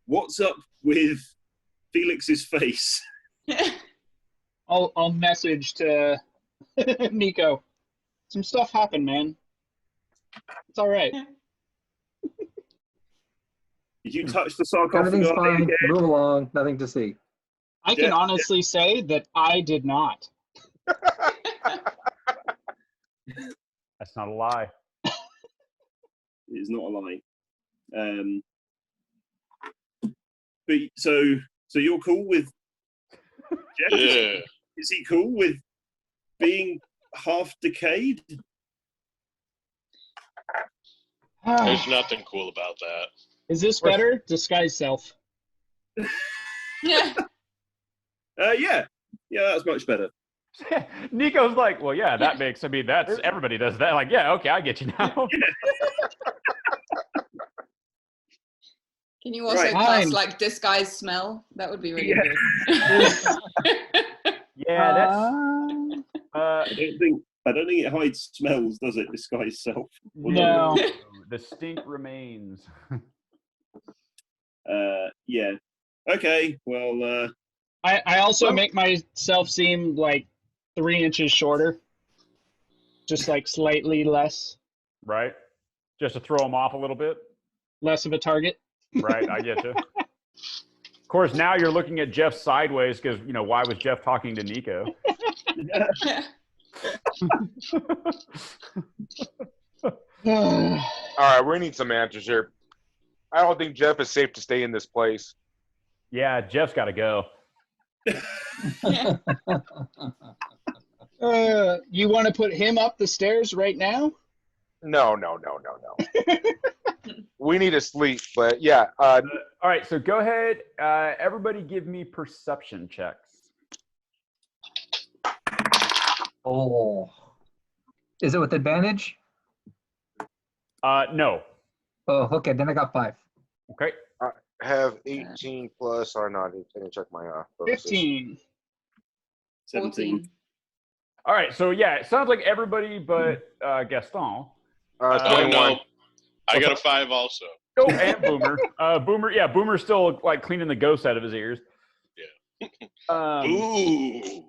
what's up with Felix's face? I'll message to Nico. Some stuff happened, man. It's all right. Did you touch the Everything's sarcophagus fine. again? Move along. Nothing to see. I can honestly say that I did not. That's not a lie. It's not a lie. But so you're cool with Jeff? Yeah. Is he cool with being half decayed? There's nothing cool about that. Is this better? Disguise self. Yeah. Yeah, that's much better. Nico's like, well, yeah, that makes. I mean, that's everybody does that. Like, yeah, okay, I get you now. Can you also Right. cast like disguise smell? That would be really good. Yeah, that's. I don't think it hides smells, does it? Disguise self. No. The stink remains. Yeah. Okay. Well. I also make myself seem like 3 inches shorter. Just like slightly less Right. Just to throw him off a little bit. of a target. Right. I get you. Of course, now you're looking at Jeff sideways because, why was Jeff talking to Nico? All right, we need some answers here. I don't think Jeff is safe to stay in this place. Yeah, Jeff's got to go. You want to put him up the stairs right now? No. We need to sleep, but yeah. All right, so go ahead. Everybody give me perception checks. Oh. Is it with advantage? No. Oh, okay. Then I got 5. Okay. I have 18 plus, or not. I need to check my bonuses. 15. 17. All right, so yeah, it sounds like everybody but Gaston. 21. No, I got a 5 also. Oh, and Boomer. Boomer's still like cleaning the ghost out of his ears. Yeah. Ooh.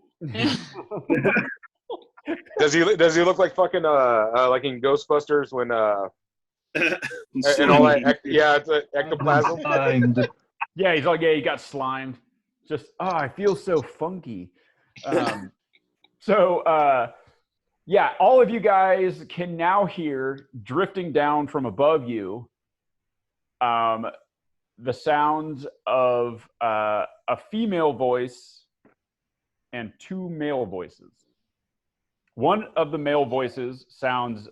Does he look like fucking like in Ghostbusters when and all that it's ectoplasm. Yeah, he's like, he got slimed. Just I feel so funky. All of you guys can now hear drifting down from above you the sounds of a female voice and 2 male voices. One of the male voices sounds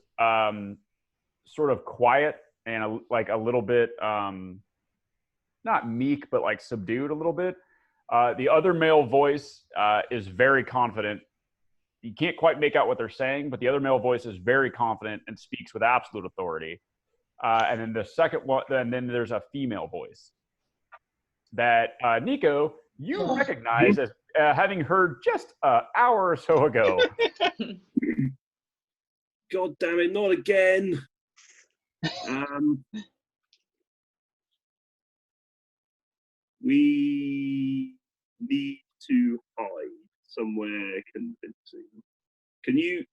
sort of quiet and like a little bit, not meek, but like subdued a little bit. The other male voice is very confident. You can't quite make out what they're saying, but the other male voice is very confident and speaks with absolute authority. And then the second one, then there's a female voice that Nico, you recognize as having heard just an hour or so ago. God damn it, not again. We need to hide somewhere convincing. Can you,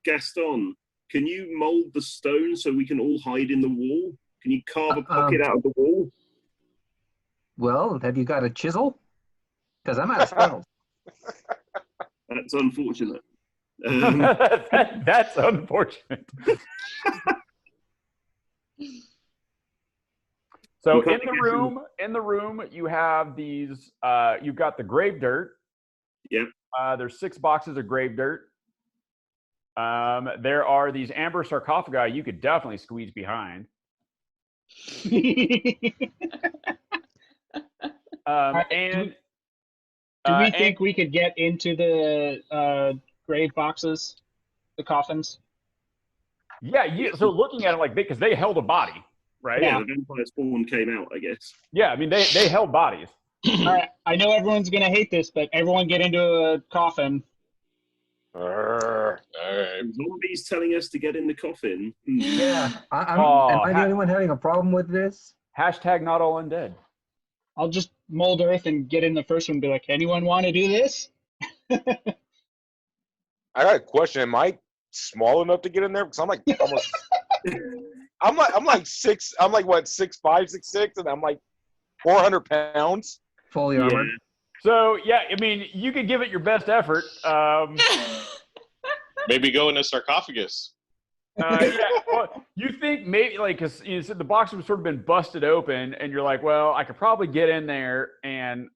Gaston, can you mold the stone so we can all hide in the wall? Can you carve a pocket out of the wall? Well, have you got a chisel? Because I'm out of spells. That's unfortunate. That's unfortunate. So in the room, you have these. You've got the grave dirt. Yep. There's 6 boxes of grave dirt. There are these amber sarcophagi you could definitely squeeze behind. And do we think we could get into the grave boxes, the coffins? Yeah. So looking at it like because they held a body, right? Yeah, the vampire spawn came out, I guess. Yeah, I mean they held bodies. All right, I know everyone's gonna hate this, but everyone get into a coffin. All right. Zombies telling us to get in the coffin. Yeah. Am I the only one having a problem with this? Hashtag not all undead. I'll just mold earth and get in the first one and be like, anyone want to do this? I got a question. Am I small enough to get in there? Because I'm like almost. I'm like 6. I'm like what 6'5", 6'6", and I'm like 400 pounds. Fully armored. So yeah, I mean you could give it your best effort. Maybe go in a sarcophagus. Well, you think maybe like because you said the box has sort of been busted open, and you're like, well, I could probably get in there and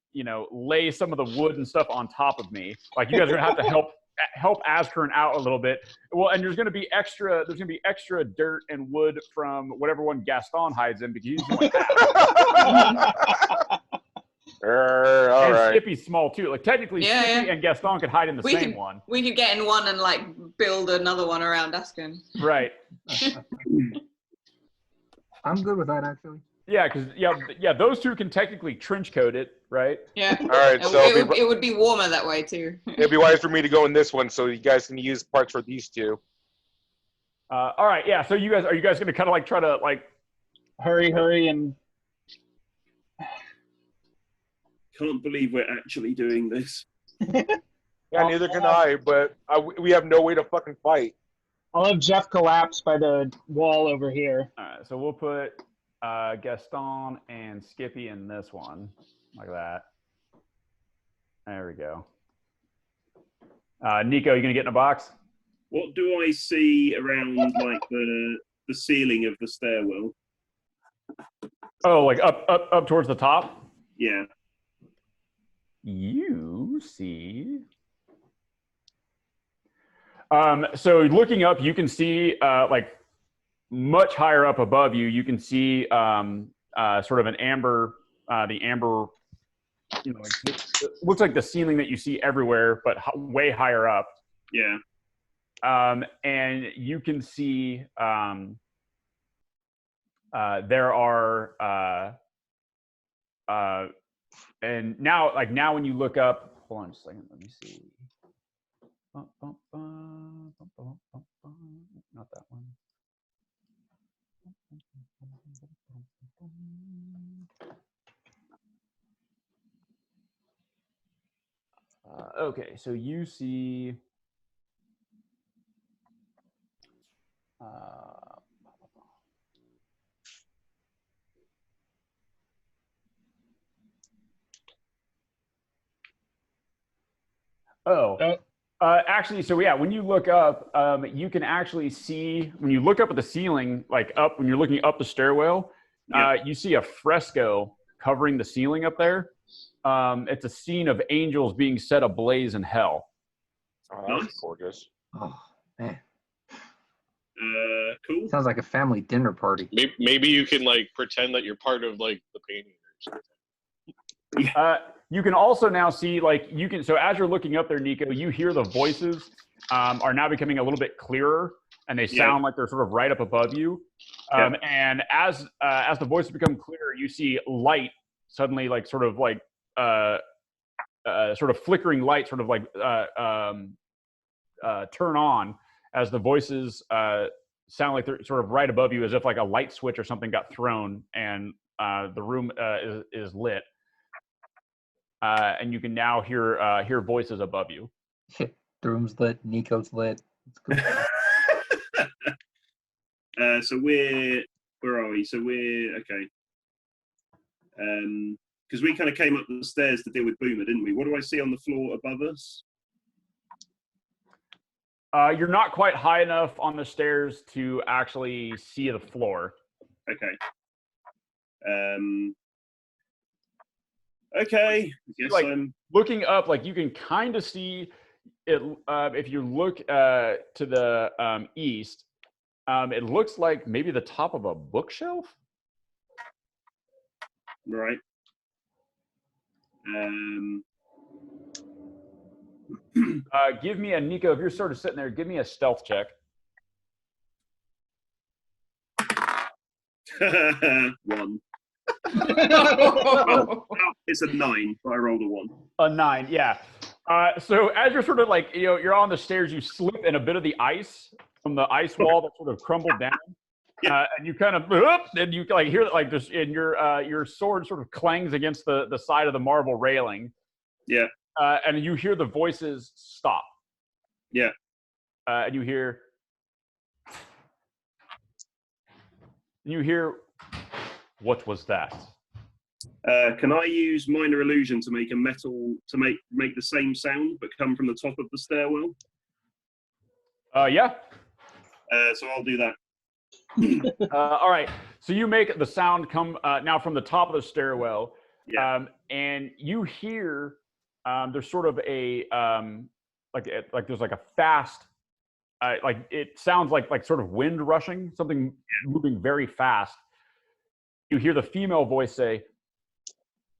lay some of the wood and stuff on top of me. Like you guys are gonna have to help Azkern out a little bit. Well, and there's going to be extra dirt and wood from whatever one Gaston hides in, because he's only All and right. Skippy's small too. Like technically, Yeah, Skippy yeah. and Gaston could hide in the same one. We could get in one and like build another one around Askin. Right. I'm good with that, actually. Yeah, because those two can technically trench coat it, right? Yeah. All right. So it would be warmer that way too. it'd be wise for me to go in this one, so you guys can use parts for these two. All right. Yeah. So are you guys going to kind of like try to like Hurry, and Can't believe we're actually doing this. Yeah, neither can I. But we have no way to fucking fight. I'll have Jeff collapse by the wall over here. All right, so we'll put Gaston and Skippy in this one, like that. There we go. Nico, you gonna get in a box? What do I see around like the ceiling of the stairwell? Oh, like up towards the top? Yeah. You see. So looking up, you can see like much higher up above you. You can see sort of an amber, the amber. You know, like, it looks like the ceiling that you see everywhere, but way higher up. Yeah. And you can see there are and now when you look up, hold on just a second, let me see. Not that one. Okay, so you see actually, so yeah, when you look up, you can actually see, when you look up at the ceiling, like up, when you're looking up the stairwell, you see a fresco covering the ceiling up there. It's a scene of angels being set ablaze in hell. Oh, that's Nice. gorgeous. Oh, man. Cool. Sounds like a family dinner party. Maybe you can like pretend that you're part of like the painting or something. You can also now see, like, so as you're looking up there, Nico, you hear the voices are now becoming a little bit clearer, and they sound like they're sort of right up above you. And as the voices become clearer, you see light suddenly, like, sort of flickering light, sort of like turn on as the voices sound like they're sort of right above you, as if like a light switch or something got thrown, and the room is lit. And you can now hear voices above you. The room's lit. Nico's lit. It's good. So where are we? So we're okay. Because we kind of came up the stairs to deal with Boomer, didn't we? What do I see on the floor above us? You're not quite high enough on the stairs to actually see the floor. Okay. Okay. I guess like, I'm looking up, like you can kind of see it. If you look to the east, it looks like maybe the top of a bookshelf. right. Give me a Nico. If you're sort of sitting there, give me a stealth check. 1. Well, it's a 9, but I rolled a 1. A 9, yeah. So as you're sort of like, you're on the stairs, you slip in a bit of the ice from the ice wall that sort of crumbled down. And you kind of, and you like hear like this, and your sword sort of clangs against the side of the marble railing. Yeah. And you hear the voices stop. Yeah. And you hear, what was that? Can I use minor illusion to make a metal to make the same sound but come from the top of the stairwell? Yeah. So I'll do that. All right. So you make the sound come now from the top of the stairwell. Yeah. And you hear there's sort of a like there's like a fast, like it sounds like sort of wind rushing, something moving very fast. You hear the female voice say,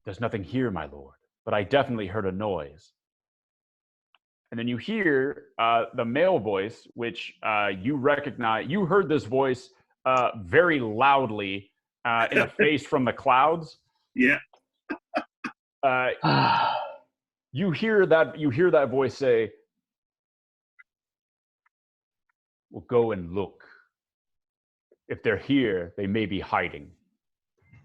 "There's nothing here, my lord, but I definitely heard a noise." And then you hear the male voice, which you recognize. You heard this voice very loudly in a face from the clouds. Yeah. You hear that voice say, "We'll go and look. If they're here, they may be hiding.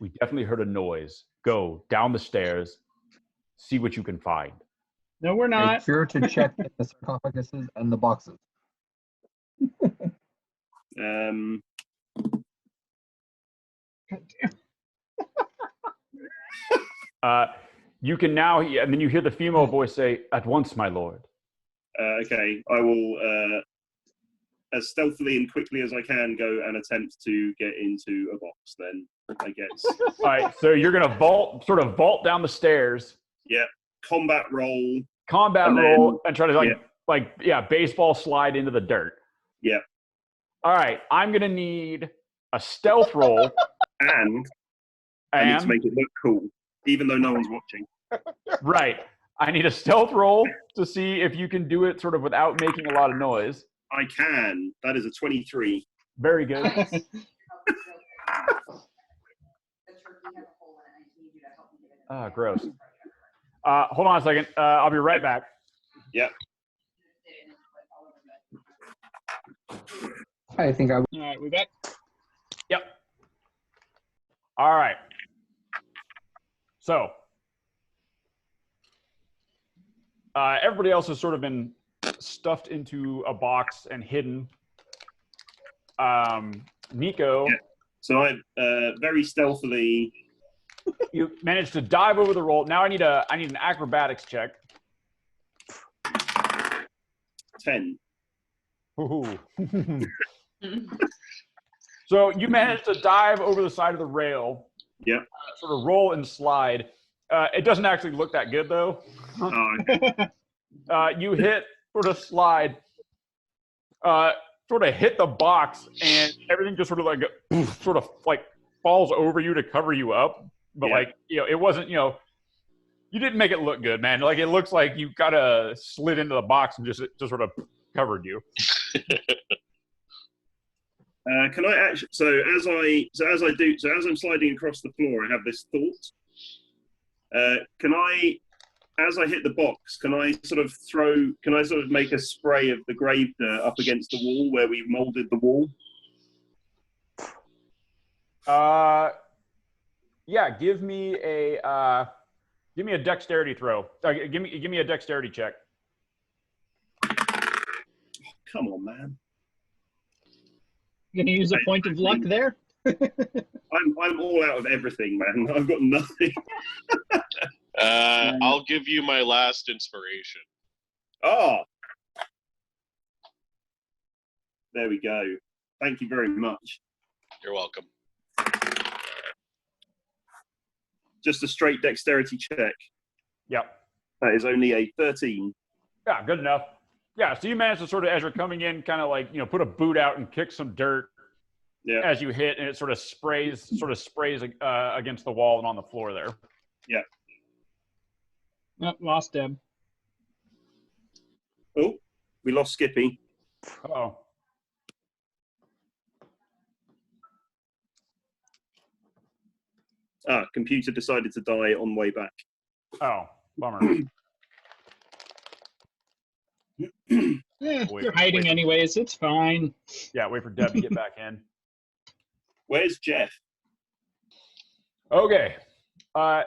We definitely heard a noise. Go down the stairs, see what you can find." No, we're Make not. sure to check the sarcophaguses and the boxes. You can now, and then you hear the female voice say, "At once, my lord." Okay, I will, as stealthily and quickly as I can, go and attempt to get into a box. Then I guess. All right, so you're gonna vault down the stairs. Yeah, combat roll. And try to baseball slide into the dirt. Yeah. All right, I'm gonna need a stealth roll, and I need to make it look cool, even though no one's watching. Right. I need a stealth roll to see if you can do it sort of without making a lot of noise. I can. That is a 23. Very good. Gross. Hold on a second. I'll be right back. Yep. I think I would. All right, we back. Yep. All right. So, everybody else has sort of been stuffed into a box and hidden. Nico. Yeah. So I very stealthily. You managed to dive over the roll. Now I need an acrobatics check. 10. Ooh. So you managed to dive over the side of the rail. Yep. Sort of roll and slide. It doesn't actually look that good though. You hit, sort of slide, sort of hit the box, and everything just sort of like falls over you to cover you up. But it wasn't, you didn't make it look good, man. Like it looks like you kind of slid into the box and just sort of covered you. Can I actually? So as I'm sliding across the floor, I have this thought. Can I, as I hit the box, can I sort of make a spray of the grave dirt up against the wall where we molded the wall? Yeah. Give me a dexterity throw. Give me a dexterity check. Come on, man. You gonna use a point of luck there? I'm all out of everything, man. I've got nothing. I'll give you my last inspiration. Oh, there we go. Thank you very much. You're welcome. Just a straight dexterity check. Yep. That is only a 13. Yeah, good enough. Yeah, so you managed to sort of, as you're coming in, kind of like, put a boot out and kick some dirt as you hit, and it sort of sprays against the wall and on the floor there. Yeah. Yep, lost Deb. Oh, we lost Skippy. Uh-oh. Computer decided to die on the way back. Oh, bummer. You're hiding anyways. It's fine. Yeah, wait for Deb to get back in. Where's Jeff? Okay. All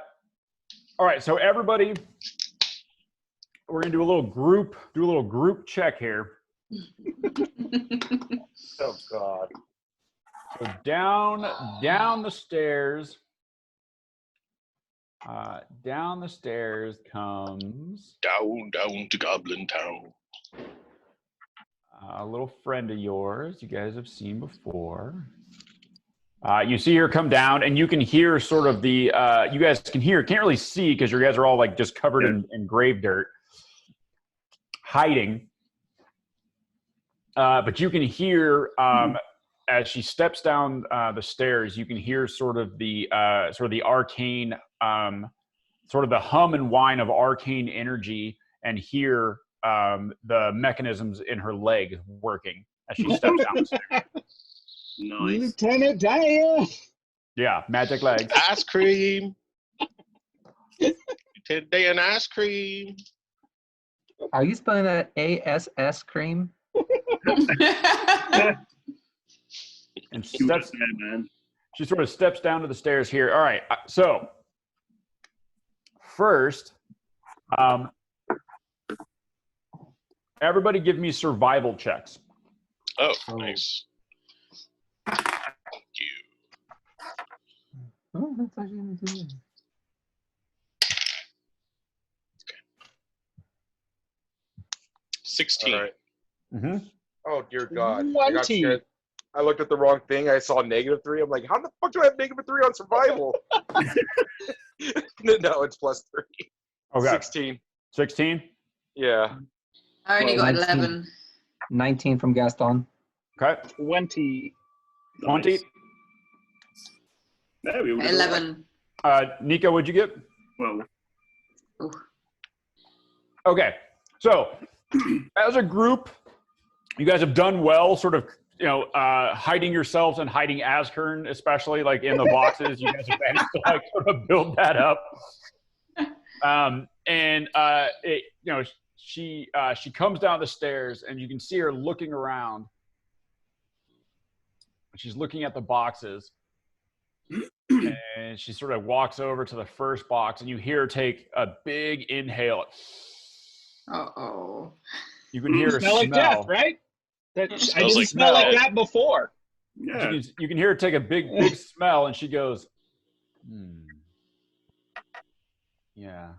right, so everybody, we're gonna do a little group check here. Oh God. So down the stairs. Down the stairs comes Down to Goblin Town. a little friend of yours you guys have seen before. You see her come down, and you can hear sort of the you guys can hear, can't really see because you guys are all like just covered in grave dirt. hiding. But you can hear as she steps down the stairs, you can hear sort of the arcane, sort of the hum and whine of arcane energy, and hear the mechanisms in her leg working as she steps down the stairs. Nice. Lieutenant Diane. Yeah, magic legs. Ice cream. Today an ice cream. Are you spelling that ASS cream? And You were there, man. she sort of steps down to the stairs here. All right, so first, everybody give me survival checks. Oh, nice. Thank you. Oh, that's actually good. Okay. 16. All right. Mm-hmm. Oh dear God! I got 20. scared. I looked at the wrong thing. I saw -3. I'm like, how the fuck do I have -3 on survival? No, it's +3. Okay. 16. 16? Yeah. I only got 19. 11. 19 from Gaston. Okay. 20. 20? Nice. There we go. 11. Nico, what'd you get? Well, Ooh. Okay. So, as a group, you guys have done well, sort of, hiding yourselves and hiding Askern, especially like in the boxes. You guys have managed to like sort of build that up. She comes down the stairs, and you can see her looking around. She's looking at the boxes, and she sort of walks over to the first box, and you hear her take a big inhale. Uh-oh. You can hear her Smell like death, right? I Smells didn't like smell like death. that before. yeah. You can hear her take a big smell, and she goes, yeah,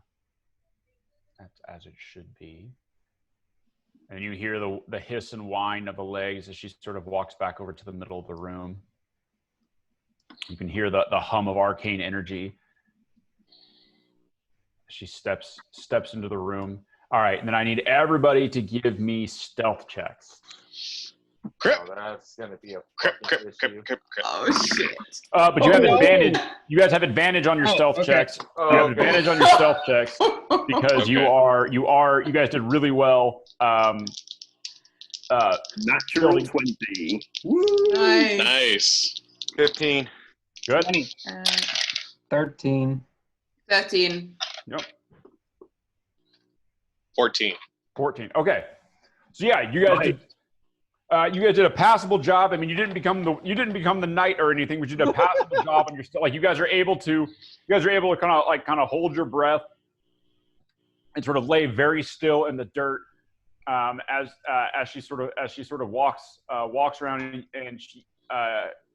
that's as it should be. And you hear the hiss and whine of the legs as she sort of walks back over to the middle of the room. You can hear the hum of arcane energy. She steps into the room. All right, and then I need everybody to give me stealth checks. Crip. Oh, that's gonna be a Crip, fucking crip, crip, issue. crip, crip. Oh, shit. But you have Oh. advantage. You guys have advantage on your Oh, stealth okay. checks. Oh, You have okay. advantage on your stealth checks because you guys did really well. Natural building. 20. Woo! Nice. Nice. 15. Good. 20. 13. 13. Yep. 14. 14. Okay. So yeah, you guys did a passable job. I mean, you didn't become the knight or anything, but you did a passable job, and you're still like you guys are able to kind of hold your breath and sort of lay very still in the dirt as she sort of walks around, and she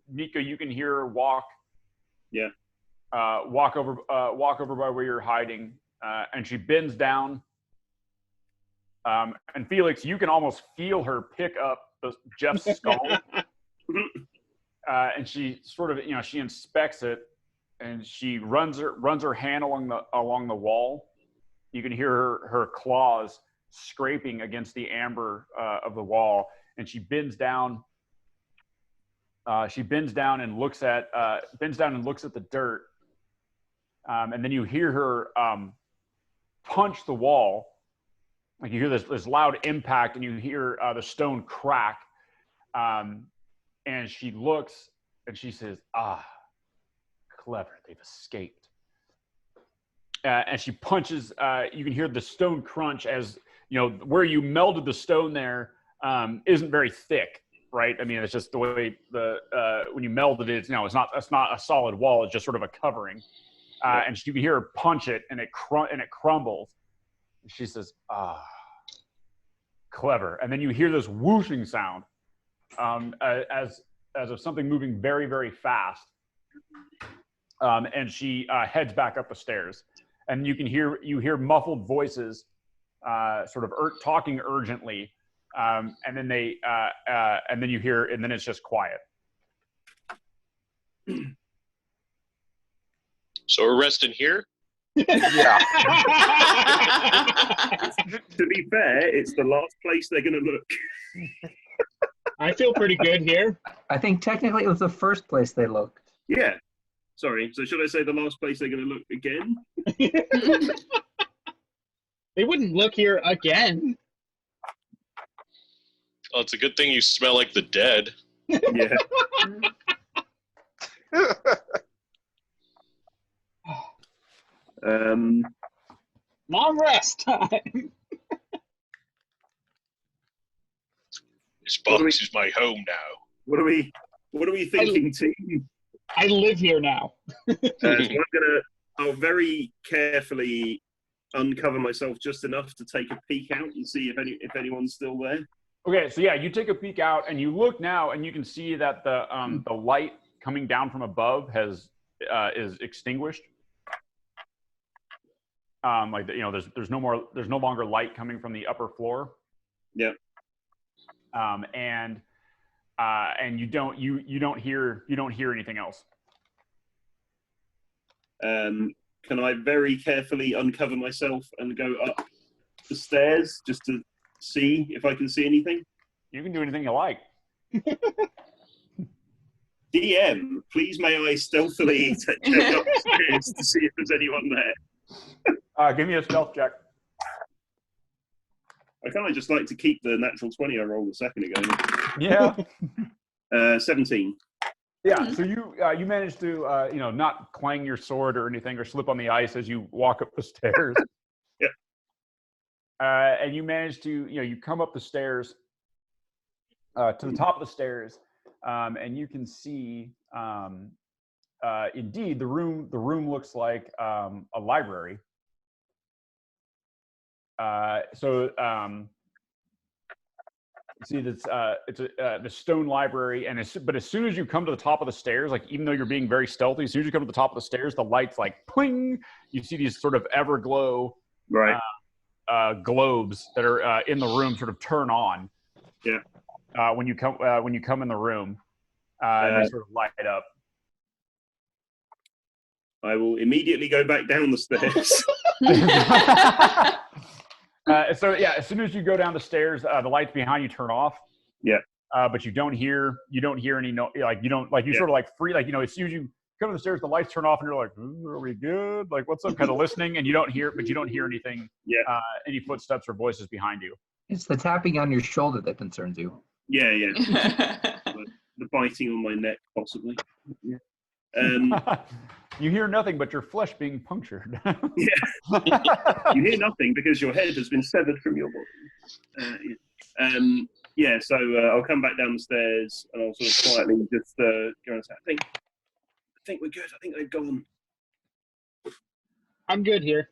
Nico, you can hear her walk. Yeah. Walk over by where you're hiding, and she bends down. And Felix, you can almost feel her pick up Jeff's skull, and she sort of, she inspects it, and she runs her hand along the wall. You can hear her claws scraping against the amber of the wall, and she bends down. She bends down and looks at the dirt, and then you hear her punch the wall. Like you hear this loud impact, and you hear the stone crack, and she looks and she says, clever, they've escaped. And she punches. You can hear the stone crunch as where you melded the stone there isn't very thick, right? I mean, it's just the way when you melded it, it's not a solid wall. It's just sort of a covering. And you can hear her punch it, and it crumbles. And she says, clever. And then you hear this whooshing sound as of something moving very, very fast. And she heads back up the stairs. And you hear muffled voices sort of talking urgently. And then you hear, and then it's just quiet. So we're resting here? Yeah. To be fair, it's the last place they're going to look. I feel pretty good here. I think technically it was the first place they looked. Yeah. Sorry. So should I say the last place they're going to look again? They wouldn't look here again. Well, it's a good thing you smell like the dead. Yeah. Long rest time. This box is my home now. What are we thinking, team? I live here now. So I'll very carefully uncover myself just enough to take a peek out and see if anyone's still there. Okay, so yeah, you take a peek out and you look now, and you can see that the light coming down from above is extinguished. There's no longer light coming from the upper floor. Yeah. And you don't hear anything else. Can I very carefully uncover myself and go up the stairs just to see if I can see anything? You can do anything you like. DM, please may I stealthily check upstairs to see if there's anyone there. Give me a stealth check. I kind of just like to keep the natural 20 I rolled a second ago. Yeah. 17. Yeah. So you managed to not clang your sword or anything or slip on the ice as you walk up the stairs. Yeah. And you manage to you come up the stairs to the top of the stairs, and you can see indeed the room looks like a library. See, it's the stone library, but as soon as you come to the top of the stairs, like even though you're being very stealthy, as soon as you come to the top of the stairs, the lights like pling. You see these sort of everglow globes that are in the room sort of turn on. Yeah. When you come in the room, and they sort of light up. I will immediately go back down the stairs. So yeah, as soon as you go down the stairs, the lights behind you turn off. Yeah. But you don't hear any sort of like free, like, as soon as you come to the stairs, the lights turn off and you're like, are we good? Like, what's up? Kind of listening, and you don't hear anything. Yeah. Any footsteps or voices behind you. It's the tapping on your shoulder that concerns you. Yeah. The biting on my neck, possibly. Yeah. You hear nothing but your flesh being punctured. Yeah. You hear nothing because your head has been severed from your body. So I'll come back down the stairs and I'll sort of quietly just go and say, I think we're good. I think they've gone. I'm good here.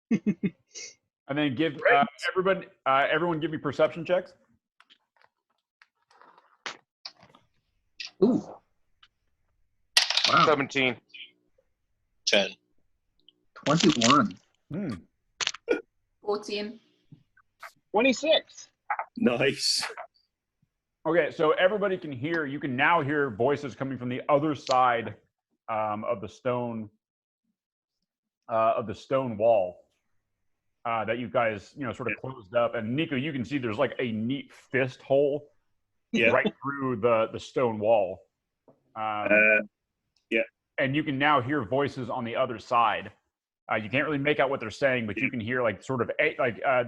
And then give everyone give me perception checks. Ooh. Wow. 17. 10. 21. 14. 26. Nice. Okay, so everybody can hear. You can now hear voices coming from the other side of the stone wall that you guys sort of closed up. And Nico, you can see there's like a neat fist hole right through the stone wall. And you can now hear voices on the other side. You can't really make out what they're saying, but you can hear like sort of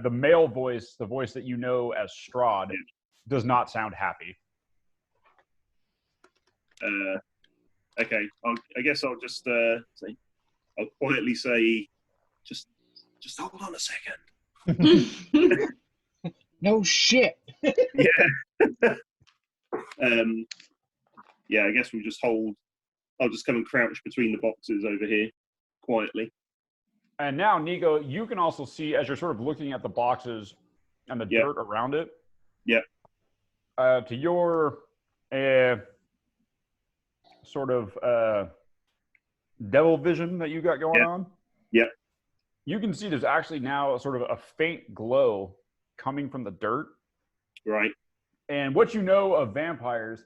the male voice, the voice that you know as Strahd, does not sound happy. Okay, I guess I'll just say, I'll quietly say, just hold on a second. No shit. Yeah. I guess we'll just hold. I'll just come and crouch between the boxes over here, quietly. And now, Nico, you can also see, as you're sort of looking at the boxes and the dirt around it. Yeah. To your sort of devil vision that you got going on. Yeah. You can see there's actually now sort of a faint glow coming from the dirt. Right. And what you know of vampires,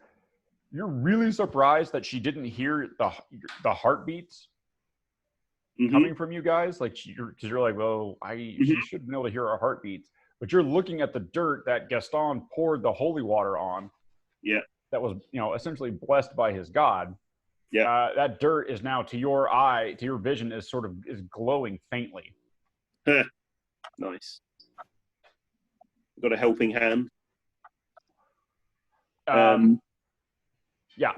you're really surprised that she didn't hear the heartbeats. coming from you guys, like because you're like, well, she should be able to hear our heartbeats, but you're looking at the dirt that Gaston poured the holy water on. Yeah. That was, essentially blessed by his god. Yeah. That dirt is now to your eye, to your vision, is glowing faintly. Nice. Got a helping hand. Yeah.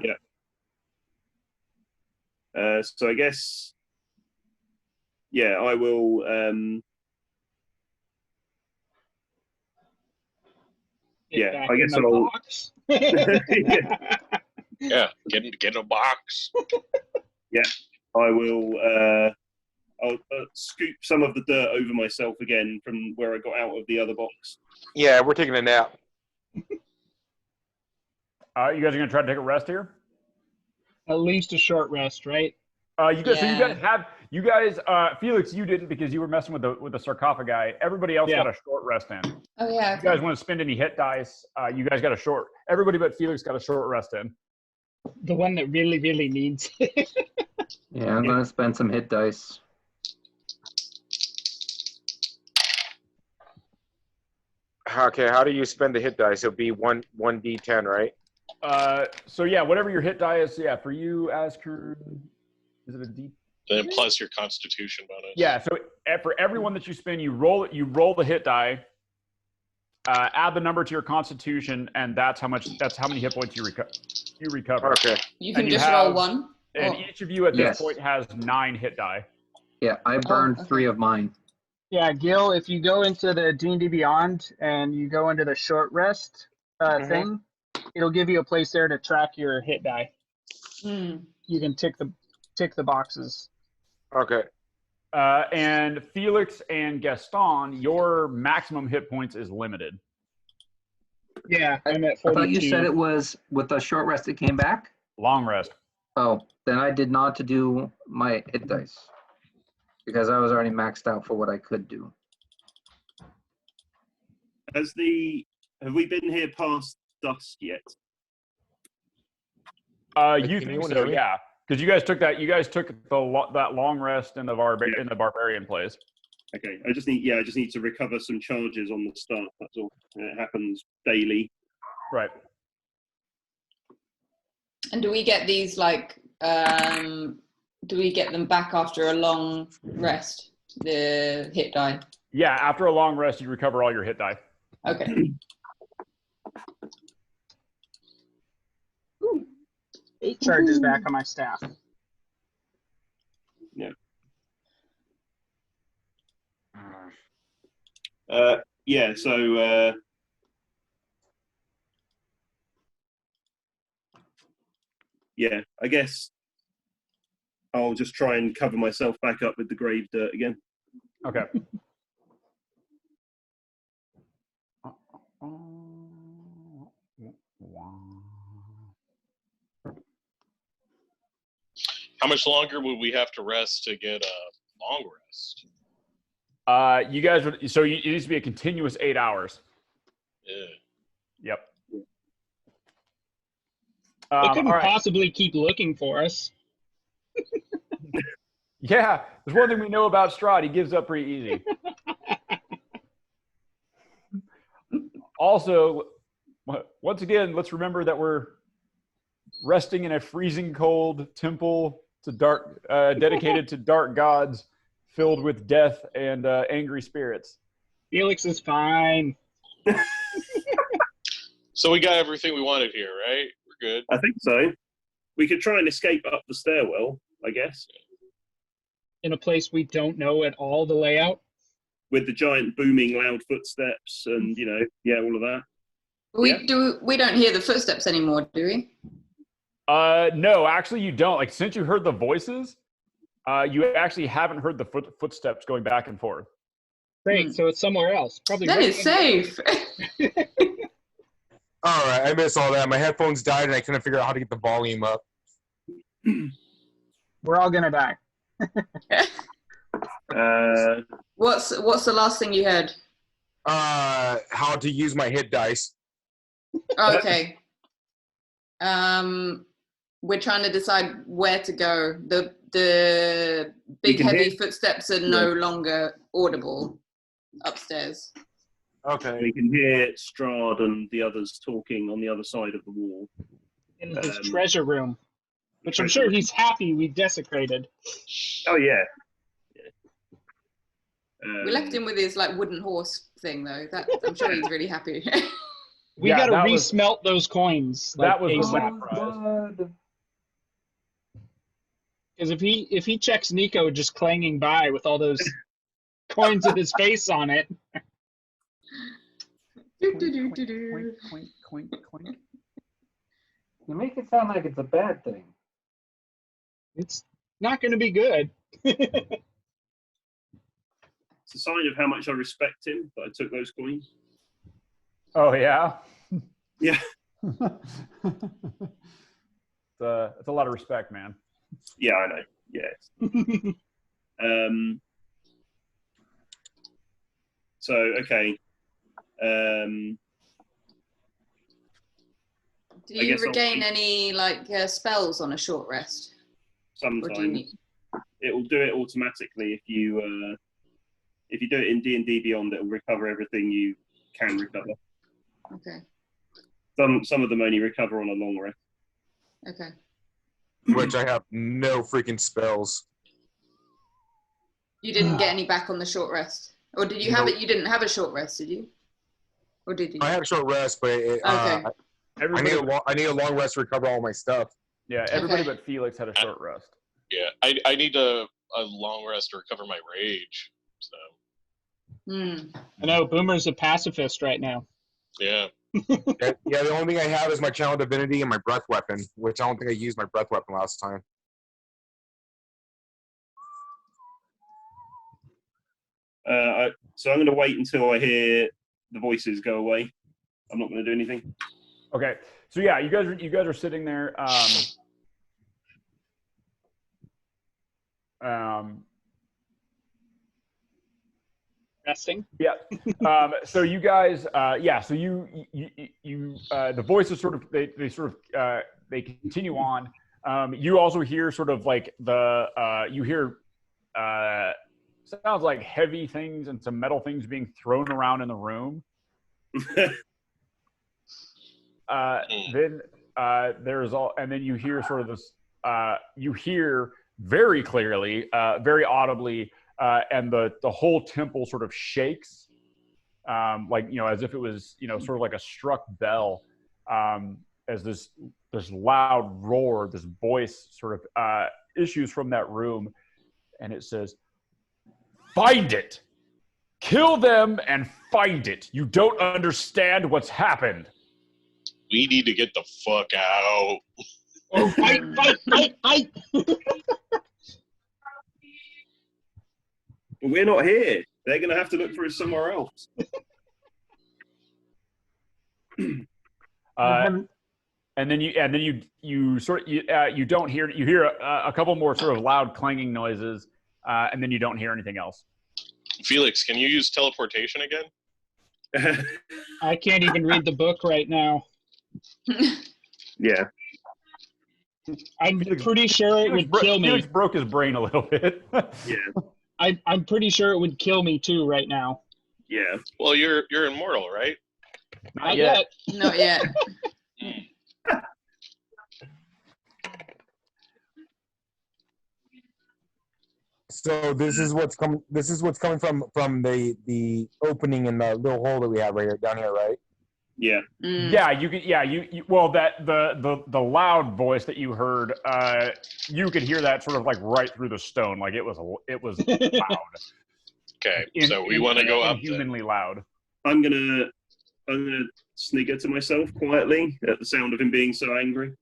So I guess, I will. I guess I'll. Yeah, get a box. Yeah, I will. I'll scoop some of the dirt over myself again from where I got out of the other box. Yeah, we're taking a nap. You guys are gonna try to take a rest here. At least a short rest, right? You guys, Felix, you didn't because you were messing with the sarcophagi. Everybody else got a short rest in. Oh yeah. You guys want to spend any hit dice? You guys got a short. Everybody but Felix got a short rest in. The one that really, really needs. Yeah, I'm gonna spend some hit dice. Okay, how do you spend the hit dice? It'll be one d10, right? So yeah, whatever your hit die is, for you, Asker, is it a D? Then plus your Constitution bonus. Yeah. So for everyone that you spend, you roll the hit die, add the number to your Constitution, and that's how many hit points you recover. Okay. You can just roll one. And each of you at this point has 9 hit die. Yeah, I burned 3 of mine. Yeah, Gil, if you go into the D&D Beyond and you go into the short rest thing, it'll give you a place there to track your hit die. You can tick the boxes. Okay. And Felix and Gaston, your maximum hit points is limited. Yeah, I'm at 42. I thought you said it was with the short rest it came back? Long rest. Oh, then I did not do my hit dice. Because I was already maxed out for what I could do. Have we been here past dusk yet? You think so? Yeah, because you guys took that long rest in the barbarian place. Okay, I just need to recover some charges on the start. That's all. It happens daily. Right. And do we get these do we get them back after a long rest, the hit die? Yeah, after a long rest, you recover all your hit die. Okay. 8 charges back on my staff. Yeah. I guess I'll just try and cover myself back up with the grave dirt again. Okay. How much longer would we have to rest to get a long rest? You guys it needs to be a continuous 8 hours. Yeah. Yep. They couldn't possibly keep looking for us. Yeah, there's one thing we know about Strahd. He gives up pretty easy. Also, once again, let's remember that we're resting in a freezing cold temple dedicated to dark gods, filled with death and angry spirits. Felix is fine. So we got everything we wanted here, right? We're good. I think so. We could try and escape up the stairwell, I guess. In a place we don't know at all the layout? With the giant booming loud footsteps and, all of that. We don't hear the footsteps anymore, do we? No, actually you don't. Like, since you heard the voices, you actually haven't heard the footsteps going back and forth. Great, so it's somewhere else. Probably. That is safe. All right, I missed all that. My headphones died, and I couldn't figure out how to get the volume up. We're all gonna die. What's the last thing you heard? How to use my hit dice. Okay. We're trying to decide where to go. the big can heavy hear- footsteps are no longer audible upstairs. Okay. We can hear Strahd and the others talking on the other side of the wall. In his treasure room, which I'm treasure sure room. he's happy we desecrated. Oh yeah. We left him with his like wooden horse thing though. That I'm sure he's really happy. We Yeah, gotta that was- re-smelt those coins. That like, was the ASAP. winning prize. Because if he checks Nico just clanging by with all those coins with his face on it, Do-do-do-do-do. Clink, clink, clink. You make it sound like it's a bad thing. it's not going to be good. It's a sign of how much I respect him that I took those coins. Oh yeah. Yeah. It's a lot of respect, man. Yeah, I know. Yeah. So okay. Do I you guess I'll regain keep- any like spells on a short rest? Or do you Sometimes need... it will do it automatically if you do it in D&D Beyond. It will recover everything you can recover. Okay. Some of them only recover on a long rest. Okay. Which I have no freaking spells. You didn't get any back on the short rest, or did you have Nope. it? You didn't have a short rest, did you? Or did you? I had a short rest, but Okay. I need a long rest to recover all my stuff. Yeah, everybody Okay. but Felix had a short rest. Yeah, I need a long rest to recover my rage. So I know Boomer's a pacifist right now. yeah. Yeah, the only thing I have is my channel divinity and my breath weapon, which I don't think I used my breath weapon last time. So I'm going to wait until I hear the voices go away. I'm not going to do anything. Okay, so yeah, you guys are sitting there. Resting. Yeah. So you guys, So you the voices sort of they continue on. You also hear sort of like you hear sounds like heavy things and some metal things being thrown around in the room. Then there's all, and then you hear sort of this. You hear very clearly, very audibly. And the whole temple sort of shakes, like, as if it was, sort of like a struck bell, as this loud roar, this voice sort of issues from that room, and it says, "Find it! Kill them and find it! You don't understand what's happened!" We need to get the fuck out. Oh, fight, fight, fight, fight! We're not here. They're going to have to look for us somewhere else. And then you don't hear, you hear a couple more sort of loud clanging noises, and then you don't hear anything else. Felix, can you use teleportation again? I can't even read the book right now. Yeah. I'm pretty sure it would kill me. Felix broke his brain a little bit. Yeah. I'm pretty sure it would kill me too right now. Yeah. Well, you're immortal, right? Not yet. Not yet. So this is what's coming. This is what's coming from the opening in the little hole that we have right here down here, right? Yeah. Yeah, you could. Yeah, you. Well, that the loud voice that you heard, you could hear that sort of like right through the stone, like it was loud. Okay, so we want to go up. Inhumanly loud. I'm gonna snigger to myself quietly at the sound of him being so angry.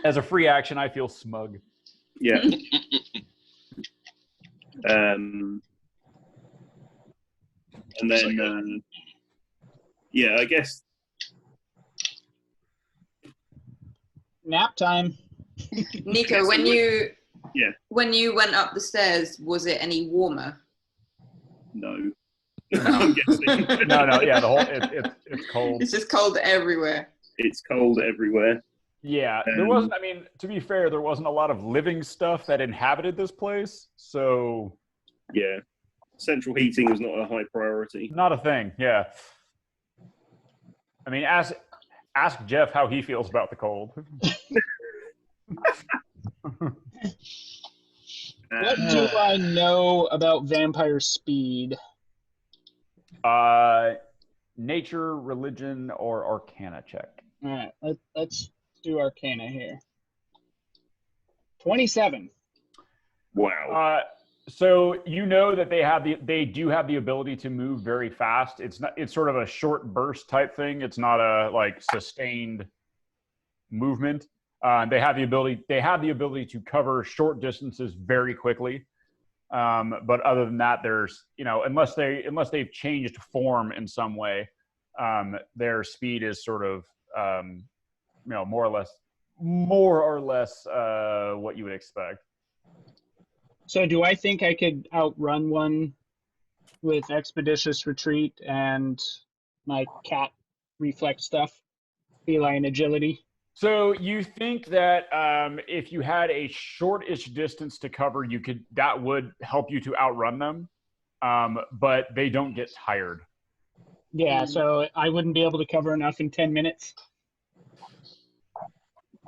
As a free action, I feel smug. Yeah. And then, yeah, I guess. Nap time. Nico, when you Yeah. when you went up the stairs, was it any warmer? No. I'm guessing. No, yeah, the whole it's cold. It's just cold everywhere. It's cold everywhere. Yeah, there wasn't. I mean, to be fair, there wasn't a lot of living stuff that inhabited this place, so yeah, central heating was not a high priority. not a thing. Yeah. I mean, ask Jeff how he feels about the cold. What do I know about vampire speed? Nature, religion, or arcana check. All right, let's do arcana here. 27. Wow. So you know that they do have the ability to move very fast. It's sort of a short burst type thing. It's not a like sustained movement. They have the ability to cover short distances very quickly. But other than that, there's unless they've changed form in some way, their speed is sort of more or less what you would expect. So do I think I could outrun one with Expeditious Retreat and my cat reflex stuff, feline agility? So you think that if you had a short-ish distance to cover, that would help you to outrun them, but they don't get tired. Yeah, so I wouldn't be able to cover enough in 10 minutes.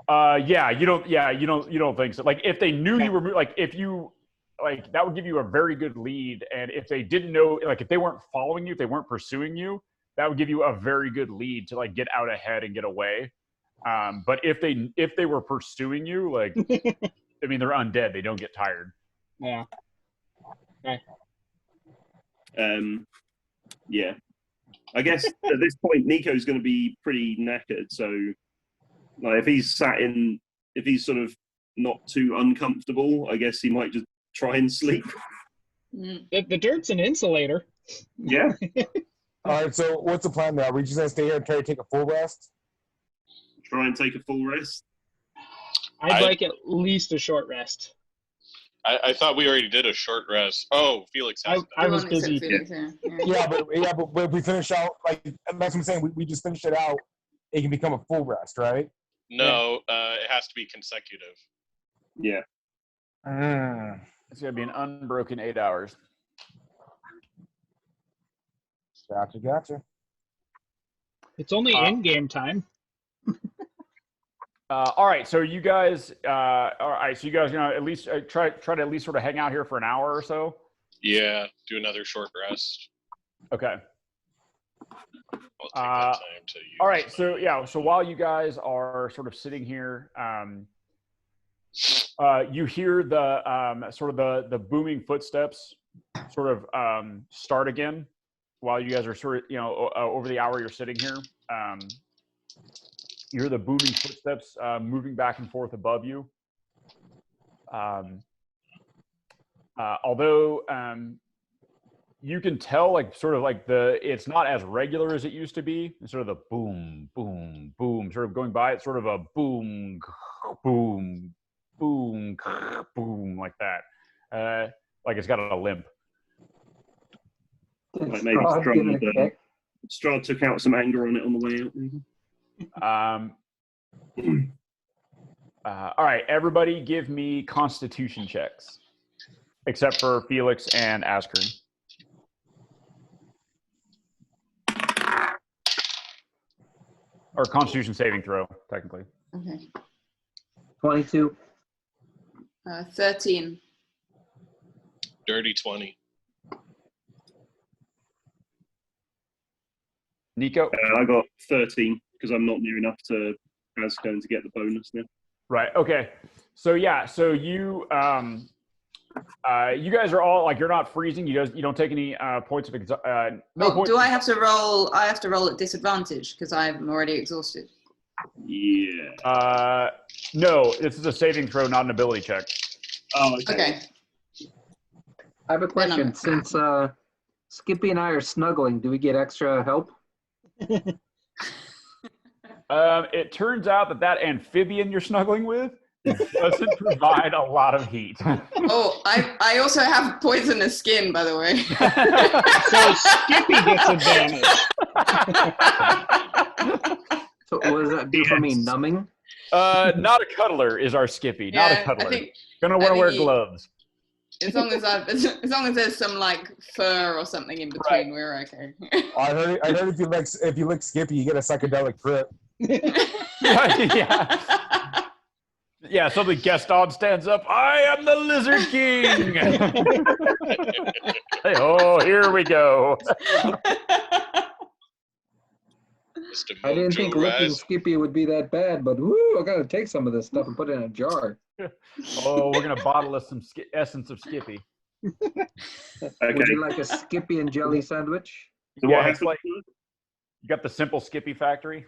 You don't think so. Like if they knew you were that would give you a very good lead. And if they didn't know, like if they weren't following you, if they weren't pursuing you, that would give you a very good lead to like get out ahead and get away. But if they were pursuing you, like, I mean, they're undead. They don't get tired. Yeah. Okay. Yeah. I guess at this point, Nico's going to be pretty knackered. So, like, if he's sort of not too uncomfortable, I guess he might just try and sleep. The dirt's an insulator. Yeah. All right, so what's the plan now? Are we just going to stay here and try to take a full rest? Try and take a full rest? I'd like at least a short rest. I thought we already did a short rest. Oh, Felix has I was busy. Yeah, but if we finish out, like, that's what I'm saying. We just finish it out. It can become a full rest, right? No, it has to be consecutive. Yeah. It's going to be an unbroken 8 hours. Gotcha. It's only in-game time. All right, so you guys, at least try to at least sort of hang out here for an hour or so. Yeah, do another short rest. Okay. I'll take that time to use all right, so while you guys are sort of sitting here, you hear the sort of the booming footsteps sort of start again while you guys are sort of over the hour you're sitting here. You hear the booming footsteps moving back and forth above you. Although you can tell, like, sort of like it's not as regular as it used to be. It's sort of the boom, boom, boom, sort of going by. It's sort of a boom, boom, boom, boom, like that. Like it's got a limp. Like maybe Strahd took out some anger on it on the way out. Maybe. All right, everybody give me Constitution checks, except for Felix and Askren. Or Constitution saving throw, technically. Okay. 22. 13. Dirty 20. Nico? I got 13 because I'm not near enough to Ascone to get the bonus now. Right. Okay. So yeah. So you guys are all like, you're not freezing. You don't take any points of points. Do I have to roll? I have to roll at disadvantage because I'm already exhausted. Yeah. No. This is a saving throw, not an ability check. Oh. Okay. I have a question. Since Skippy and I are snuggling, do we get extra help? It turns out that amphibian you're snuggling with doesn't provide a lot of heat. Oh, I also have poisonous skin, by the way. So Skippy gets advantage. So what does that do for me? Numbing? Not a cuddler is our Skippy. Not a Yeah, cuddler. I think Gonna want to wear gloves. as long as there's some like fur or something in between, we're okay. I heard if you lick Skippy, you get a psychedelic trip. Yeah. Yeah, suddenly Gaston stands up. I am the Lizard King. Hey, oh, here we go. I didn't think licking Skippy would be that bad, but woo, I gotta take some of this stuff and put it in a jar. Oh, we're gonna bottle us some essence of Skippy. Okay. Would you like a Skippy and jelly sandwich? So Yeah, what it's happens? like you got the simple Skippy factory.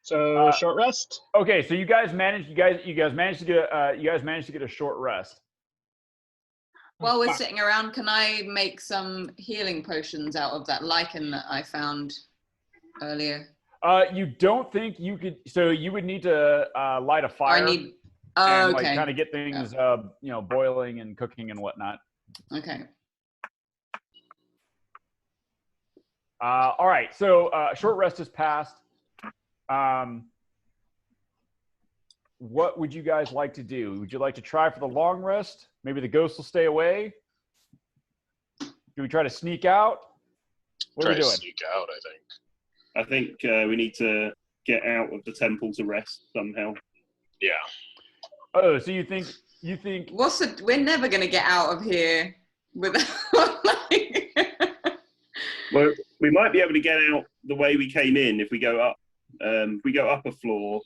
So short rest. Okay, so you guys managed to get a short rest. While we're sitting around, can I make some healing potions out of that lichen that I found earlier? You don't think you could? So you would need to light a fire. And like kind of get things, boiling and cooking and whatnot. Okay. All right. So short rest is passed. What would you guys like to do? Would you like to try for the long rest? Maybe the ghost will stay away. Do we try to sneak out? What are we doing? Sneak out, I think we need to get out of the temple to rest somehow. Yeah. Oh, so you think? We're never gonna get out of here without. Well, we might be able to get out the way we came in if we go up. If we go up a floor,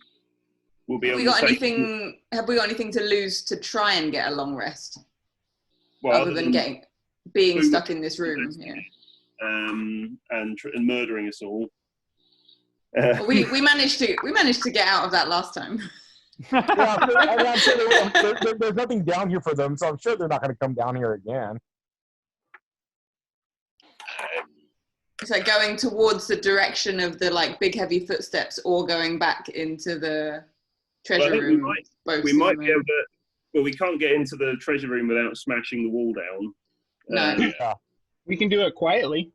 we'll be able to. Have we got anything to lose to try and get a long rest? Well, other than being stuck in this room here. And murdering us all. We managed to get out of that last time. Yeah, I'm sure there's nothing down here for them, so I'm sure they're not going to come down here again. It's like going towards the direction of the like big heavy footsteps, or going back into the treasure room. We might be able to. Well, we can't get into the treasure room without smashing the wall down. No. We can do it quietly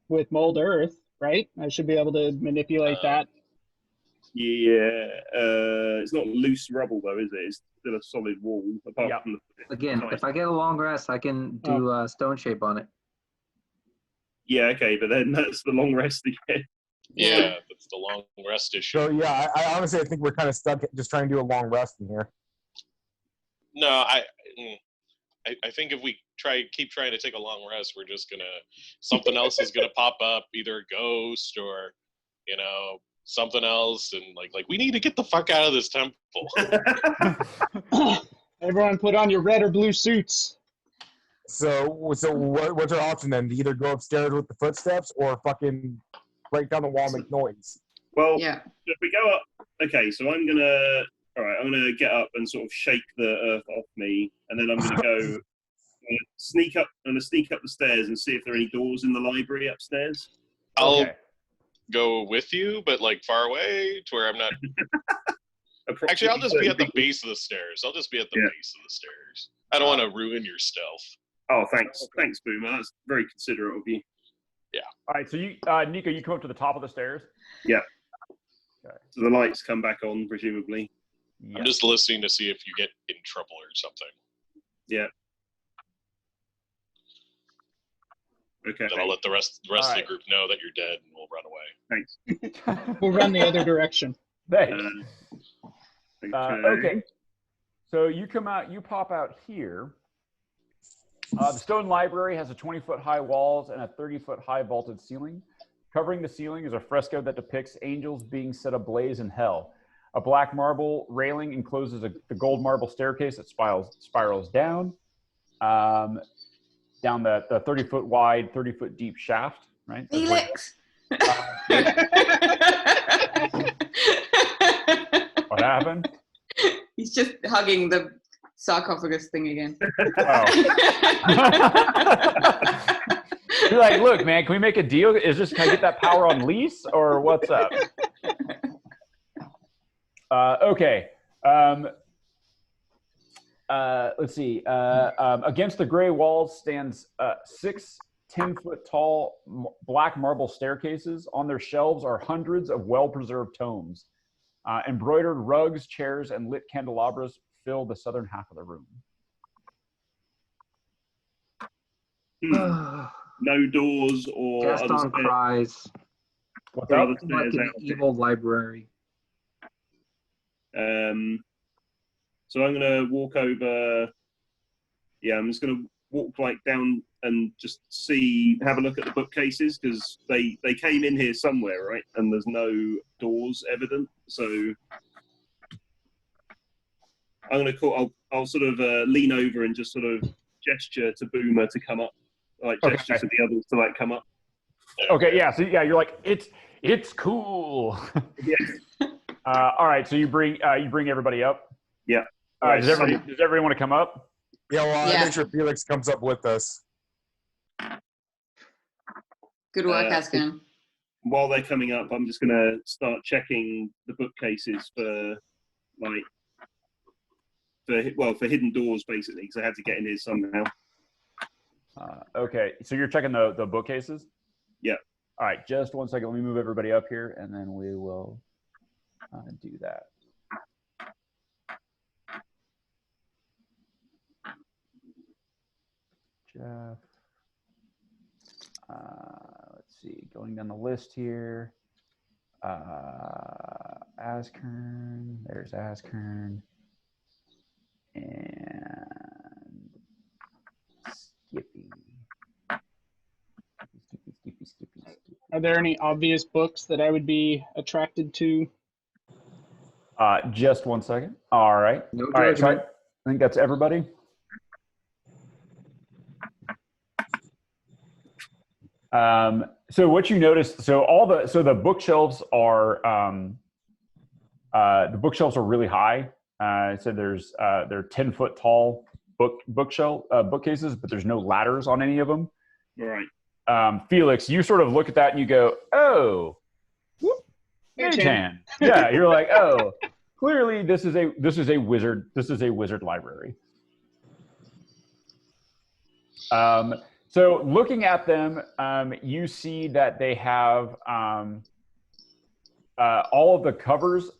with mold earth, right? I should be able to manipulate that. Yeah, it's not loose rubble though, is it? It's still a solid wall. Apart from Again, if I get a long rest, I can do stone shape on it. Yeah, okay, but then that's the long rest again. Yeah, that's the long rest issue. So yeah, I honestly think we're kind of stuck just trying to do a long rest in here. No, I think if we keep trying to take a long rest, we're just something else is gonna pop up, either a ghost or something else, and like we need to get the fuck out of this temple. Everyone, put on your red or blue suits. So what's our option then? To either go upstairs with the footsteps or fucking break down the wall and make noise? Well, if we go up, okay, so I'm gonna get up and sort of shake the earth off me, and then I'm gonna go sneak up the stairs and see if there are any doors in the library upstairs. I'll go with you, but like far away to where I'm not. Actually, I'll just be at the base of the stairs. I don't want to ruin your stealth. Oh, thanks, Boomer. That's very considerate of you. Yeah. All right, so you, Nico, you come up to the top of the stairs. Yeah. Okay. So the lights come back on, presumably. Yeah. I'm just listening to see if you get in trouble or something. Yeah. Okay. Then I'll let the rest of the group know that you're dead, and we'll run away. Thanks. We'll run the other direction. Thanks. Okay. So you come out, you pop out here. The stone library has a 20-foot high walls and a 30-foot high vaulted ceiling. Covering the ceiling is a fresco that depicts angels being set ablaze in hell. A black marble railing encloses the gold marble staircase that spirals down the 30-foot wide, 30-foot deep shaft. Right. Felix. What happened? He's just hugging the sarcophagus thing again. Oh. You're like, look, man, can we make a deal? Can I get that power on lease, or what's up? Okay. Let's see. Against the gray walls stands 6 10-foot tall black marble staircases. On their shelves are hundreds of well-preserved tomes. Embroidered rugs, chairs, and lit candelabras fill the southern half of the room. No doors or Gaston cries. What's or up? other Like stairs an out evil library. So I'm gonna walk over. Yeah, I'm just gonna walk like down and just have a look at the bookcases, because they came in here somewhere, right? And there's no doors evident. So I'm gonna call. I'll sort of lean over and just sort of gesture to Boomer to come up, like gesture to the others to like come up. Okay, yeah. So yeah, you're like it's cool. Yeah. All right, so you bring everybody up. Yeah. Does everybody want to come up? Yeah, well, Yeah. I make sure Felix comes up with us. Good work, Askin. While they're coming up, I'm just gonna start checking the bookcases for hidden doors, basically, because I had to get in here somehow. Okay, so you're checking the bookcases? Yeah. All right, just one second. Let me move everybody up here, and then we will do that. Jeff. Let's see, going down the list here. Askern, there's Askern. And Skippy. Skippy. Are there any obvious books that I would be attracted to? Just one second. All right. No All right, so judgment. I think that's everybody. So what you notice, so the bookshelves are really high. So they're 10-foot tall bookcases, but there's no ladders on any of them. Right. Felix, you sort of look at that and you go, "Oh, mage hand." Yeah, you're like, "Oh, clearly this is a wizard library." So looking at them, you see that they have all the covers.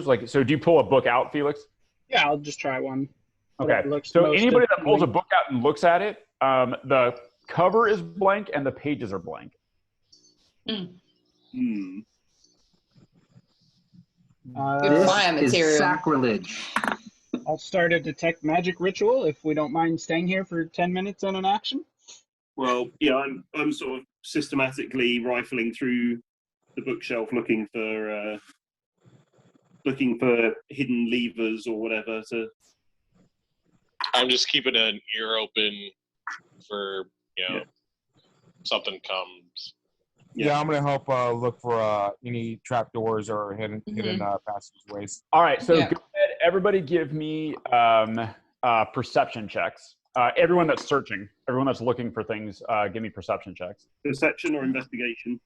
Like, so do you pull a book out, Felix? Yeah, I'll just try one. Okay. So anybody that pulls a book out and looks at it, the cover is blank and the pages are blank. Good This fire is material. sacrilege. I'll start a detect magic ritual if we don't mind staying here for 10 minutes on an action. Well, yeah, I'm sort of systematically rifling through the bookshelf looking for hidden levers or whatever. I'm just keeping an ear open for something comes. Yeah, I'm gonna help look for any trapdoors or hidden passageways. All right, so go ahead, everybody give me perception checks. Everyone that's searching, everyone that's looking for things, give me perception checks. Perception or investigation?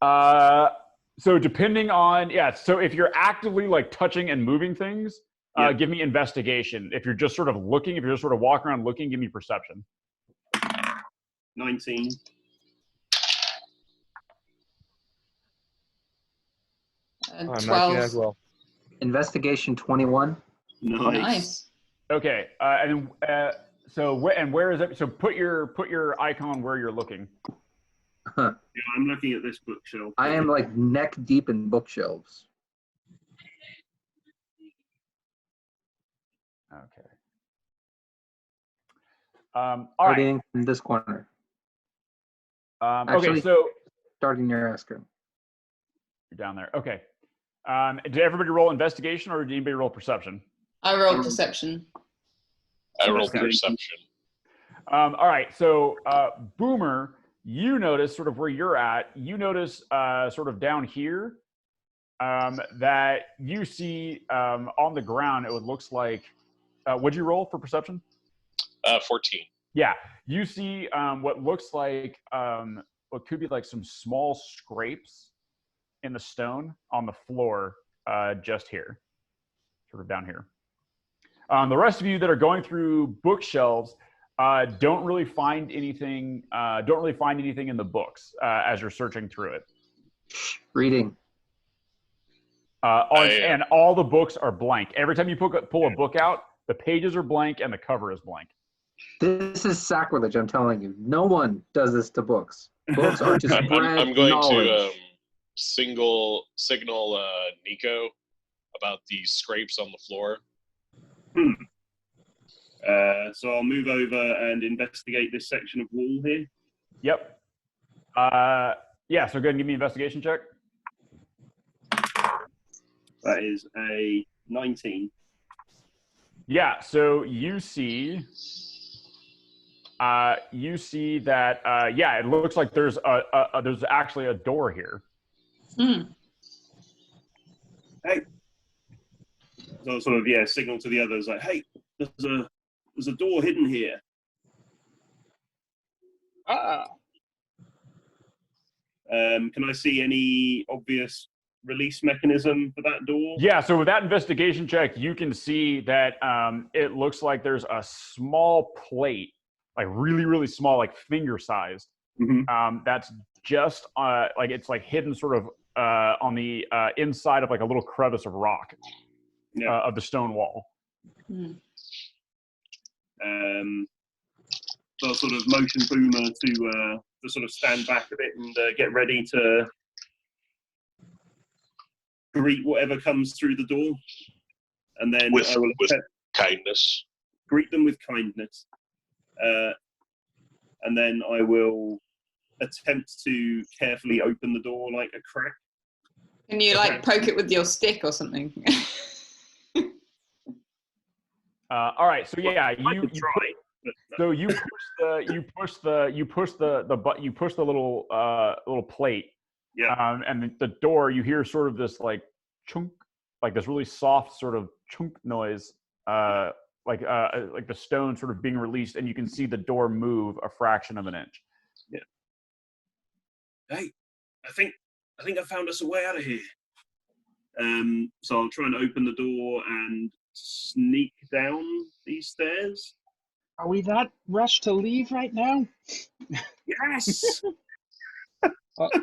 So depending on, so if you're actively like touching and moving things, give me investigation. If you're just sort of looking, if you're just sort of walking around looking, give me perception. 19. I'm 19 as well. Investigation 21. Nice. Okay, so where is it? So put your icon where you're looking. Yeah, I'm looking at this bookshelf. I am like neck deep in bookshelves. Okay. All right. Starting in this corner. Okay, so starting near Asker. you're down there. Okay. Did everybody roll investigation or did anybody roll perception? I rolled perception. I rolled perception. All right. So Boomer, you notice sort of where you're at. You notice sort of down here that you see on the ground. It looks like. What'd you roll for perception? 14. Yeah, you see what looks like what could be like some small scrapes in the stone on the floor just here, sort of down here. The rest of you that are going through bookshelves, Don't really find anything. Don't really find anything in the books as you're searching through it. Reading. And all the books are blank. Every time you pull a book out, the pages are blank and the cover is blank. This is sacrilege, I'm telling you. No one does this to books. Books are to spread I'm going knowledge. to signal Nico about the scrapes on the floor. So I'll move over and investigate this section of wall here. Yep. Yeah, so go ahead and give me an investigation check. That is a 19. Yeah, so you see that, it looks like there's actually a door here. Hey. So I'll sort of, signal to the others like, hey, there's a door hidden here. Can I see any obvious release mechanism for that door? Yeah, so with that investigation check, you can see that it looks like there's a small plate, like really, really small, like finger-sized. That's just like it's like hidden sort of on the inside of like a little crevice of rock of the stone wall. So I'll sort of motion Boomer to sort of stand back a bit and get ready to greet whatever comes through the door, and then with I will kindness. Greet them with kindness, and then I will attempt to carefully open the door like a crack. Can you like poke it with your stick or something? All right, so yeah, you push the little plate. Yeah. And the door, you hear sort of this like chunk, like this really soft sort of chunk noise, like the stone sort of being released, and you can see the door move a fraction of an inch. Yeah. Hey, I think I found us a way out of here. So I'll try and open the door and sneak down these stairs. Are we that rushed to leave right now? Yes.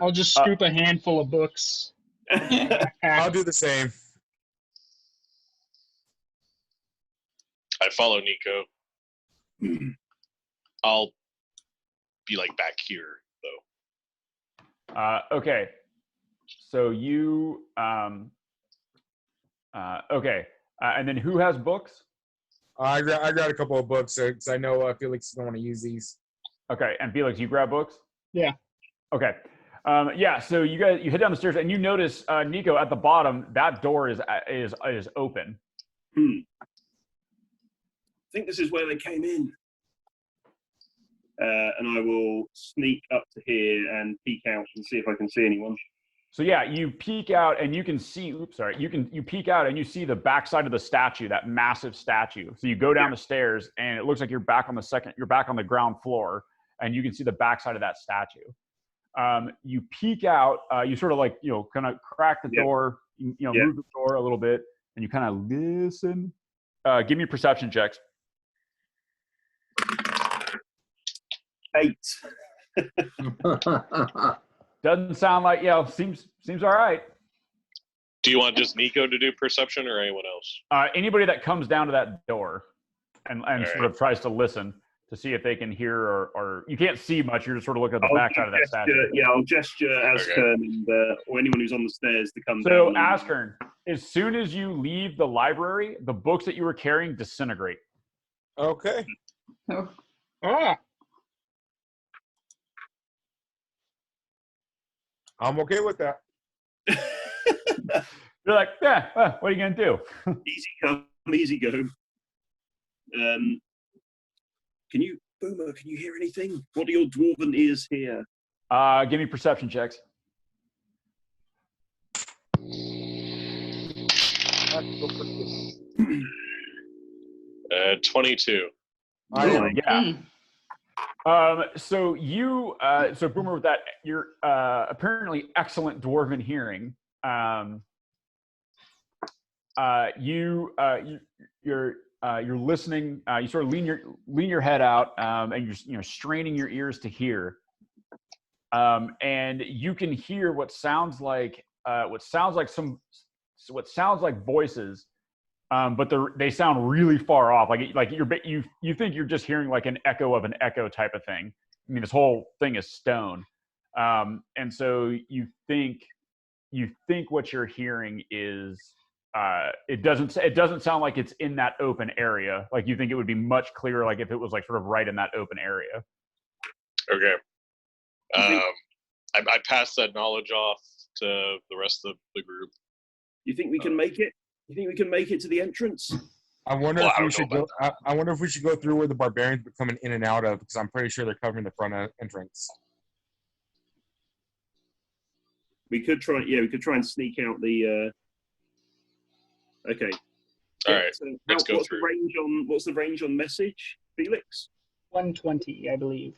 I'll just scoop a handful of books. I'll do the same. I follow Nico. I'll be like back here though. Okay. So you okay. And then who has books? I got a couple of books because I know Felix is going to want to use these. Okay, and Felix, you grab books? Yeah. Okay. Yeah, so you head down the stairs and you notice Nico at the bottom, that door is open. I think this is where they came in. And I will sneak up to here and peek out and see if I can see anyone. So yeah, you peek out and you can see. You peek out and you see the backside of the statue, that massive statue. So you go down the stairs and it looks like you're back on the ground floor, and you can see the backside of that statue. You peek out. You sort of like kind of crack the door. Move the door a little bit, and you kind of listen. Give me perception checks. 8. Doesn't sound like seems all right. Do you want just Nico to do perception or anyone else? Anybody that comes down to that door and sort right. of tries to listen to see if they can hear or you can't see much. You're just sort of looking at the backside of that statue. Yeah, I'll gesture Askern and or anyone who's on the stairs to come down. So Askern, as soon as you leave the library, the books that you were carrying disintegrate. Okay. Oh. Ah. I'm okay with that. You're like, yeah, what are you going to do? Easy come, easy go. Boomer, can you hear anything? What do your dwarven ears hear? Give me perception checks. 22. Yeah. So Boomer, with that, you're apparently excellent dwarven hearing. you're listening. You sort of lean your head out, and you're straining your ears to hear. And you can hear what sounds like voices, but they sound really far off. Like you think you're just hearing like an echo of an echo type of thing. I mean, this whole thing is stone, and so you think what you're hearing is it doesn't sound like it's in that open area. Like you think it would be much clearer, like if it was like sort of right in that open area. Okay. I passed that knowledge off to the rest of the group. You think we can make it? You think we can make it to the entrance? I wonder if we should go. I wonder if we should go through where the barbarians are coming in and out of, because I'm pretty sure they're covering the front entrance. We could try. Yeah, we could try and sneak out the. Okay. All right. So let's go what's through. What's the range on message, Felix? 120, I believe.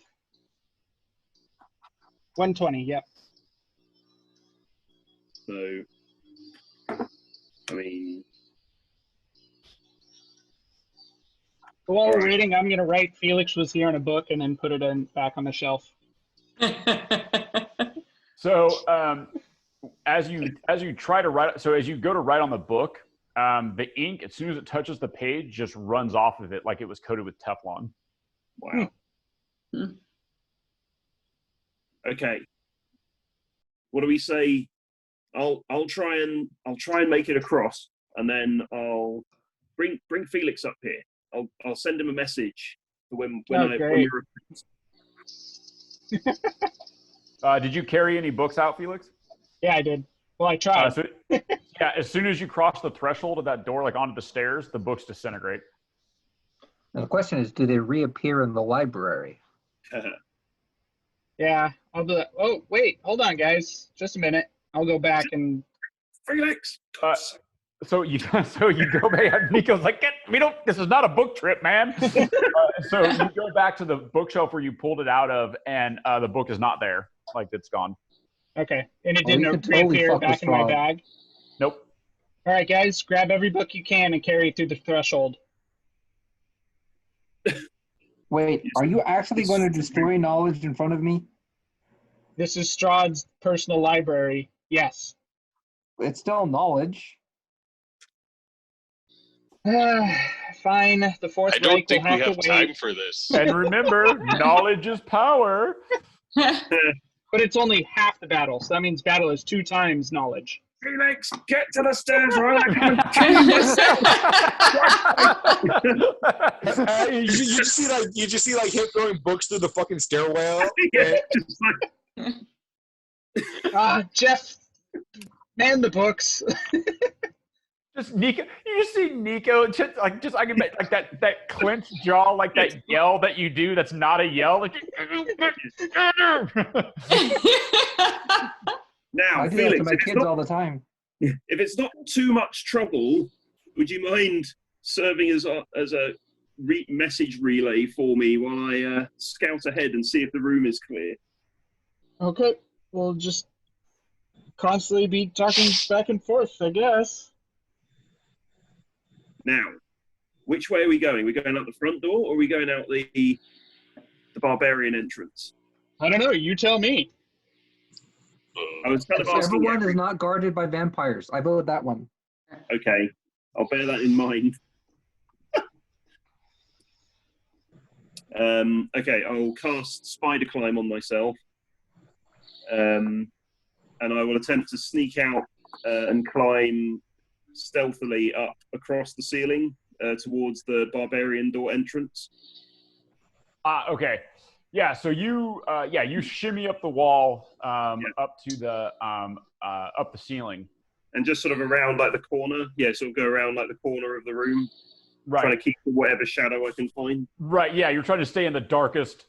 120. Yep. So, I mean. While we're waiting, I'm going to write Felix was here in a book and then put it back on the shelf. So as you try to write, so as you go to write on the book, the ink, as soon as it touches the page, just runs off of it like it was coated with Teflon. Wow. Okay. What do we say? I'll try and make it across, and then I'll bring Felix up here. I'll send him a message for when you're. Did you carry any books out, Felix? Yeah, I did. Well, I tried. Yeah, as soon as you cross the threshold of that door, like onto the stairs, the books disintegrate. Now the question is, do they reappear in the library? Yeah, I'll do that. Oh, wait, hold on, guys. Just a minute. I'll go back and. Felix. So you go back. Nico's like, this is not a book trip, man. So you go back to the bookshelf where you pulled it out of, and the book is not there. Like it's gone. Okay, and it didn't reappear back in my bag. Nope. All right, guys, grab every book you can and carry it through the threshold. Wait, are you actually going to destroy knowledge in front of me? This is Strahd's personal library. Yes. It's still knowledge. Fine. The Fourth I don't Reich think will we have have to time wait. for this. And remember, knowledge is power. But it's only half the battle, so that means battle is 2 times knowledge. Felix, get to the stairs or I'm going to kill myself. You just see like him throwing books through the fucking stairwell. Yeah, Jeff, man the books. Just Nico, you just see Nico I can make like that clenched jaw, like that yell that you do that's not a yell. Like, now, I do Felix, that to my kids all the time. If it's not too much trouble, would you mind serving as a message relay for me while I scout ahead and see if the room is clear? Okay, we'll just constantly be talking back and forth, I guess. Now, which way are we going? Are we going out the front door, or are we going out the barbarian entrance? I don't know. You tell me. I was kind of asking. Everyone is not guarded by vampires. I voted that one. Okay, I'll bear that in mind. Okay, I'll cast Spider Climb on myself, and I will attempt to sneak out and climb stealthily up across the ceiling towards the barbarian door entrance. Okay. Yeah, so you shimmy up the wall up to the up the ceiling. And just sort of around like the corner. Yeah, sort of go around like the corner of the room. Right. Trying to keep whatever shadow I can find. Right, yeah, you're trying to stay in the darkest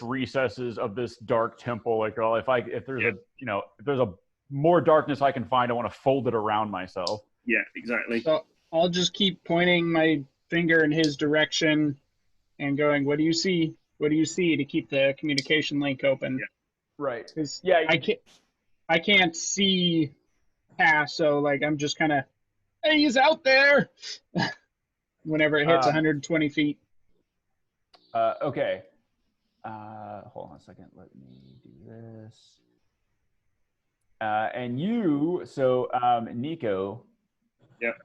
recesses of this dark temple. Like, well, if there's a more darkness I can find, I want to fold it around myself. Yeah, exactly. So I'll just keep pointing my finger in his direction and going, "What do you see? What do you see?" to keep the communication link open. Yeah. Right. Yeah. I can't see past, so like I'm just kind of, hey, he's out there. whenever it hits 120 feet. Okay. Hold on a second. Let me do this. And you, so Nico. Yep.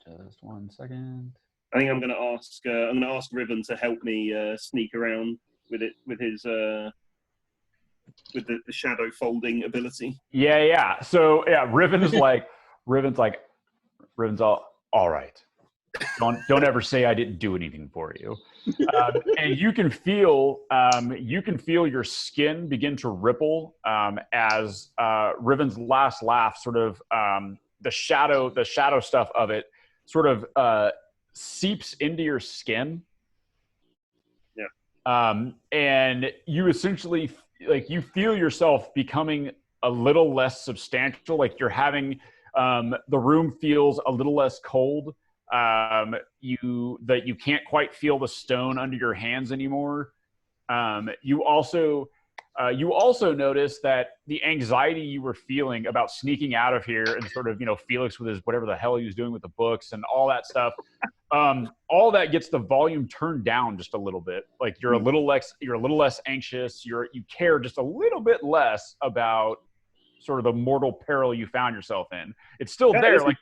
Just 1 second. I think I'm going to ask Riven to help me sneak around with it, with his with the shadow folding ability. Yeah. So yeah, Riven's all right. Don't ever say I didn't do anything for you. And you can feel your skin begin to ripple as Riven's last laugh sort of the shadow stuff of it sort of seeps into your skin. Yeah. And you essentially you feel yourself becoming a little less substantial, like you're having the room feels a little less cold. You can't quite feel the stone under your hands anymore. You also notice that the anxiety you were feeling about sneaking out of here and sort of, Felix with his whatever the hell he was doing with the books and all that stuff, all that gets the volume turned down just a little bit. Like you're a little less anxious. You care just a little bit less about sort of the mortal peril you found yourself in. It's still there. Like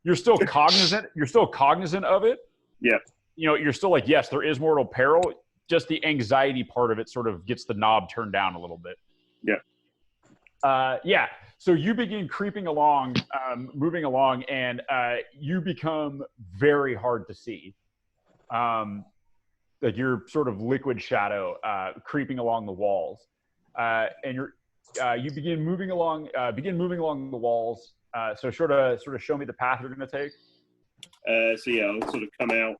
you're still cognizant. You're still cognizant of it. Yeah. You're still like, yes, there is mortal peril. Just the anxiety part of it sort of gets the knob turned down a little bit. Yeah. Yeah. So you begin creeping along, moving along, and you become very hard to see. Like you're sort of liquid shadow creeping along the walls, and you begin moving along the walls. So sort of show me the path you're going to take. So yeah, I'll sort of come out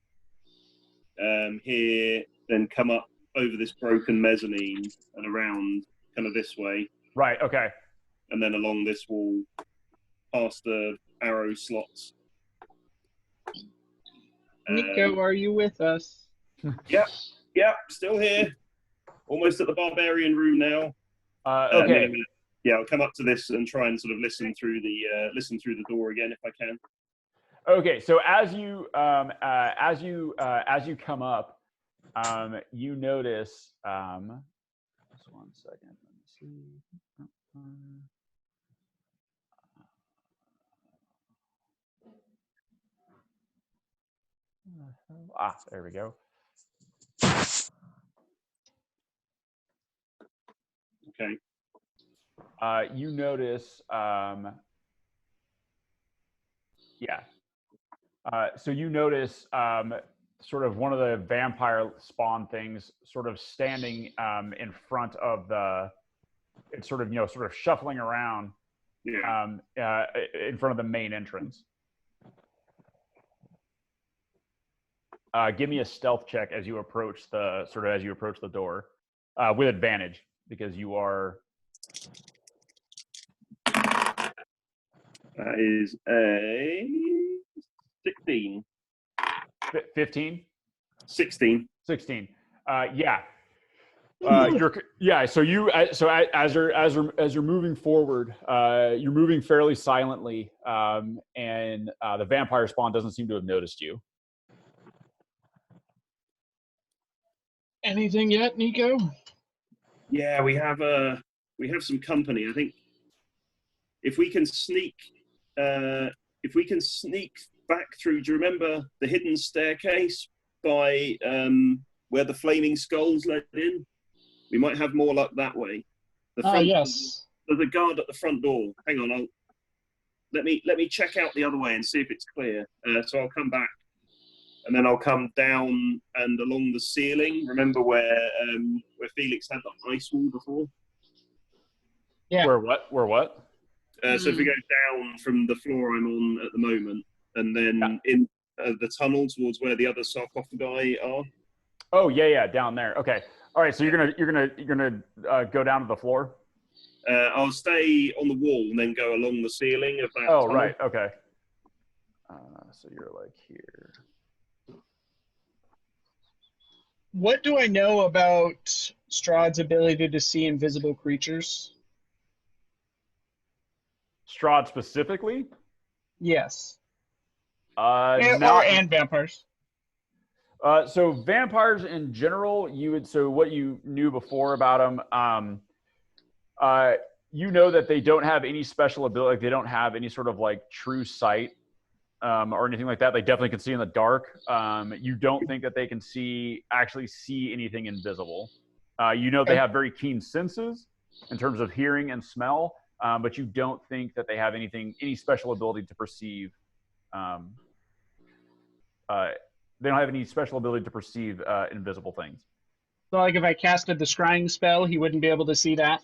here, then come up over this broken mezzanine and around kind of this way. Right. Okay. And then along this wall, past the arrow slots. Nico, are you with us? Yep, still here. Almost at the barbarian room now. Okay. I'll come up to this and try and sort of listen through the door again if I can. Okay, so as you come up, you notice. Just 1 second. Let me see. There we go. Okay. You notice. So you notice sort of one of the vampire spawn things sort of standing in front of it's sort of shuffling around in front of the main entrance. Give me a stealth check as you approach the door with advantage because you are. That is a 16. 15? 16. 16. Yeah. So as you're moving forward, you're moving fairly silently, and the vampire spawn doesn't seem to have noticed you. Anything yet, Nico? Yeah, we have some company. I think if we can sneak back through. Do you remember the hidden staircase by where the flaming skulls led in? We might have more luck that way. Yes. There's a guard at the front door. Hang on, let me check out the other way and see if it's clear. So I'll come back, and then I'll come down and along the ceiling. Remember where Felix had the ice wall before? Yeah. Where what? So if we go down from the floor I'm on at the moment, and then in the tunnel towards where the other sarcophagi are. Oh yeah, down there. Okay. All right. So you're gonna go down to the floor. I'll stay on the wall and then go along the ceiling of that. Oh, tunnel. right. Okay. So you're like here. What do I know about Strahd's ability to see invisible creatures? Strahd specifically? Yes. And vampires. So vampires in general, so what you knew before about them, you know that they don't have any special ability. Like, they don't have any sort of like true sight or anything like that. They definitely can see in the dark. You don't think that they can actually see anything invisible. You know they have very keen senses in terms of hearing and smell, but you don't think that they have any special ability to perceive. They don't have any special ability to perceive invisible things. So, like, if I casted the scrying spell, he wouldn't be able to see that?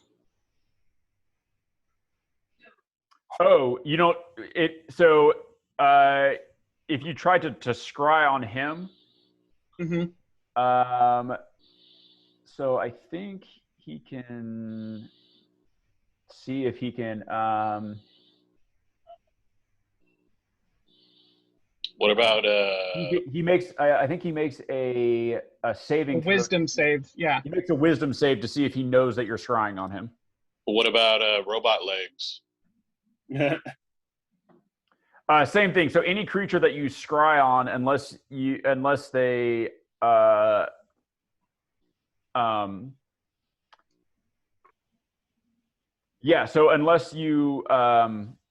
Oh, you know, so if you try to scry on him, so I think he can see if he can. What about he makes? I think he makes a saving. Wisdom save. Yeah. He makes a wisdom save to see if he knows that you're scrying on him. what about robot legs? Same thing. So any creature that you scry on, unless they yeah. So unless you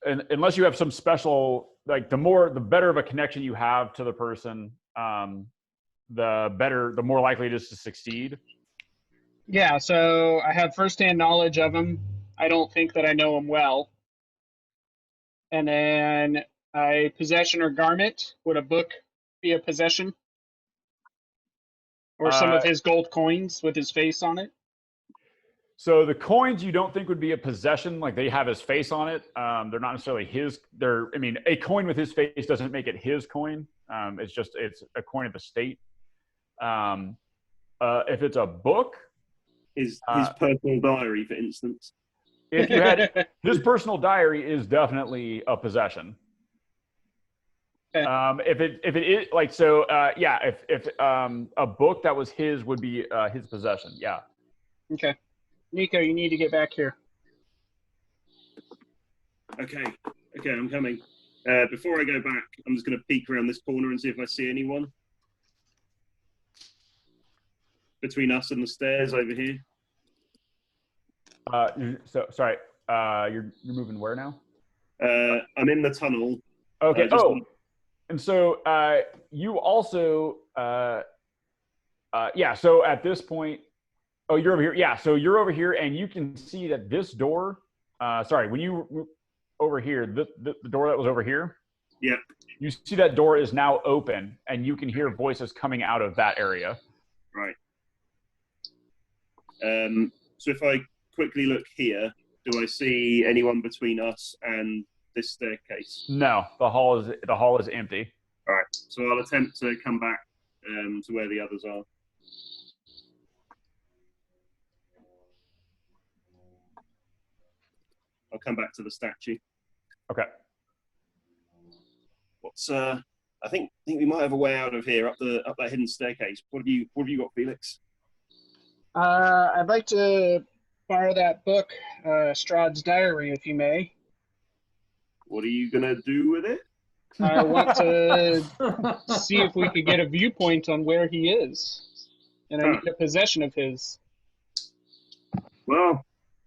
unless you have some special, like, the better of a connection you have to the person, the more likely it is to succeed. Yeah. So I have firsthand knowledge of him. I don't think that I know him well. And then possession or garment. Would a book be a possession? Or some of his gold coins with his face on it? So the coins you don't think would be a possession, like they have his face on it. They're not necessarily his. A coin with his face doesn't make it his coin. It's a coin of the state. If it's a book, his personal diary, for instance. If you had his personal diary, is definitely a possession. If it is like so, yeah. If a book that was his would be his possession, yeah. Okay, Nico, you need to get back here. Okay, I'm coming. Before I go back, I'm just going to peek around this corner and see if I see anyone between us and the stairs over here. So sorry. You're moving where now? I'm in the tunnel. Okay. And so you also, yeah. So at this point, you're over here. Yeah. So you're over here, and you can see that this door. When you over here, the door that was over here. Yeah. You see that door is now open, and you can hear voices coming out of that area. Right. So if I quickly look here, do I see anyone between us and this staircase? No, the hall is empty. All right, so I'll attempt to come back to where the others are. I'll come back to the statue. Okay. I think we might have a way out of here up that hidden staircase. What have you got, Felix? I'd like to borrow that book, Strahd's Diary, if you may. What are you gonna do with it? I want to see if we could get a viewpoint on where he is, and I need a possession of his. Well,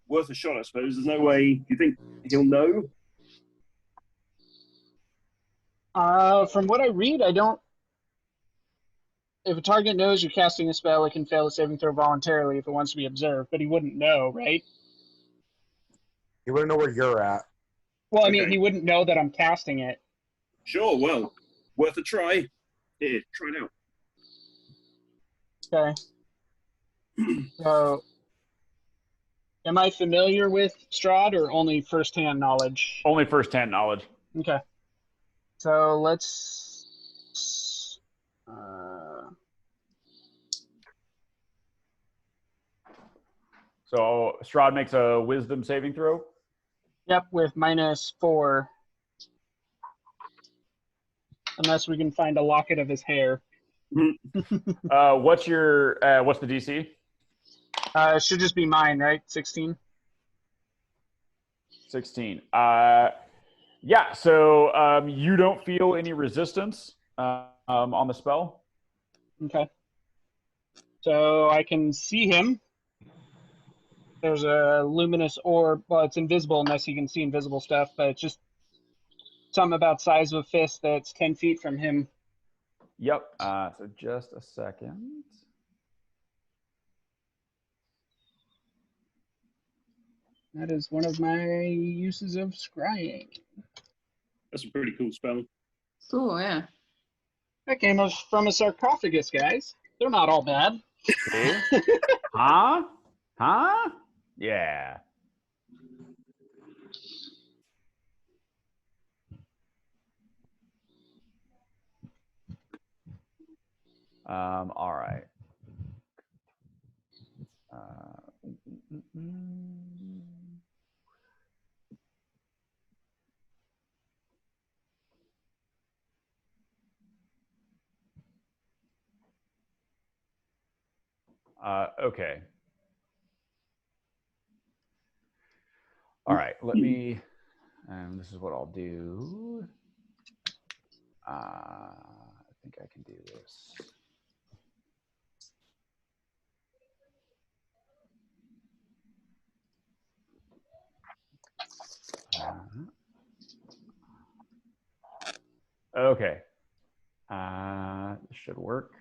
worth a shot, I suppose. There's no way. Do you think he'll know? From what I read, I don't. If a target knows you're casting a spell, it can fail a saving throw voluntarily if it wants to be observed, but he wouldn't know, right? He wouldn't know where you're at. Well, I mean, he wouldn't know that I'm casting it. Sure, well, worth a try. Here, try it out. Okay. So, am I familiar with Strahd or only first-hand knowledge? Only first-hand knowledge. Okay. So let's. So Strahd makes a wisdom saving throw. Yep, with -4. Unless we can find a locket of his hair. What's the DC? It should just be mine, right? 16. 16. Yeah, so you don't feel any resistance on the spell. Okay. So I can see him. There's a luminous orb. Well, it's invisible unless you can see invisible stuff, but it's just something about size of a fist that's 10 feet from him. Yep. So just a second. That is one of my uses of scrying. That's a pretty cool spell. Cool, yeah. That came from a sarcophagus, guys. They're not all bad. See? Huh? Huh? Yeah. All right. Okay. All right. Let me. This is what I'll do. I think I can do this. Okay. This should work.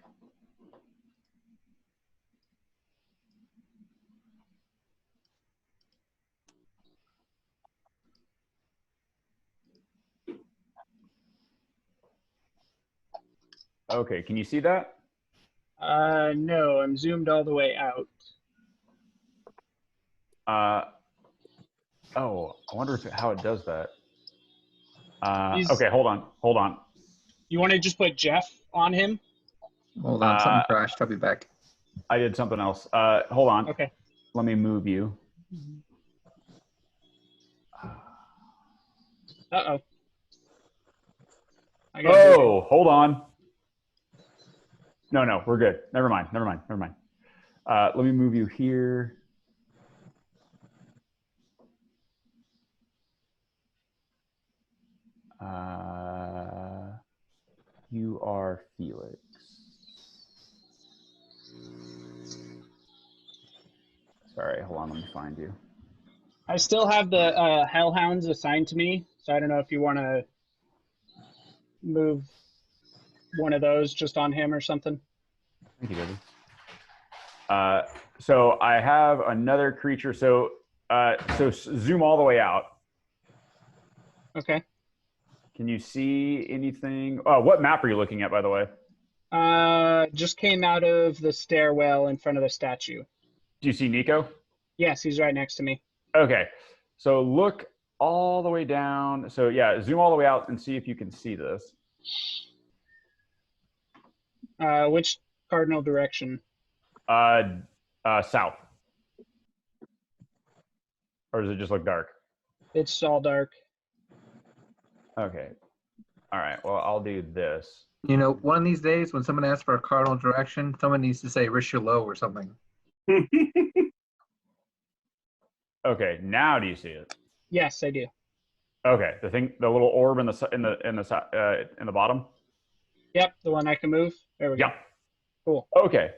Okay, can you see that? No, I'm zoomed all the way out. Oh, I wonder how it does that. He's- Okay, hold on. You want to just put Jeff on him? Hold on, something crashed. I'll be back. I did something else. Hold on. Okay. Let me move you. Uh-oh. Oh, hold on. No, we're good. Never mind. Let me move you here. You are Felix. Sorry, hold on, let me find you. I still have the Hellhounds assigned to me, so I don't know if you want to move one of those just on him or something. Thank you, Debbie. So I have another creature. So zoom all the way out. Okay. Can you see anything? Oh, what map are you looking at, by the way? Just came out of the stairwell in front of the statue. Do you see Nico? Yes, he's right next to me. Okay. So look all the way down. So yeah, zoom all the way out and see if you can see this. Which cardinal direction? South. Or does it just look dark? It's all dark. Okay. All right. Well, I'll do this. You know, one of these days when someone asks for a cardinal direction, someone needs to say Richelieu or something. Okay. Now do you see it? Yes, I do. Okay. The little orb in the bottom. Yep, the one I can move. There we go. Yeah. Cool. Okay.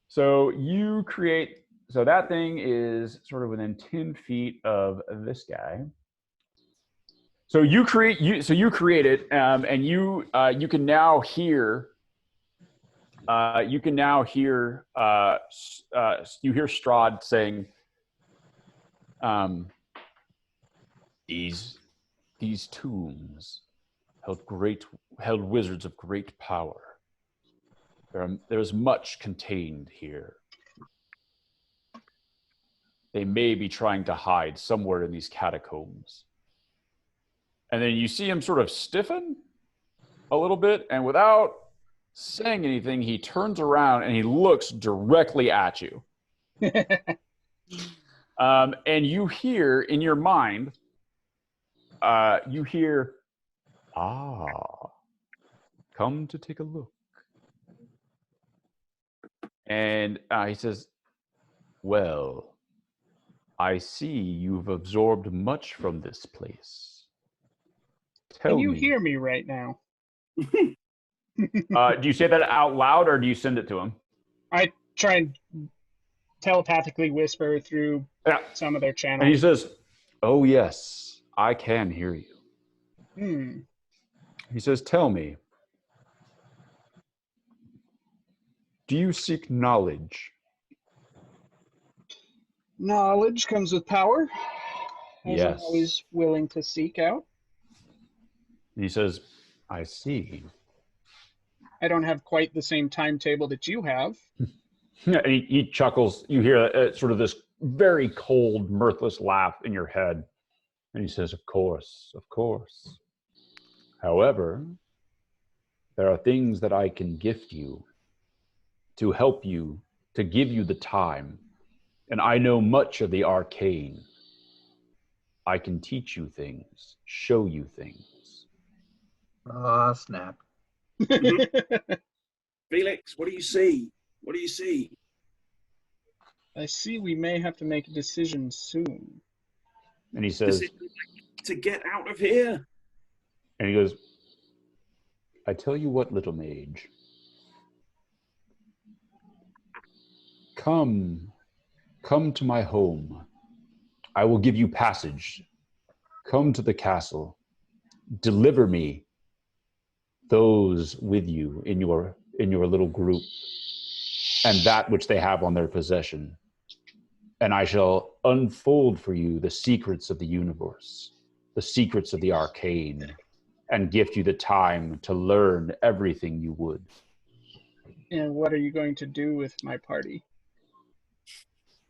So you create. So that thing is sort of within 10 feet of this guy. So you create it, and you can now hear. You hear Strahd saying, "These tombs held wizards of great power. There is much contained here. They may be trying to hide somewhere in these catacombs." And then you see him sort of stiffen a little bit, and without saying anything, he turns around and he looks directly at you. And you hear in your mind, you hear, come to take a look. And he says, well, I see you've absorbed much from this place. Tell Can you me. hear me right now? Do you say that out loud or do you send it to him? I try and telepathically whisper through some of their channels. And he says, "Oh yes, I can hear you." He says, "Tell me, do you seek knowledge?" Knowledge comes with power, as I'm Yes. always willing to seek out. And he says, "I see." I don't have quite the same timetable that you have. And he chuckles. You hear sort of this very cold, mirthless laugh in your head. And he says, "Of course, of course. However, there are things that I can gift you to help you, to give you the time. And I know much of the arcane. I can teach you things, show you things." Oh, snap. Felix, what do you see? What do you see? I see we may have to make a decision soon. And he says, to get out of here? and he goes, "I tell you what, little mage. Come to my home. I will give you passage. Come to the castle. Deliver me those with you in your little group, and that which they have on their possession. And I shall unfold for you the secrets of the universe, the secrets of the arcane, and gift you the time to learn everything you would." And what are you going to do with my party?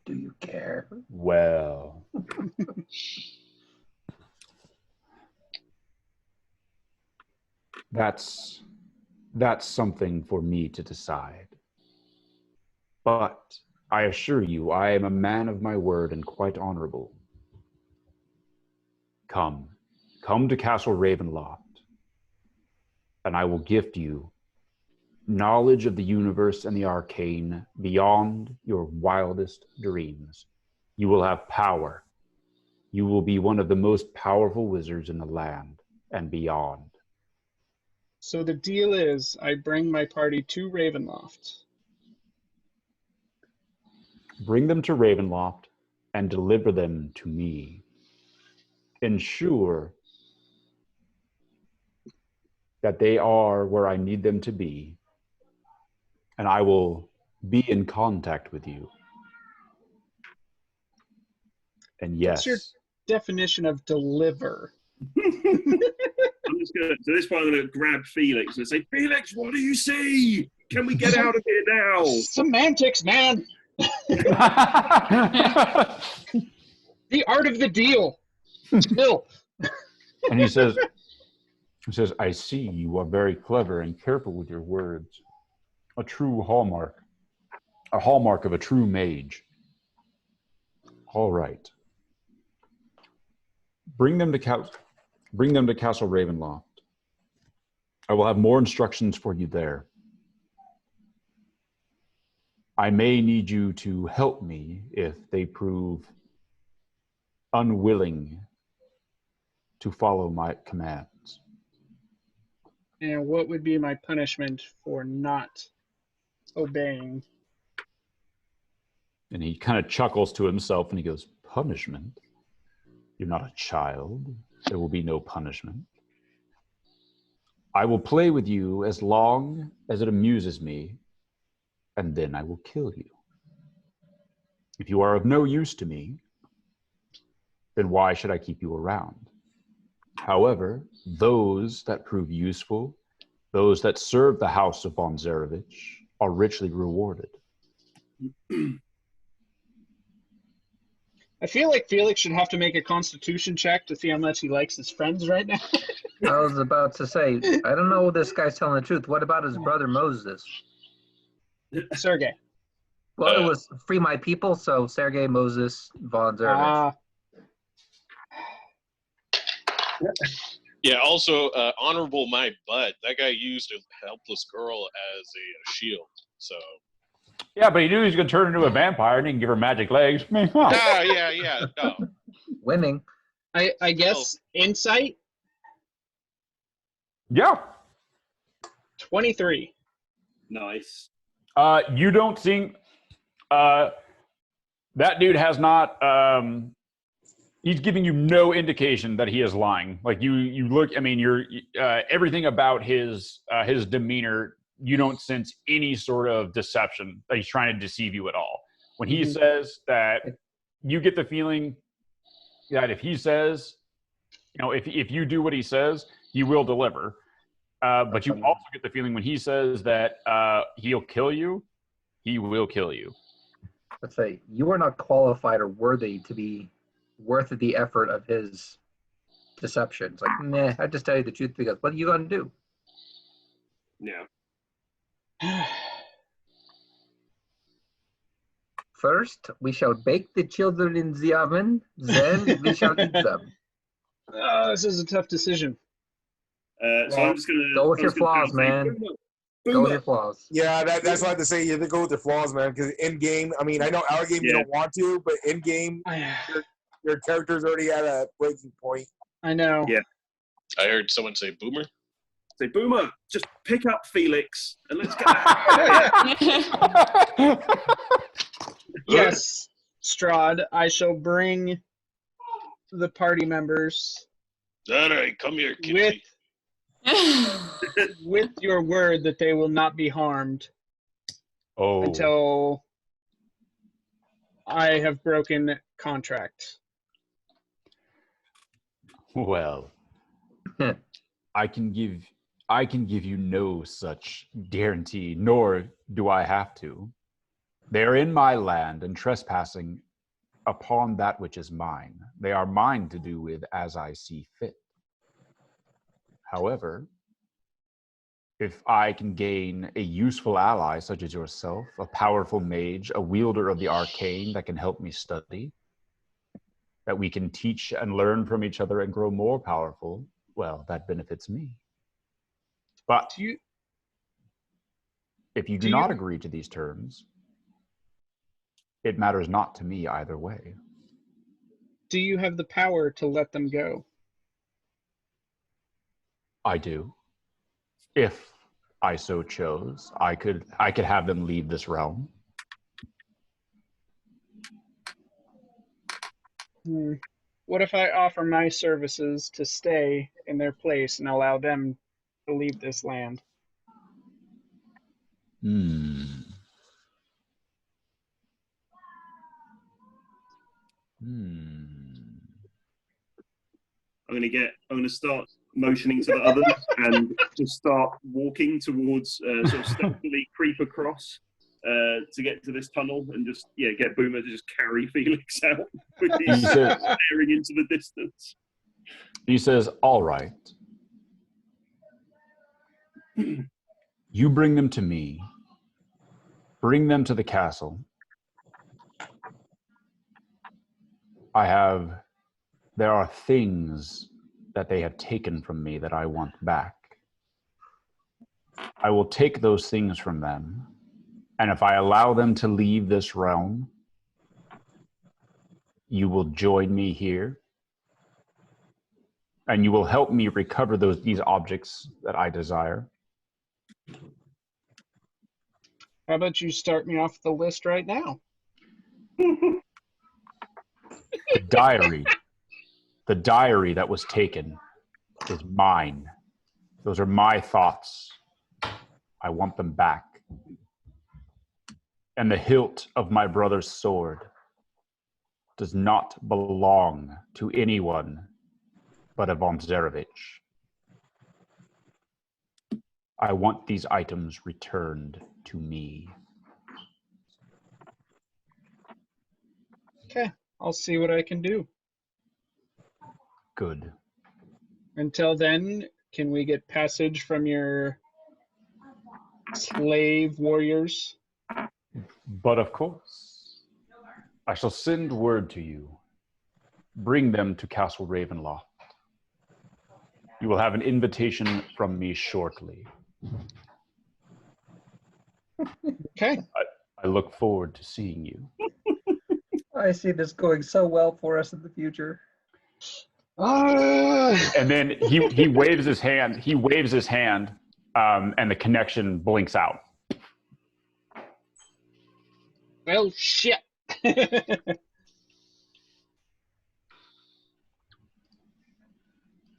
Do you care? Well, that's something for me to decide. But I assure you, I am a man of my word and quite honorable. Come to Castle Ravenloft, and I will gift you knowledge of the universe and the arcane beyond your wildest dreams. You will have power. You will be one of the most powerful wizards in the land and beyond. So the deal is, I bring my party to Ravenloft. Bring them to Ravenloft and deliver them to me. Ensure that they are where I need them to be, and I will be in contact with you. And yes. What's your definition of deliver? I'm just going to, to this point, I'm going to grab Felix and say, Felix, what do you see? Can we get out of here now? Semantics, man. The art of the deal. Still. And he says, "I see you are very clever and careful with your words. A true hallmark. A hallmark of a true mage. All right. Bring them to Castle Ravenloft. I will have more instructions for you there. I may need you to help me if they prove unwilling to follow my commands." And what would be my punishment for not obeying? And he kind of chuckles to himself and he goes, "Punishment? You're not a child. There will be no punishment. I will play with you as long as it amuses me, and then I will kill you. If you are of no use to me, then why should I keep you around? However, those that prove useful, those that serve the house of von Zarevich, are richly rewarded." I feel like Felix should have to make a constitution check to see how much he likes his friends right now. I was about to say, I don't know if this guy's telling the truth. What about his brother Moses? Sergey. Well, it was Free My People, so Sergey, Moses, von Zarevich. Yeah, also, honorable my butt. That guy used a helpless girl as a shield, so... Yeah, but he knew he was going to turn into a vampire and he can give her magic legs. Yeah, no. Winning. I guess insight. Yeah. 23. Nice. You don't think that dude has not. He's giving you no indication that he is lying. Like you look. I mean, you're everything about his demeanor. You don't sense any sort of deception that he's trying to deceive you at all. When he says that, you get the feeling that if he says, if you do what he says, he will deliver. But you also get the feeling when he says that he'll kill you, he will kill you. Let's say you are not qualified or worthy to be worth the effort of his deception. It's like, nah, I just tell you the truth because what are you gonna do? Yeah. First, we shall bake the children in the oven, then we shall eat them. This is a tough decision. So I'm just gonna go with your flaws, man. Go with your flaws. Yeah, that's what I have to say. You have to go with your flaws, man. Because in game, I mean, I know our game you don't want to, but in game, your character's already at a breaking point. I know. Yeah. I heard someone say boomer. Say, Boomer, just pick up Felix and let's get out. Yes, Strahd, I shall bring the party members. All right, come here, kitty. With your word that they will not be harmed until I have broken contract. Well, I can give you no such guarantee, nor do I have to. They are in my land and trespassing upon that which is mine. They are mine to do with as I see fit. However, if I can gain a useful ally such as yourself, a powerful mage, a wielder of the arcane that can help me study, that we can teach and learn from each other and grow more powerful, well, that benefits me. But if you do not agree to these terms, it matters not to me either way. Do you have the power to let them go? I do. If I so chose, I could have them leave this realm. What if I offer my services to stay in their place and allow them to leave this land? I'm gonna start motioning to the others and just start walking towards, sort of stealthily creep across to get to this tunnel and just get Boomer to just carry Felix out with his staring into the distance. He says, "All right. You bring them to me. Bring them to the castle. There are things that they have taken from me that I want back. I will take those things from them, and if I allow them to leave this realm, you will join me here, and you will help me recover these objects that I desire." How about you start me off the list right now? The diary that was taken is mine. Those are my thoughts. I want them back. And the hilt of my brother's sword does not belong to anyone but Ivan Zarevich. I want these items returned to me. Okay, I'll see what I can do. Good. Until then, can we get passage from your slave warriors? But of course, I shall send word to you. Bring them to Castle Ravenloft. You will have an invitation from me shortly. Okay. I look forward to seeing you. I see this going so well for us in the future. And then he waves his hand. He waves his hand, and the connection blinks out. Well, shit.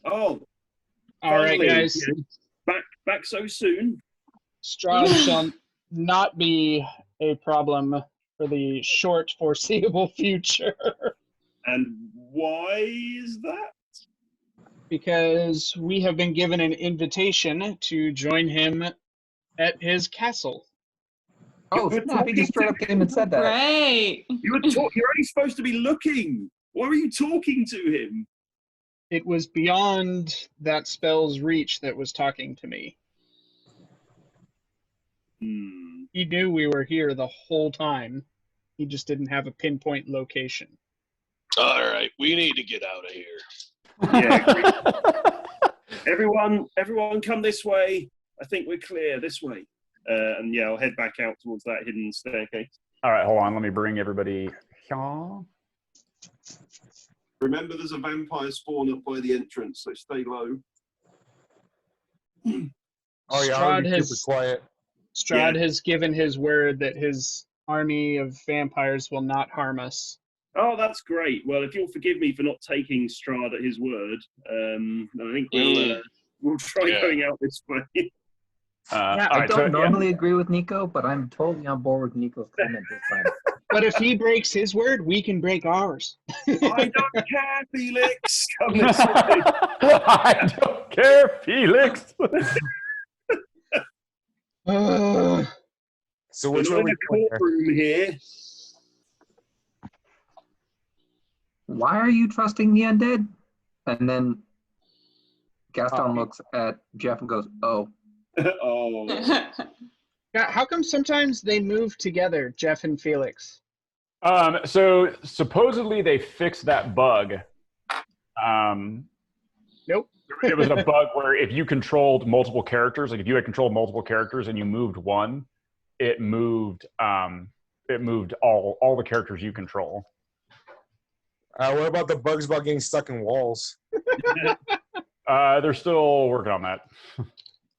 Oh, All right, finally, guys. you know, back so soon. Strahd shall not be a problem for the short foreseeable future. And why is that? Because we have been given an invitation to join him at his castle. Oh, snap, he just straight up came and said that. Great. You're only supposed to be looking. Why were you talking to him? It was beyond that spell's reach that was talking to me. He knew we were here the whole time. He just didn't have a pinpoint location. All right, we need to get out of here. Yeah. everyone, come this way. I think we're clear this way. And yeah, I'll head back out towards that hidden staircase. All right, hold on. Let me bring everybody here. Remember, there's a vampire spawn up by the entrance, so stay low. Oh yeah, I'll be super quiet. Strahd has given his word that his army of vampires will not harm us. Oh, that's great. Well, if you'll forgive me for not taking Strahd at his word, I think we'll try going out this way. I don't normally agree with Nico, but I'm totally on board with Nico's comment this time. But if he breaks his word, we can break ours. I don't care, Felix. Come this way. I don't care, Felix. So which We're way in we a courtroom here. Why are you trusting the undead? And then Gaston looks at Jeff and goes, oh. Oh. Yeah, how come sometimes they move together, Jeff and Felix? So supposedly they fixed that bug. Nope. It was a bug where if you controlled multiple characters, like if you had controlled multiple characters and you moved one, it moved all the characters you control. What about the bugs about getting stuck in walls? They're still working on that.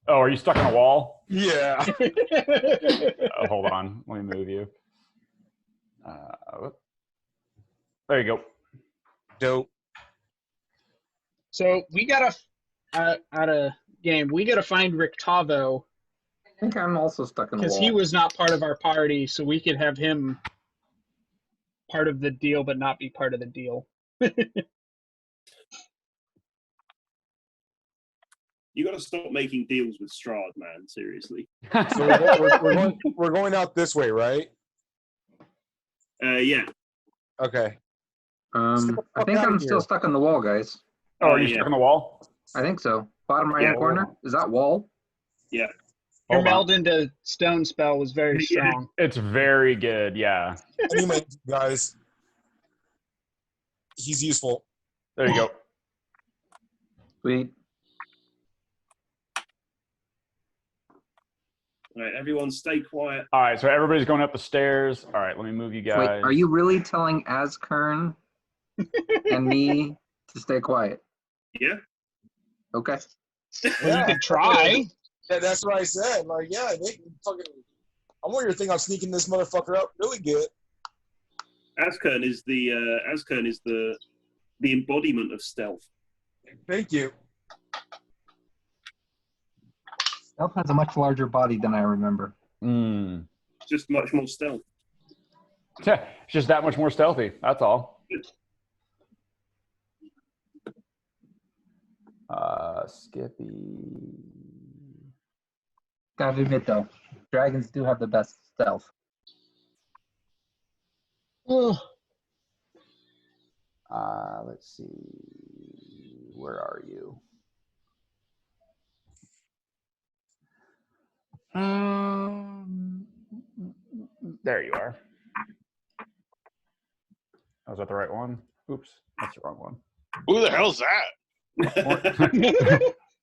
Oh, are you stuck in a wall? Yeah. Hold on. Let me move you. There you go. Dope. So we gotta, out of game, we gotta find Rictavo. I think I'm also stuck in the wall. Because he was not part of our party, so we could have him part of the deal, but not be part of the deal. You got to stop making deals with Strahd, man. Seriously. So we're going out this way, right? Yeah. Okay. I think I'm still stuck on the wall, guys. Oh, are you stuck on the wall? I think so. Bottom right-hand corner. Is that wall? Yeah. Your meld into stone spell was very strong. It's very good, yeah. Anyway, guys, he's useful. There you go. Sweet. All right, everyone stay quiet. All right, so everybody's going up the stairs. All right, let me move you guys. Wait, are you really telling Azkern and me to stay quiet? Yeah. Okay. Well, you could try. Yeah, that's what I said. Like, yeah, they fucking. I want your thing on sneaking this motherfucker up really good. Azkern is the embodiment of stealth. Thank you. Elf has a much larger body than I remember. Just much more stealth. Yeah, it's just that much more stealthy. That's all. Skippy. Gotta admit though, dragons do have the best stealth. Let's see. Where are you? There you are. Oh, was that the right one? Oops, that's the wrong one. Who the hell's that?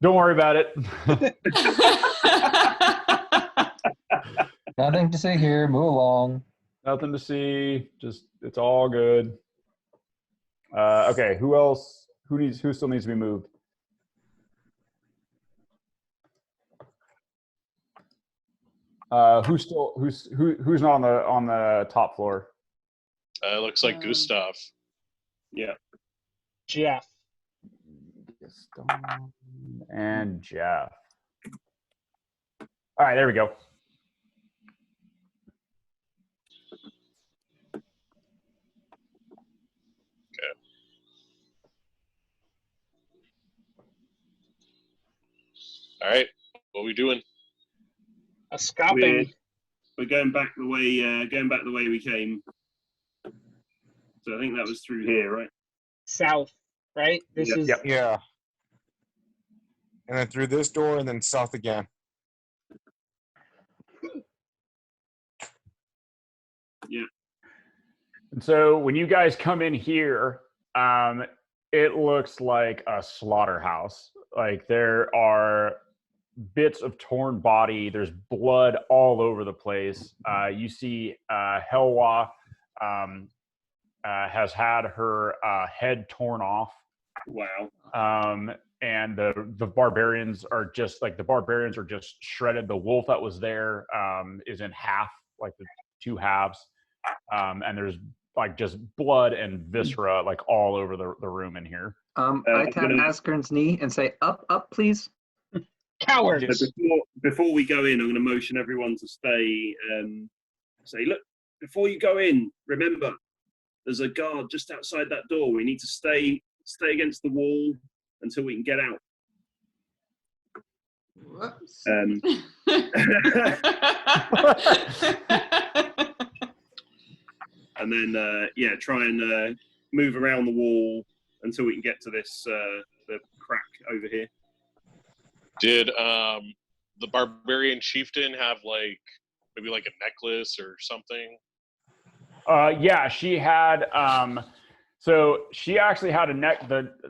Don't worry about it. Nothing to say here. Move along. Nothing to see. Just it's all good. Okay, who else Who still needs to be moved? Who's not on the top floor? Looks like Gustav. Yeah. Jeff. And Jeff. All right, there we go. Okay. All right. What are we doing? A scalping. We're going back the way we came. So I think that was through here, right? South, right? This Yep. is Yep. Yeah. And then through this door and then south again. Yeah. And so when you guys come in here, it looks like a slaughterhouse. Like there are bits of torn body. There's blood all over the place. You see Helwa has had her head torn off. Wow. And the barbarians are just shredded. The wolf that was there is in half, like the two halves. And there's like just blood and viscera like all over the room in here. I tap Askern's knee and say, up, please. cowards. So before we go in, I'm going to motion everyone to stay. Say, look, before you go in, remember, there's a guard just outside that door. We need to stay against the wall until we can get out. Whoops. And then, try and move around the wall until we can get to this the crack over here. Did the barbarian chieftain have maybe a necklace or something? Yeah, she had. So she actually had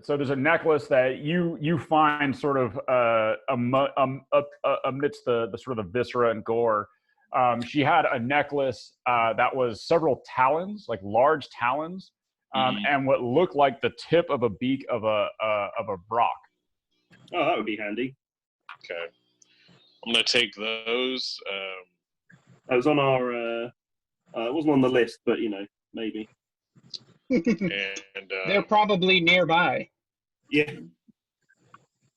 so there's a necklace that you find sort of amidst the sort of the viscera and gore. She had a necklace that was several talons, like large talons, and what looked like the tip of a beak of a brock. Oh, that would be handy. Okay, I'm gonna take those. That was on our. It wasn't on the list, but maybe. And They're probably nearby. Yeah.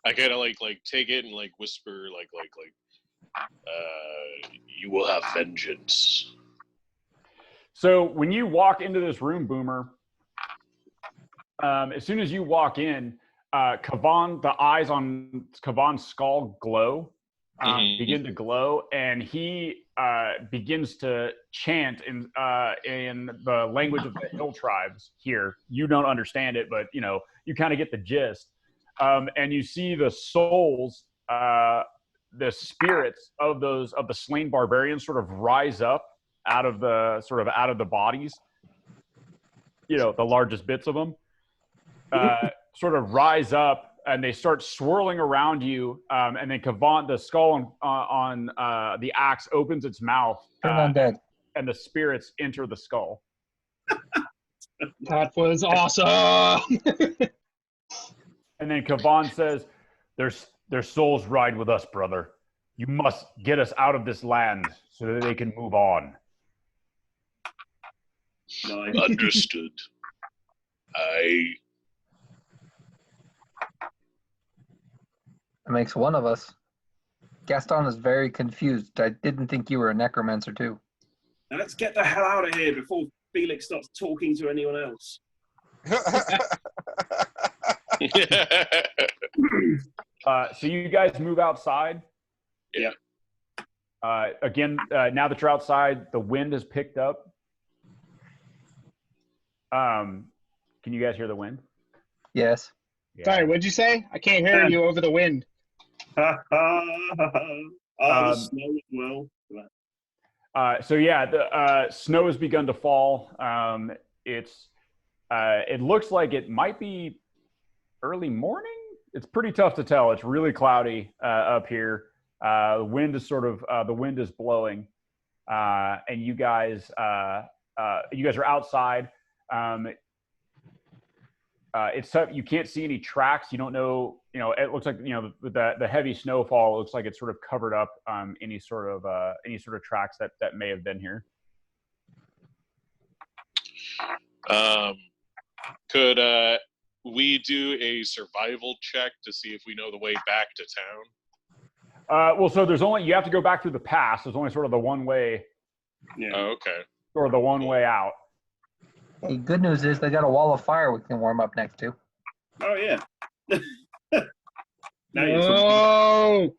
I kind of take it and whisper you will have vengeance. So when you walk into this room, Boomer, as soon as you walk in, Kavan, the eyes on Kavan's skull glow, begin to glow, and he begins to chant in the language of the hill tribes here. You don't understand it, but you kind of get the gist. And you see the souls, the spirits of the slain barbarians sort of rise up out of the bodies. The largest bits of them sort of rise up. And they start swirling around you, and then Kavan, the skull on the axe, opens its mouth, Turn undead. And the spirits enter the skull. That was awesome. And then Kavan says, "Their souls ride with us, brother. You must get us out of this land so that they can move on." Nice. Understood. It makes one of us. Gaston is very confused. I didn't think you were a necromancer too. Now let's get the hell out of here before Felix starts talking to anyone else. So you guys move outside. Yeah. Again, now that you're outside, the wind has picked up. Can you guys hear the wind? Yes. Yeah. Sorry, what'd you say? I can't hear you over the wind. The snow as well. The snow has begun to fall. It looks like it might be early morning. It's pretty tough to tell. It's really cloudy up here. The wind is blowing, and you guys are outside. it's tough. You can't see any tracks. You don't know. It looks like with the heavy snowfall, it looks like it's sort of covered up any sort of tracks that may have been here. Could we do a survival check to see if we know the way back to town? Well, so you have to go back through the pass. There's only sort of the one way. Yeah. Oh, okay. Or the one way out. Hey, good news is they got a wall of fire we can warm up next to. Oh yeah. No.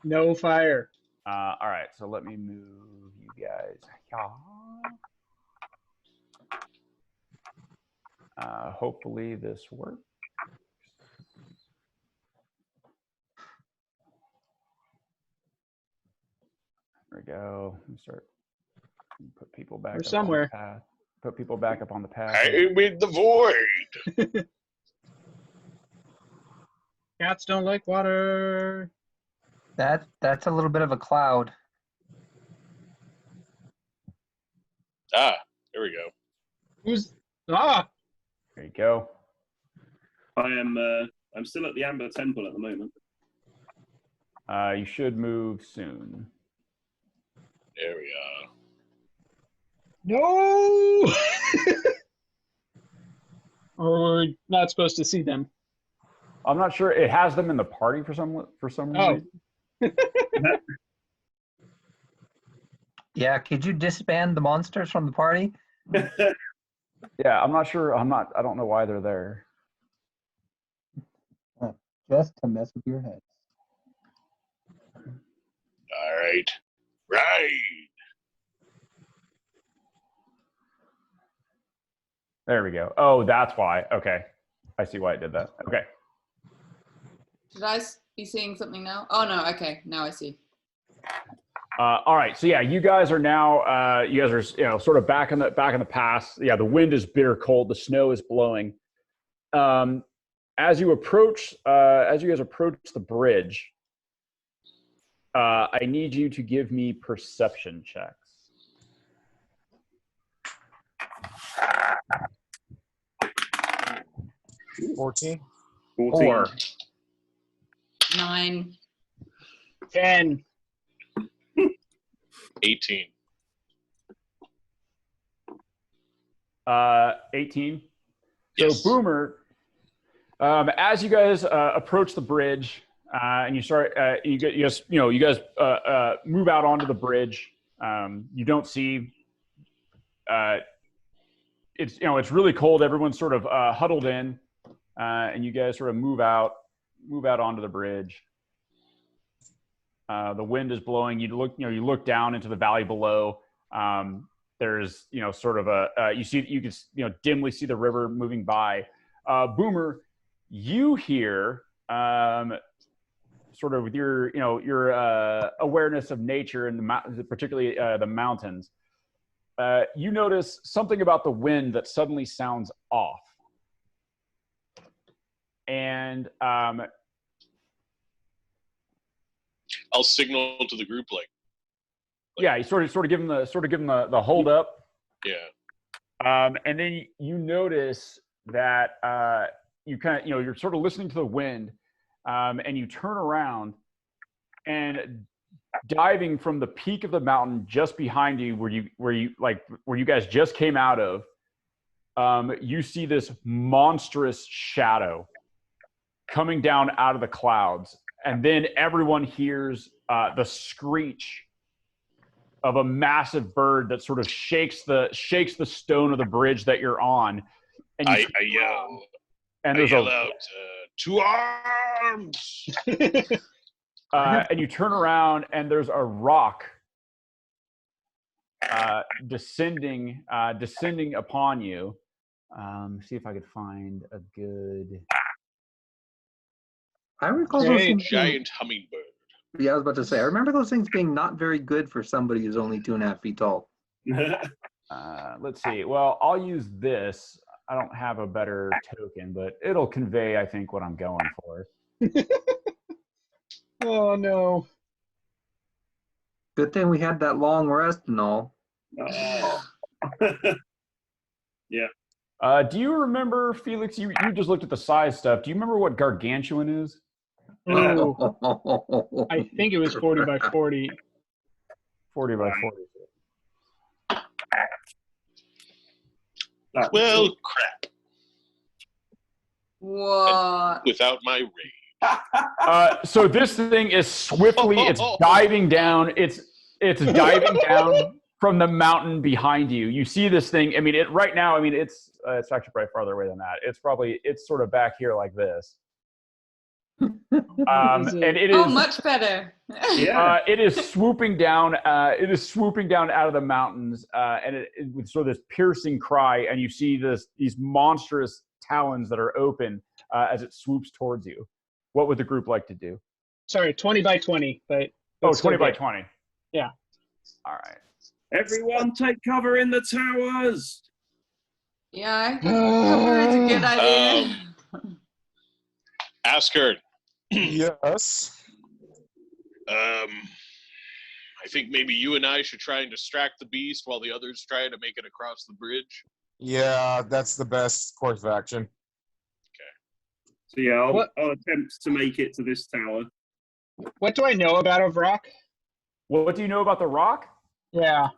No fire. All right, so let me move you guys. Hopefully this works. There we go. Let me start. Put people back up somewhere. on the path. Put people back up on the path. Hey, with the void. Cats don't like water. That's a little bit of a cloud. Ah, there we go. There you go. I'm still at the Amber Temple at the moment. You should move soon. There we are. No. Or we're not supposed to see them. I'm not sure. It has them in the party for some reason. Yeah, could you disband the monsters from the party? Yeah, I'm not sure. I don't know why they're there. Just to mess with your head. All right. Right. There we go. Oh, that's why. Okay. I see why it did that. Okay. Should I be seeing something now? Oh no, okay, now I see. All right. So yeah, you guys are now. You guys are sort of back in the pass. Yeah, the wind is bitter cold. The snow is blowing. As you guys approach the bridge, I need you to give me perception checks. 14. 4. 9. 10. 18. 18. Yes. So Boomer, as you guys approach the bridge and you start, you guys move out onto the bridge. You don't see. It's really cold. Everyone's sort of huddled in, and you guys sort of move out onto the bridge. The wind is blowing. You look down into the valley below. There's sort of you can dimly see the river moving by. Boomer, you hear sort of with your awareness of nature and particularly the mountains. You notice something about the wind that suddenly sounds off, and I'll signal to the group like yeah, you sort of give them the hold up. Yeah. And then you notice that you kind of you're sort of listening to the wind, and you turn around, and diving from the peak of the mountain just behind you, where you guys just came out of, you see this monstrous shadow coming down out of the clouds, and then everyone hears the screech of a massive bird that sort of shakes the stone of the bridge that you're on. And I yell. And I yell out, to arms! And you turn around, and there's a rock descending upon you. See if I could find a good. I recall those things Giant hummingbird. Yeah, I was about to say. I remember those things being not very good for somebody who's only 2.5 feet tall. Let's see. Well, I'll use this. I don't have a better token, but it'll convey, I think, what I'm going for. Oh no! Good thing we had that long rest and all. Yeah. Do you remember, Felix? You just looked at the size stuff. Do you remember what gargantuan is? Ooh, I think it was 40 by 40. 40 by 40. Well, crap. What? Without my rage. So this thing is swiftly. It's diving down. It's diving down from the mountain behind you. You see this thing. I mean, right now. I mean, it's actually probably farther away than that. It's sort of back here like this. And it is much better. it is swooping down. It is swooping down out of the mountains, and it with sort of this piercing cry. And you see these monstrous talons that are open as it swoops towards you. What would the group like to do? Sorry, 20 by 20. But 20 by 20. Yeah. All right. Everyone, take cover in the towers. Yeah, I think cover is a good idea. Asker. Yes. I think maybe you and I should try and distract the beast while the others try to make it across the bridge. Yeah, that's the best course of action. So yeah, I'll attempt to make it to this tower. What do I know about a rock? What do you know about the rock? Yeah.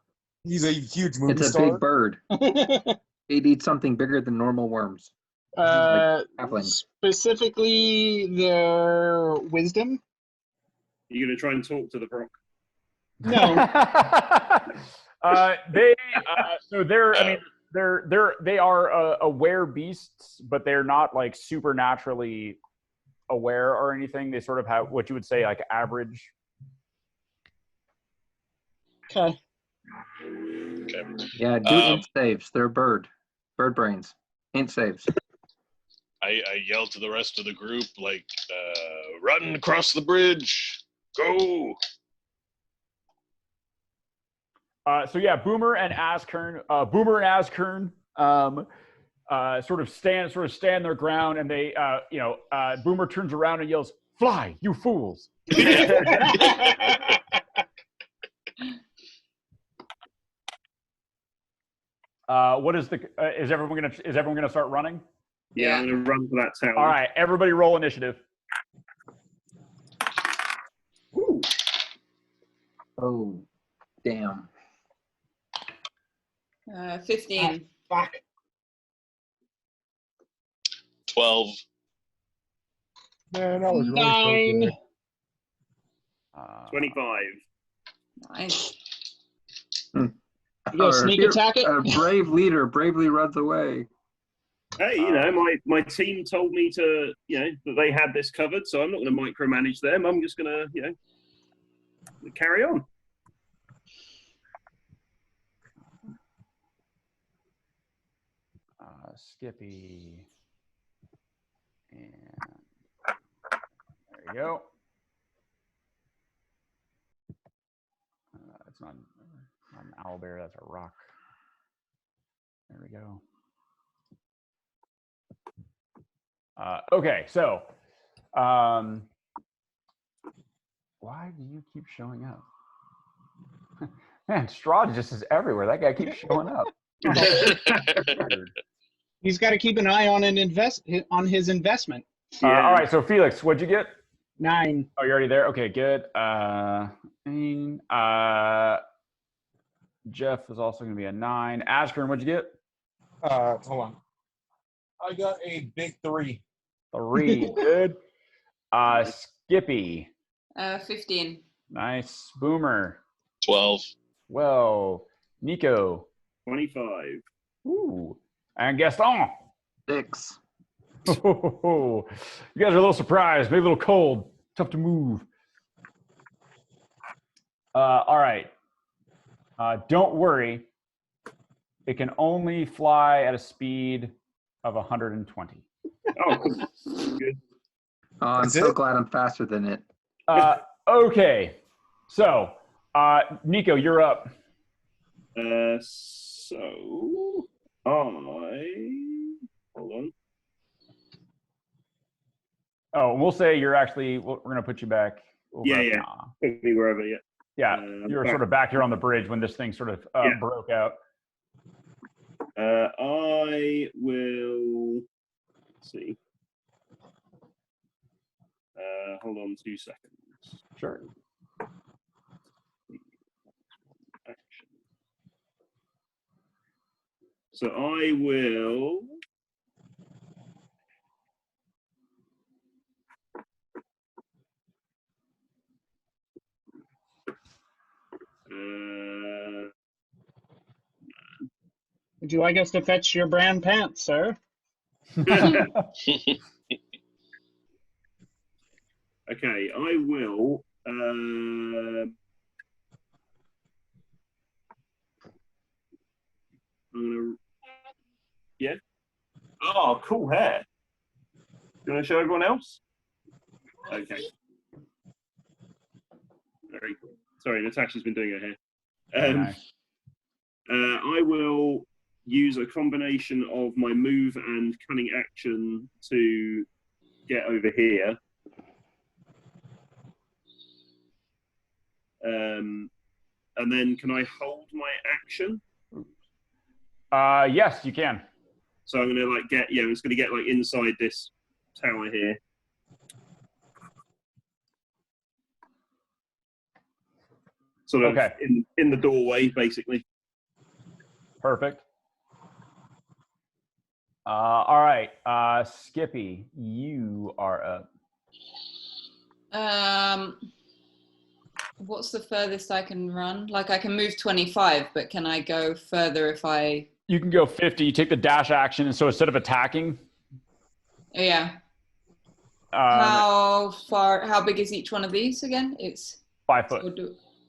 He's a huge movie It's a star. big bird. It eats something bigger than normal worms. Halflings. Specifically, their wisdom. You're gonna try and talk to the rock. No. They are aware beasts, but they're not like supernaturally aware or anything. They sort of have what you would say like average. Okay. Yeah, do int saves. They're bird brains. Int saves. I yell to the rest of the group, like, run across the bridge. Go. So yeah, Boomer and Askern sort of stand their ground, and they Boomer turns around and yells, "Fly, you fools!" What is is everyone gonna start running? Yeah, I'm gonna run for that tower. All right, everybody roll initiative. Ooh. Oh, damn. 15. Fuck. 12. Man, I was 9. really 25. Nice. You go sneak attack it? A brave leader bravely runs away. Hey, my team told me to, that they had this covered, so I'm not going to micromanage them. I'm just going to, carry on. Skippy. And there you go. It's not an owlbear, that's a rock. There we go. Okay, so why do you keep showing up? Man, Strahd just is everywhere. That guy keeps showing up. He's got to keep an eye on on his investment. All right, so Felix, what'd you get? 9. Oh, you're already there? Okay, good. Jeff is also going to be a 9. Askern, what'd you get? hold on. I got a big 3. 3, good. Skippy. 15. Nice. Boomer. 12. Well, Nico. 25. Ooh. And Gaston. 6. You guys are a little surprised, maybe a little cold. Tough to move. All right. Don't worry. It can only fly at a speed of 120. Oh, good. Oh, I'm so glad I'm faster than it. Okay. So, Nico, you're up. Hold on. Oh, we'll say you're actually, we're going to put you back. Yeah. Put me wherever, yeah. Yeah, you were sort of back here on the bridge when this thing sort of broke out. I will see. Hold on 2 seconds. Sure. Action. So I will. Would you like us to fetch your brand pants, sir? Okay, I will. I'm gonna. Yeah. Oh, cool hair. You want to show everyone else? Okay. Very cool. Sorry, Natasha's been doing her hair. Nice. I will use a combination of my move and cunning action to get over here. And then can I hold my action? Yes, you can. So I'm gonna I'm just gonna get inside this tower here. Sort of Okay. in the doorway, basically. Perfect. All right, Skippy, you are up. What's the furthest I can run? Like I can move 25, but can I go further if I? You can go 50. You take the dash action, and so instead of attacking, Yeah. How big is each one of these again? It's 5 foot.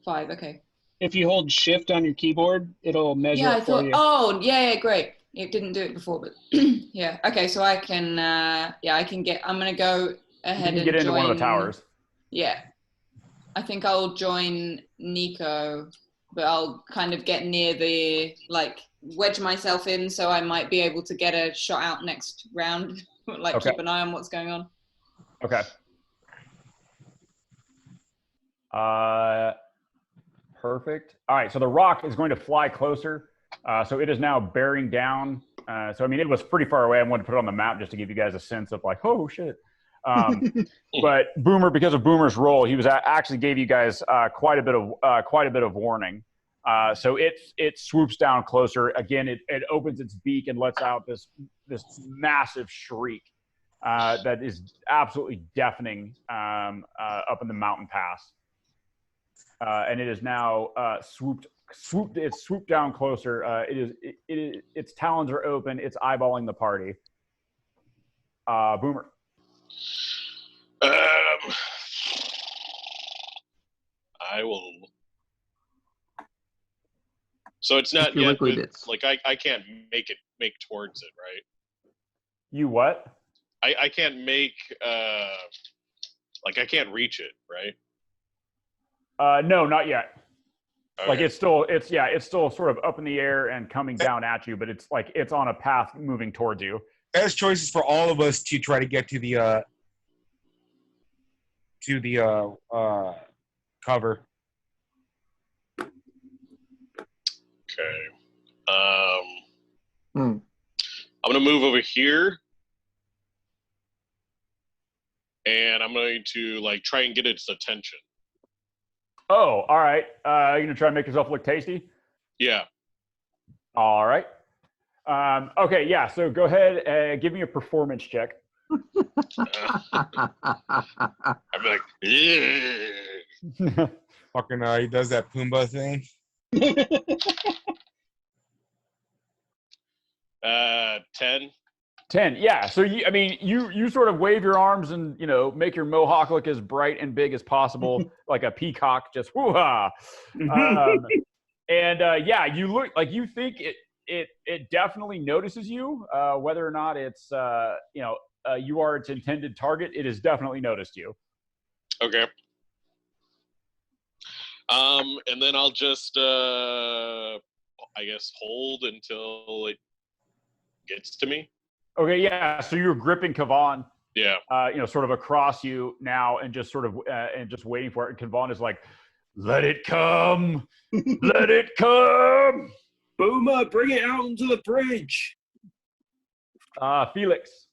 5. Okay. If you hold shift on your keyboard, it'll measure it for you. Oh, yeah, great. It didn't do it before, but yeah. Okay, so I can, I can get. I'm gonna go ahead you can get and into one of the towers. Yeah, I think I'll join Nico, but I'll kind of get near wedge myself in, so I might be able to get a shot out next round. Keep an eye on what's going on. Okay. Perfect. All right, so the rock is going to fly closer. So it is now bearing down. So, I mean, it was pretty far away. I wanted to put it on the map just to give you guys a sense of oh, shit. But Boomer, because of Boomer's role, he was actually gave you guys quite a bit of warning. So it swoops down closer. Again, it opens its beak and lets out this massive shriek that is absolutely deafening up in the mountain pass. And it is now swooped down closer. Its talons are open. It's eyeballing the party. Boomer. I will. So it's not yet. I can't make towards it, right? You what? I can't make. I can't reach it, right? No, not yet. Okay. It's still sort of up in the air and coming down at you, but it's on a path moving towards you. There's choices for all of us to try to get to the cover. Okay. I'm gonna move over here, and I'm going to try and get its attention. Oh, all right. You're gonna try and make yourself look tasty? Yeah. All right. Okay, yeah. So go ahead and give me a performance check. I'm like, yeah. Fucking he does that Pumbaa thing. 10. 10. Yeah. So you sort of wave your arms and make your mohawk look as bright and big as possible, like a peacock, just whoo-ha. You look like you think it definitely notices you. Whether or not it's you are its intended target, it has definitely noticed you. Okay. And then I'll just I guess hold until it gets to me. Okay, yeah. So you're gripping Kavan. Yeah. Sort of across you now, and just sort of and just waiting for it. And Kavan is like, "Let it come, let it come." Boomer, bring it out onto the bridge. Felix.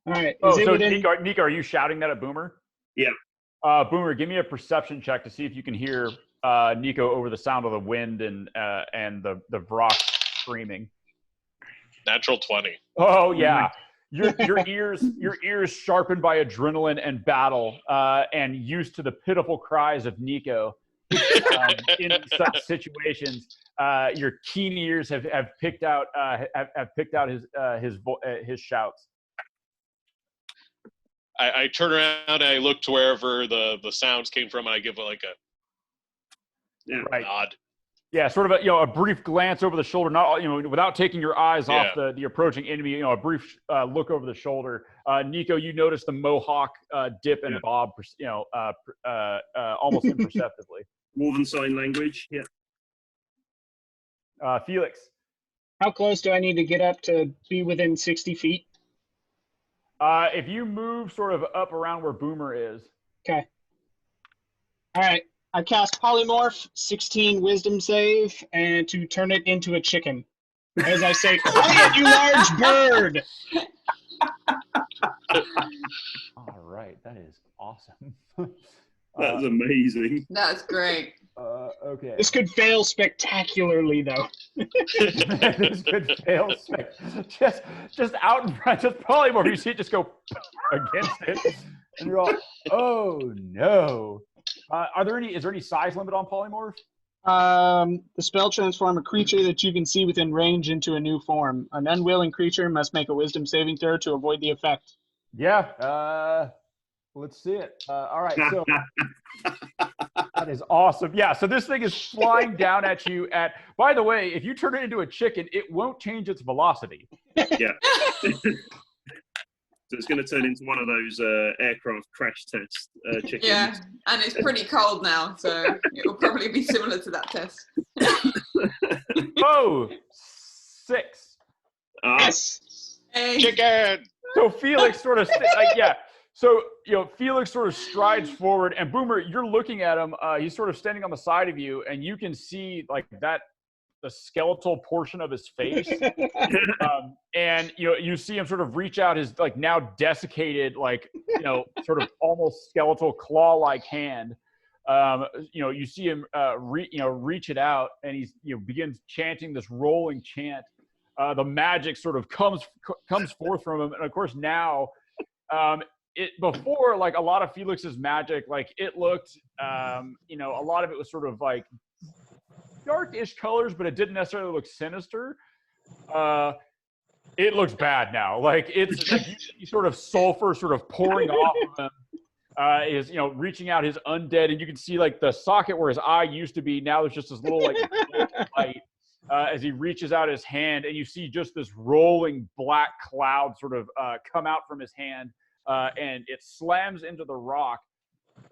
All right. Oh, so Nico, are you shouting that at Boomer? Yeah. Boomer, give me a perception check to see if you can hear Nico over the sound of the wind and the Vrock screaming. Natural 20. Oh yeah, your ears sharpened by adrenaline and battle, and used to the pitiful cries of Nico in such situations. Your keen ears have picked out his shouts. I turn around and I look to wherever the sounds came from, and I give like a nod. Yeah, sort of a brief glance over the shoulder, not without taking your eyes off the approaching enemy. A brief look over the shoulder. Nico, you notice the mohawk dip and bob, almost imperceptibly. More than sign language. Yeah. Felix, how close do I need to get up to be within 60 feet? If you move sort of up around where Boomer is. Okay. All right. I cast Polymorph, 16 Wisdom save, and to turn it into a chicken. As I say, quiet, you large bird! All right, that is awesome. That's amazing. That's great. Okay. This could fail spectacularly, though. This could fail just out in front, just Polymorph. You see it just go against it, and you're all, oh no. Is there any size limit on Polymorph? The spell transform a creature that you can see within range into a new form. An unwilling creature must make a Wisdom saving throw to avoid the effect. Yeah. Let's see it. All right. So that is awesome. Yeah. So this thing is flying down at you. By the way, if you turn it into a chicken, it won't change its velocity. Yeah. So it's going to turn into one of those aircraft crash test chickens. Yeah, and it's pretty cold now, so it will probably be similar to that test. Oh, 6. Yes. Hey. Chicken. So Felix sort of So Felix sort of strides forward, and Boomer, you're looking at him. He's sort of standing on the side of you, and you can see like the skeletal portion of his face, and you see him sort of reach out his like now desiccated, like sort of almost skeletal claw-like hand. You see him reach it out, and he's begins chanting this rolling chant. The magic sort of comes forth from him, and of course now, before like a lot of Felix's magic, like it looked, a lot of it was sort of like darkish colors, but it didn't necessarily look sinister. It looks bad now. Like it's like you sort of sulfur sort of pouring off of him. Is reaching out his undead, and you can see like the socket where his eye used to be. Now there's just this little like light as he reaches out his hand, and you see just this rolling black cloud sort of come out from his hand, and it slams into the rock.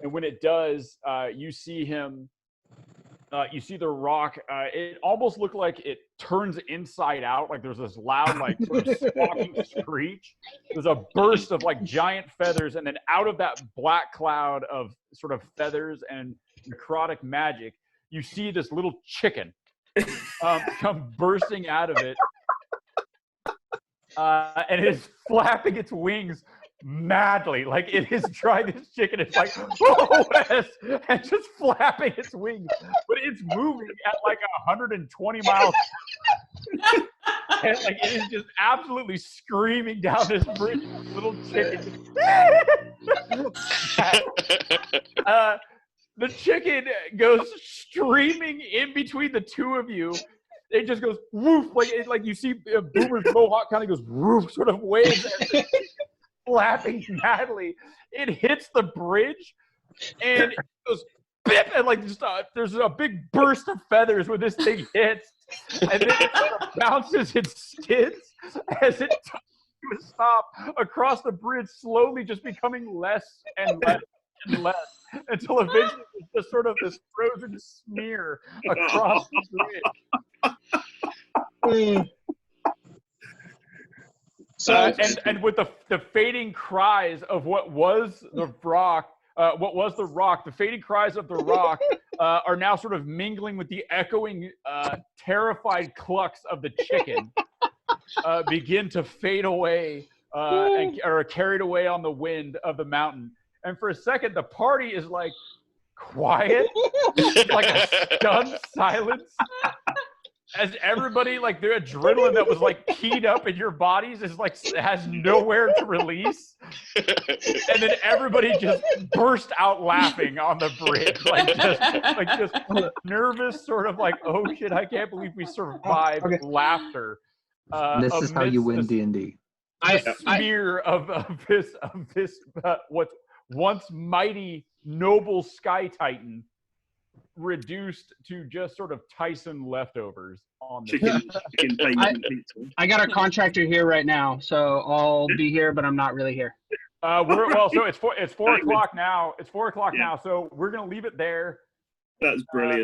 And when it does, you see him. You see the rock. It almost looked like it turns inside out. Like there's this loud, like sort of squawking screech. There's a burst of like giant feathers, and then out of that black cloud of sort of feathers and necrotic magic, you see this little chicken come bursting out of it, and it is flapping its wings madly. Like it is trying, this chicken is like, oh, yes, and just flapping its wings, but it's moving at like 120 miles and like it is just absolutely screaming down this bridge. Little chicken. The chicken goes streaming in between the two of you. It just goes woof, like you see Boomer's mohawk kind of goes woof, sort of waves and flapping madly. It hits the bridge and it goes bip, and like just there's a big burst of feathers when this thing hits, and then it sort of bounces its skids as it to a stop across the bridge, slowly just becoming less and less and less until eventually it's just sort of this frozen smear across the bridge. So and with the fading cries of what was the rock, the fading cries of the rock are now sort of mingling with the echoing, terrified clucks of the chicken, begin to fade away and are carried away on the wind of the mountain. And for a second, the party is like quiet, like a stunned silence. As everybody, like the adrenaline that was like keyed up in your bodies is like has nowhere to release, and then everybody just burst out laughing on the bridge, like just nervous, sort of like, oh shit, I can't believe we survived laughter. This is how you win D&D. D&D. The smear of this what once mighty noble Sky Titan reduced to just sort of Tyson leftovers on the Chicken I got a contractor here right now, so I'll be here, but I'm not really here. So it's 4 o'clock now. It's 4 o'clock now, so we're gonna leave it there. That's brilliant.